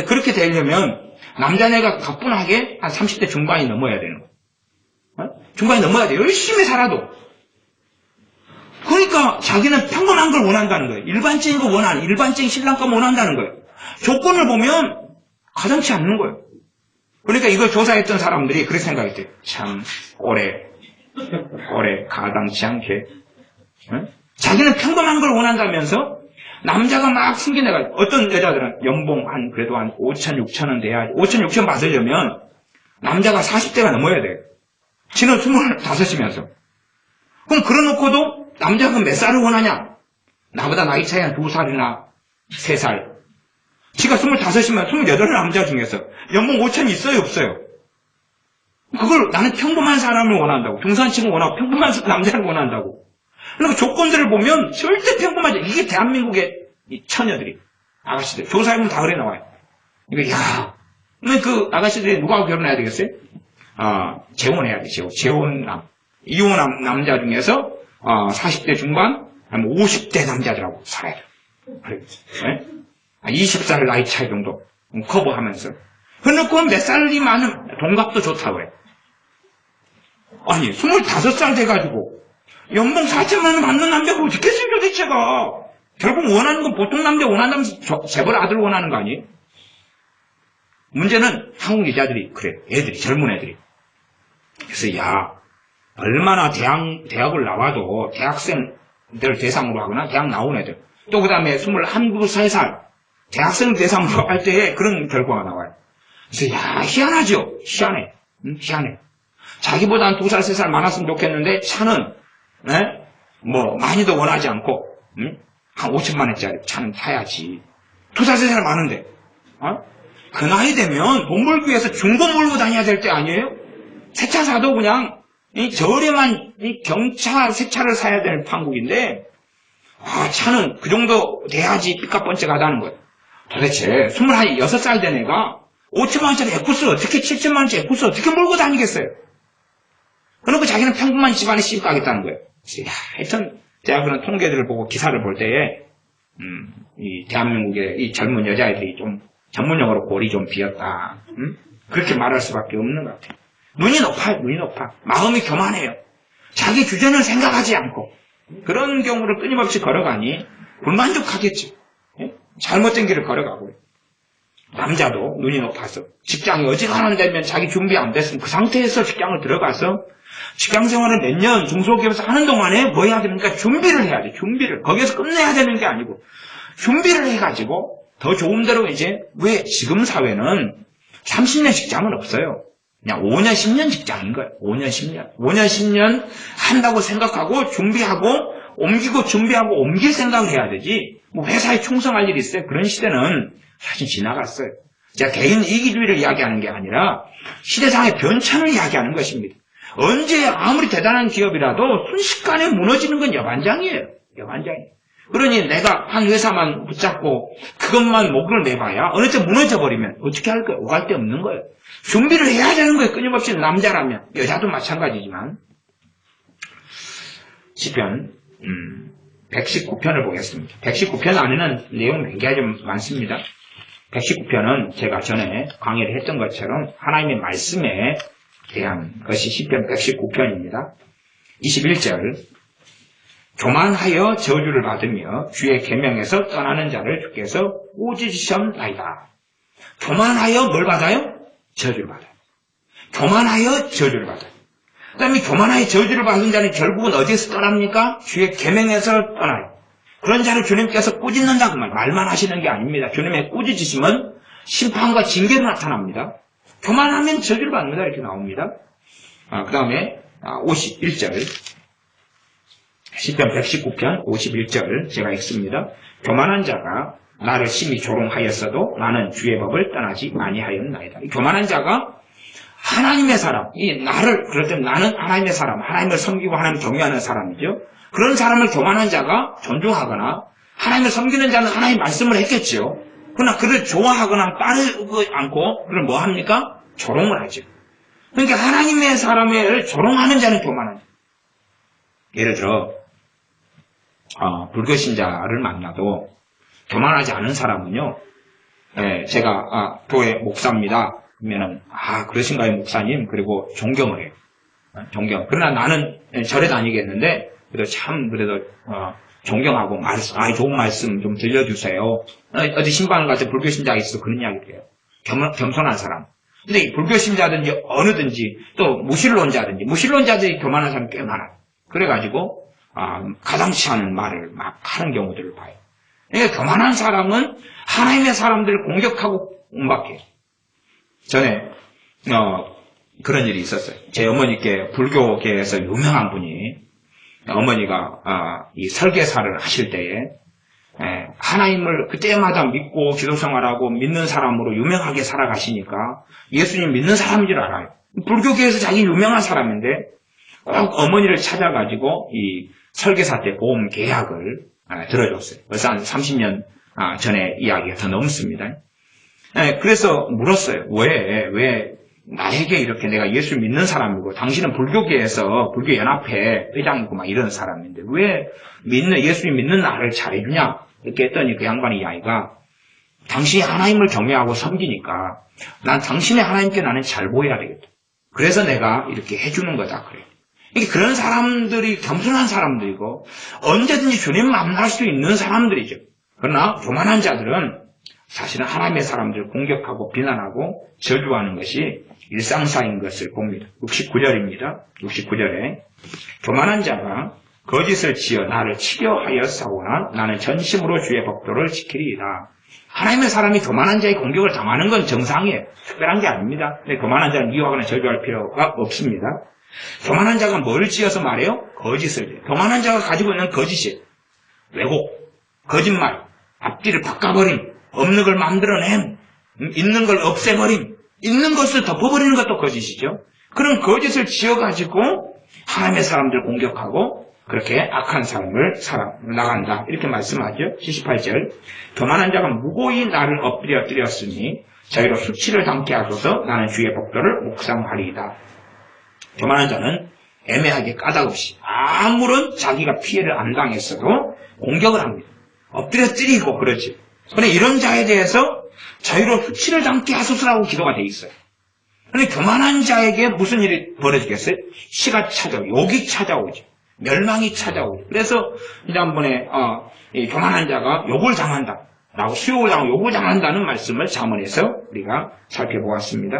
그렇게 되려면 남자애가 가뿐하게 한 30대 중반이 넘어야 되는 거예요. 중반이 넘어야 돼요. 열심히 살아도. 그러니까 자기는 평범한 걸 원한다는 거예요. 일반적인 거 원하는, 일반적인 신랑감 원한다는 거예요. 조건을 보면 가당치 않는 거예요. 그러니까 이걸 조사했던 사람들이 그렇게 생각했대요. 참 올해 오래 가당치 않게. 응? 자기는 평범한 걸 원한다면서 남자가 막 승진해가지고 어떤 여자들은 연봉 그래도 한 5천, 6천은 돼야지. 5천, 6천 받으려면 남자가 40대가 넘어야 돼. 지는 25이면서. 그럼 그러놓고도 남자가 몇 살을 원하냐? 나보다 나이 차이 한 2살이나 3살. 지가 25이면 28 남자 중에서 연봉 5천 있어요, 없어요? 그걸 나는 평범한 사람을 원한다고. 중산층을 원하고 평범한 남자를 원한다고. 그러니까 조건들을 보면 절대 평범하지. 이게 대한민국의 이 처녀들이, 아가씨들. 조사해보면 다 그래 나와요. 이거, 야. 그 아가씨들이 누구하고 결혼해야 되겠어요? 재혼해야 돼, 재혼남. 이혼한 남자 중에서, 40대 중반, 아니면 50대 남자들하고 살아야 돼. 네? 20살 나이 차이 정도 커버하면서. 그러니까 몇 살이 많은 동갑도 좋다고 해. 아니, 25살 돼가지고, 연봉 4천만 원 받는 남자가 어떻게 있어요, 도대체가? 결국 원하는 건 보통 남자 원한다면 재벌 아들 원하는 거 아니에요? 문제는 한국 여자들이 그래. 애들이, 젊은 애들이. 그래서 얼마나 대학을 나와도 대학생들 대상으로 하거나 대학 나온 애들. 또 그 다음에 21, 23살 대학생 대상으로 할 때에 그런 결과가 나와요. 그래서 희한하죠? 희한해. 희한해. 자기보다 한 2살, 3살 많았으면 좋겠는데 차는 많이도 원하지 않고 한 5천만 원짜리 차는 타야지. 2살, 3살 많은데 그 나이 되면 돈 벌기 위해서 중고 몰고 다녀야 될 때 아니에요? 새 차 사도 그냥 저렴한 경차 새 차를 사야 되는 판국인데 차는 그 정도 돼야지 삐까뻔쩍하다는 거예요. 도대체 26살 된 애가 5천만 원짜리 에쿠스를 어떻게 7천만 원짜리 에쿠스를 어떻게 몰고 다니겠어요? 그러고 자기는 평범한 집안에 시집 가겠다는 거예요. 하여튼 제가 그런 통계들을 보고 기사를 볼 때에 이 대한민국의 이 젊은 여자애들이 좀 전문용어로 골이 좀 비었다. 그렇게 말할 수밖에 없는 것 같아요. 눈이 높아요. 눈이 높아. 마음이 교만해요. 자기 주제는 생각하지 않고 그런 경우를 끊임없이 걸어가니 불만족하겠죠. 잘못된 길을 걸어가고요. 남자도 눈이 높아서 직장이 어지간한 되면 자기 준비 안 됐으면 그 상태에서 직장을 들어가서 직장 생활을 몇 년 중소기업에서 하는 동안에 뭐 해야 됩니까? 준비를 해야 돼. 준비를. 거기에서 끝내야 되는 게 아니고 준비를 해가지고 더 좋은 대로 왜 지금 사회는 30년 직장은 없어요. 그냥 5년, 10년 직장인 거예요. 5년, 10년. 5년, 10년 한다고 생각하고 준비하고 옮기고 준비하고 옮길 생각을 해야 되지. 뭐 회사에 충성할 일이 있어요. 그런 시대는 사실 지나갔어요. 제가 개인 이기주의를 이야기하는 게 아니라 시대상의 변천을 이야기하는 것입니다. 언제 아무리 대단한 기업이라도 순식간에 무너지는 건 여반장이에요. 여반장이에요. 그러니 내가 한 회사만 붙잡고 그것만 목을 내봐야 어느 때 무너져버리면 어떻게 할 거예요? 오갈 데 없는 거예요. 준비를 해야 되는 거예요. 끊임없이 남자라면. 여자도 마찬가지지만. 시편 119편을 보겠습니다. 119편 안에는 내용 굉장히 좀 많습니다. 119편은 제가 전에 강의를 했던 것처럼 하나님의 말씀에 대한 것이 시편 119편입니다. 21절 교만하여 저주를 받으며 주의 계명에서 떠나는 자를 주께서 꾸짖으셨나이다. 교만하여 뭘 받아요? 저주를 받아요. 교만하여 저주를 받아요. 그 다음에 교만하여 저주를 받은 자는 결국은 어디에서 떠납니까? 주의 계명에서 떠나요. 그런 자를 주님께서 꾸짖는다 그 말만 하시는 게 아닙니다. 주님의 꾸짖으심은 심판과 징계로 나타납니다. 교만하면 저주를 받는다 이렇게 나옵니다. 그 다음에 51절 시편 119편 51절 제가 읽습니다. 교만한 자가 나를 심히 조롱하였어도 나는 주의 법을 떠나지 아니하였나이다. 교만한 자가 하나님의 사람, 그럴 때 나는 하나님의 사람, 하나님을 섬기고 하나님을 경외하는 사람이죠. 그런 사람을 교만한 자가 존중하거나 하나님을 섬기는 자는 하나님의 말씀을 했겠지요. 그러나 그를 좋아하거나 따르지 않고 그를 뭐 합니까? 조롱을 하죠. 그러니까 하나님의 사람을 조롱하는 자는 교만한 자. 예를 들어 불교신자를 만나도 교만하지 않은 사람은요. 제가 교회 목사입니다. 그러면은 그러신가요 목사님? 그리고 존경을 해요. 존경. 그러나 나는 절에 다니겠는데 그래도 존경하고 좋은 말씀 좀 들려주세요. 어디 신방을 가서 불교신자가 있어서 그런 이야기를 해요. 겸손한 사람. 근데 불교신자든지 어느든지 또 무신론자들이 교만한 사람이 꽤 많아요. 그래가지고 가당치 않은 말을 막 하는 경우들을 봐요. 그러니까 교만한 사람은 하나님의 사람들을 공격하고 공박해요. 전에 그런 일이 있었어요. 제 어머니께 불교계에서 유명한 분이 어머니가 이 설계사를 하실 때에 하나님을 그때마다 믿고 기도생활하고 믿는 사람으로 유명하게 살아가시니까 예수님 믿는 사람인 줄 알아요. 불교계에서 자기 유명한 사람인데 꼭 어머니를 찾아가지고 이 설계사 때 보험 계약을 들어줬어요. 벌써 한 30년 전에 이야기가 더 넘습니다. 그래서 물었어요. 왜 나에게 이렇게 내가 예수 믿는 사람이고 당신은 불교계에서 불교연합회 회장이고 막 이런 사람인데 왜 예수님 믿는 나를 잘해주냐 이렇게 했더니 그 양반의 이야기가 당신이 하나님을 경외하고 섬기니까 난 당신의 하나님께 나는 잘 보여야 되겠다. 그래서 내가 이렇게 해주는 거다 그래요. 그런 사람들이 겸손한 사람들이고 언제든지 주님 만날 수 있는 사람들이죠. 그러나 교만한 자들은 사실은 하나님의 사람들을 공격하고 비난하고 저주하는 것이 일상사인 것을 봅니다. 69절입니다. 69절에 교만한 자가 거짓을 지어 나를 치려 하였사오나 나는 전심으로 주의 법도를 지키리이다. 하나님의 사람이 교만한 자의 공격을 당하는 건 정상이에요. 특별한 게 아닙니다. 근데 교만한 자는 미워하거나 저주할 필요가 없습니다. 교만한 자가 뭘 지어서 말해요? 거짓을 해요. 교만한 자가 가지고 있는 거짓이에요. 왜곡, 거짓말, 앞뒤를 바꿔버림, 없는 걸 만들어냄, 있는 걸 없애버림, 있는 것을 덮어버리는 것도 거짓이죠. 그런 거짓을 지어가지고 하나님의 사람들을 공격하고 그렇게 악한 삶을 살아나간다. 이렇게 말씀하죠. 78절 교만한 자가 무고히 나를 엎드렸으니 저희로 수치를 담게 하소서 나는 주의 복도를 묵상하리이다. 교만한 자는 애매하게 까닭없이 아무런 자기가 피해를 안 당했어도 공격을 합니다. 엎드려뜨리고 그러지. 그런데 이런 자에 대해서 저희로 수치를 담게 하소서라고 기도가 돼 있어요. 그런데 교만한 자에게 무슨 일이 벌어지겠어요? 시가 찾아오고 욕이 찾아오죠. 멸망이 찾아오죠. 그래서 지난번에 이 교만한 자가 욕을 당한다 라고 수욕을 당하고 욕을 당한다는 말씀을 잠언에서 우리가 살펴보았습니다.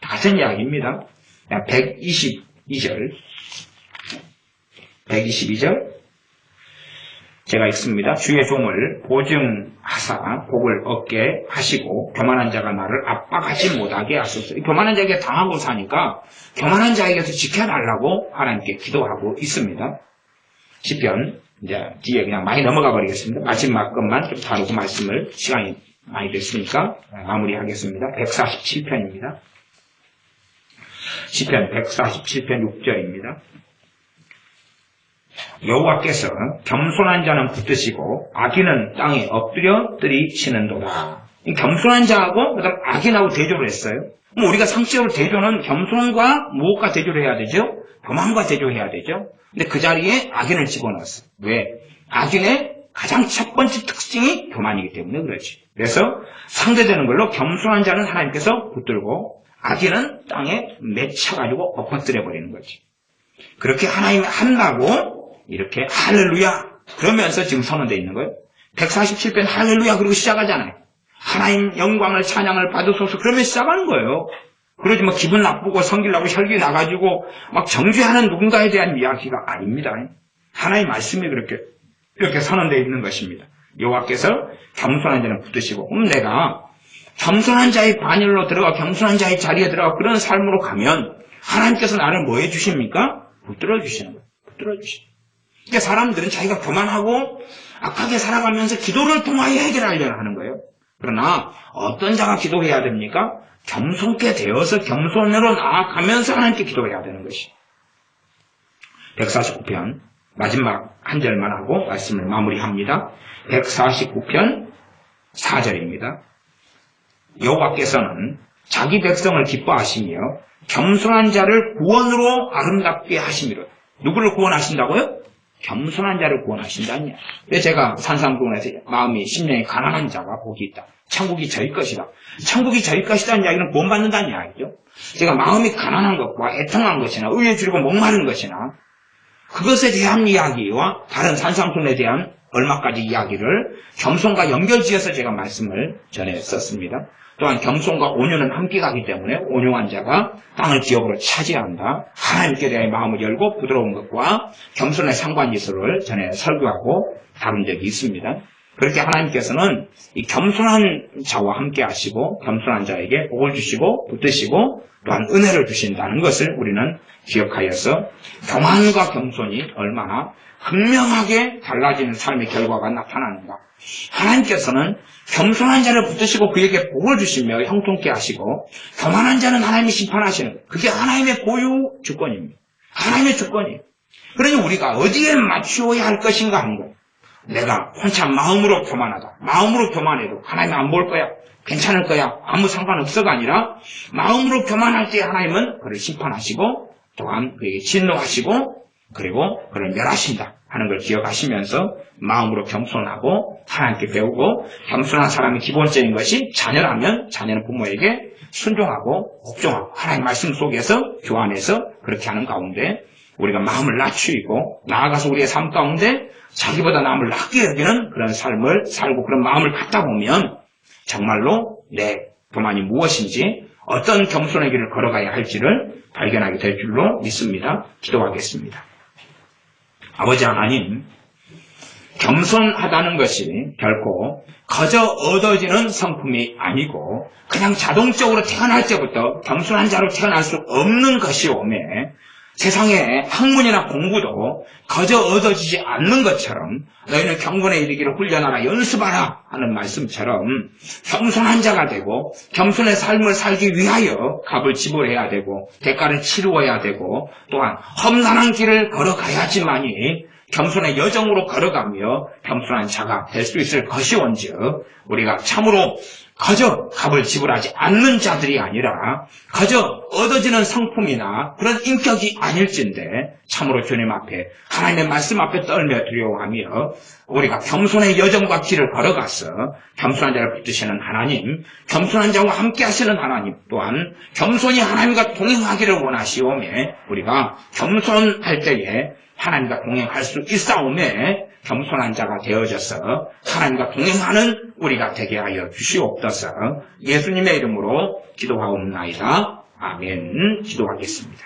같은 이야기입니다. 122절 제가 읽습니다. 주의 종을 보증하사 복을 얻게 하시고 교만한 자가 나를 압박하지 못하게 하소서. 교만한 자에게 당하고 사니까 교만한 자에게서 지켜달라고 하나님께 기도하고 있습니다. 시편 이제 뒤에 그냥 많이 넘어가 버리겠습니다. 마지막 것만 좀 다루고 말씀을 시간이 많이 됐으니까 마무리하겠습니다. 147편입니다. 시편 147편 6절입니다. 여호와께서 겸손한 자는 붙드시고 악인은 땅에 엎드려뜨리시는도다. 겸손한 자하고 그다음 악인하고 대조를 했어요. 그럼 우리가 상식적으로 대조는 겸손과 무엇과 대조를 해야 되죠? 교만과 대조해야 되죠. 근데 그 자리에 악인을 집어넣었어요. 왜? 악인의 가장 첫 번째 특징이 교만이기 때문에 그렇지. 그래서 상대되는 걸로 겸손한 자는 하나님께서 붙들고 악인은 땅에 맺혀가지고 엎어뜨려버리는 거지. 그렇게 하나님이 한다고 이렇게 할렐루야 그러면서 지금 선언되어 있는 거예요. 147편 할렐루야 그리고 시작하잖아요. 하나님 영광을 찬양을 받으소서 그러면 시작하는 거예요. 그러지 뭐 기분 나쁘고 성질나고 혈기 나가지고 막 정죄하는 누군가에 대한 이야기가 아닙니다. 하나님의 말씀이 이렇게 선언되어 있는 것입니다. 여호와께서 겸손한 자는 붙드시고 내가 겸손한 자의 반열로 들어가 겸손한 자의 자리에 들어가 그런 삶으로 가면 하나님께서 나를 뭐 해주십니까? 붙들어 주시는 거예요. 붙들어 주시는 거예요. 그러니까 사람들은 자기가 교만하고 악하게 살아가면서 기도를 통하여 해결하려고 하는 거예요. 그러나 어떤 자가 기도해야 됩니까? 겸손케 되어서 겸손으로 나아가면서 하나님께 기도해야 되는 것이. 149편 마지막 한 절만 하고 말씀을 마무리합니다. 149편 4절입니다. 여호와께서는 자기 백성을 기뻐하시며 겸손한 자를 구원으로 아름답게 하시미로. 누구를 구원하신다고요? 겸손한 자를 구원하신다냐. 왜 제가 산상수훈에서 마음이 심령이 가난한 자가 복이 있다. 천국이 저희 것이다. 천국이 저희 것이다는 이야기는 구원받는다는 이야기죠. 제가 마음이 가난한 것과 애통한 것이나 의에 줄이고 목마른 것이나 그것에 대한 이야기와 다른 산상수훈에 대한 얼마까지 이야기를 겸손과 연결지어서 제가 말씀을 전했었습니다. 또한 겸손과 온유는 함께 가기 때문에 온유한 자가 땅을 기업으로 차지한다. 하나님께 대하여 마음을 열고 부드러운 것과 겸손의 상관지수를 전에 설교하고 다룬 적이 있습니다. 그렇게 하나님께서는 이 겸손한 자와 함께 하시고 겸손한 자에게 복을 주시고 붙드시고 또한 은혜를 주신다는 것을 우리는 기억하여서 교만과 겸손이 얼마나 분명하게 달라지는 삶의 결과가 나타나는가. 하나님께서는 겸손한 자를 붙드시고 그에게 복을 주시며 형통케 하시고 교만한 자는 하나님이 심판하시는 거예요. 그게 하나님의 고유 주권입니다. 하나님의 주권이에요. 그러니 우리가 어디에 맞추어야 할 것인가 하는 거예요. 내가 혼자 마음으로 교만하다. 마음으로 교만해도 하나님 안 볼 거야. 괜찮을 거야. 아무 상관없어가 아니라 마음으로 교만할 때 하나님은 그를 심판하시고 또한 그에게 진노하시고 그리고 그를 멸하신다 하는 걸 기억하시면서 마음으로 겸손하고 하나님께 배우고 겸손한 사람의 기본적인 것이 자녀라면 자녀는 부모에게 순종하고 복종하고 하나님 말씀 속에서 교환해서 그렇게 하는 가운데 우리가 마음을 낮추고 나아가서 우리의 삶 가운데 자기보다 남을 낮게 여기는 그런 삶을 살고 그런 마음을 갖다 보면 정말로 내 교만이 무엇인지 어떤 겸손의 길을 걸어가야 할지를 발견하게 될 줄로 믿습니다. 기도하겠습니다. 아버지 하나님, 겸손하다는 것이 결코 거저 얻어지는 성품이 아니고 그냥 자동적으로 태어날 때부터 겸손한 자로 태어날 수 없는 것이오매 세상에 학문이나 공부도 거저 얻어지지 않는 것처럼 너희는 경건에 이르기를 훈련하라 연습하라 하는 말씀처럼 겸손한 자가 되고 겸손의 삶을 살기 위하여 값을 지불해야 되고 대가를 치루어야 되고 또한 험난한 길을 걸어가야지만이 겸손의 여정으로 걸어가며 겸손한 자가 될 수 있을 것이온즉 우리가 참으로 거저 값을 지불하지 않는 자들이 아니라 거저 얻어지는 성품이나 그런 인격이 아닐진데 참으로 주님 앞에 하나님의 말씀 앞에 떨며 두려워하며 우리가 겸손의 여정과 길을 걸어가서 겸손한 자를 붙드시는 하나님, 겸손한 자와 함께 하시는 하나님 또한 겸손히 하나님과 동행하기를 원하시오매 우리가 겸손할 때에 하나님과 동행할 수 있사오매 겸손한 자가 되어져서 하나님과 동행하는 우리가 되게 하여 주시옵소서. 예수님의 이름으로 기도하옵나이다. 아멘. 기도하겠습니다.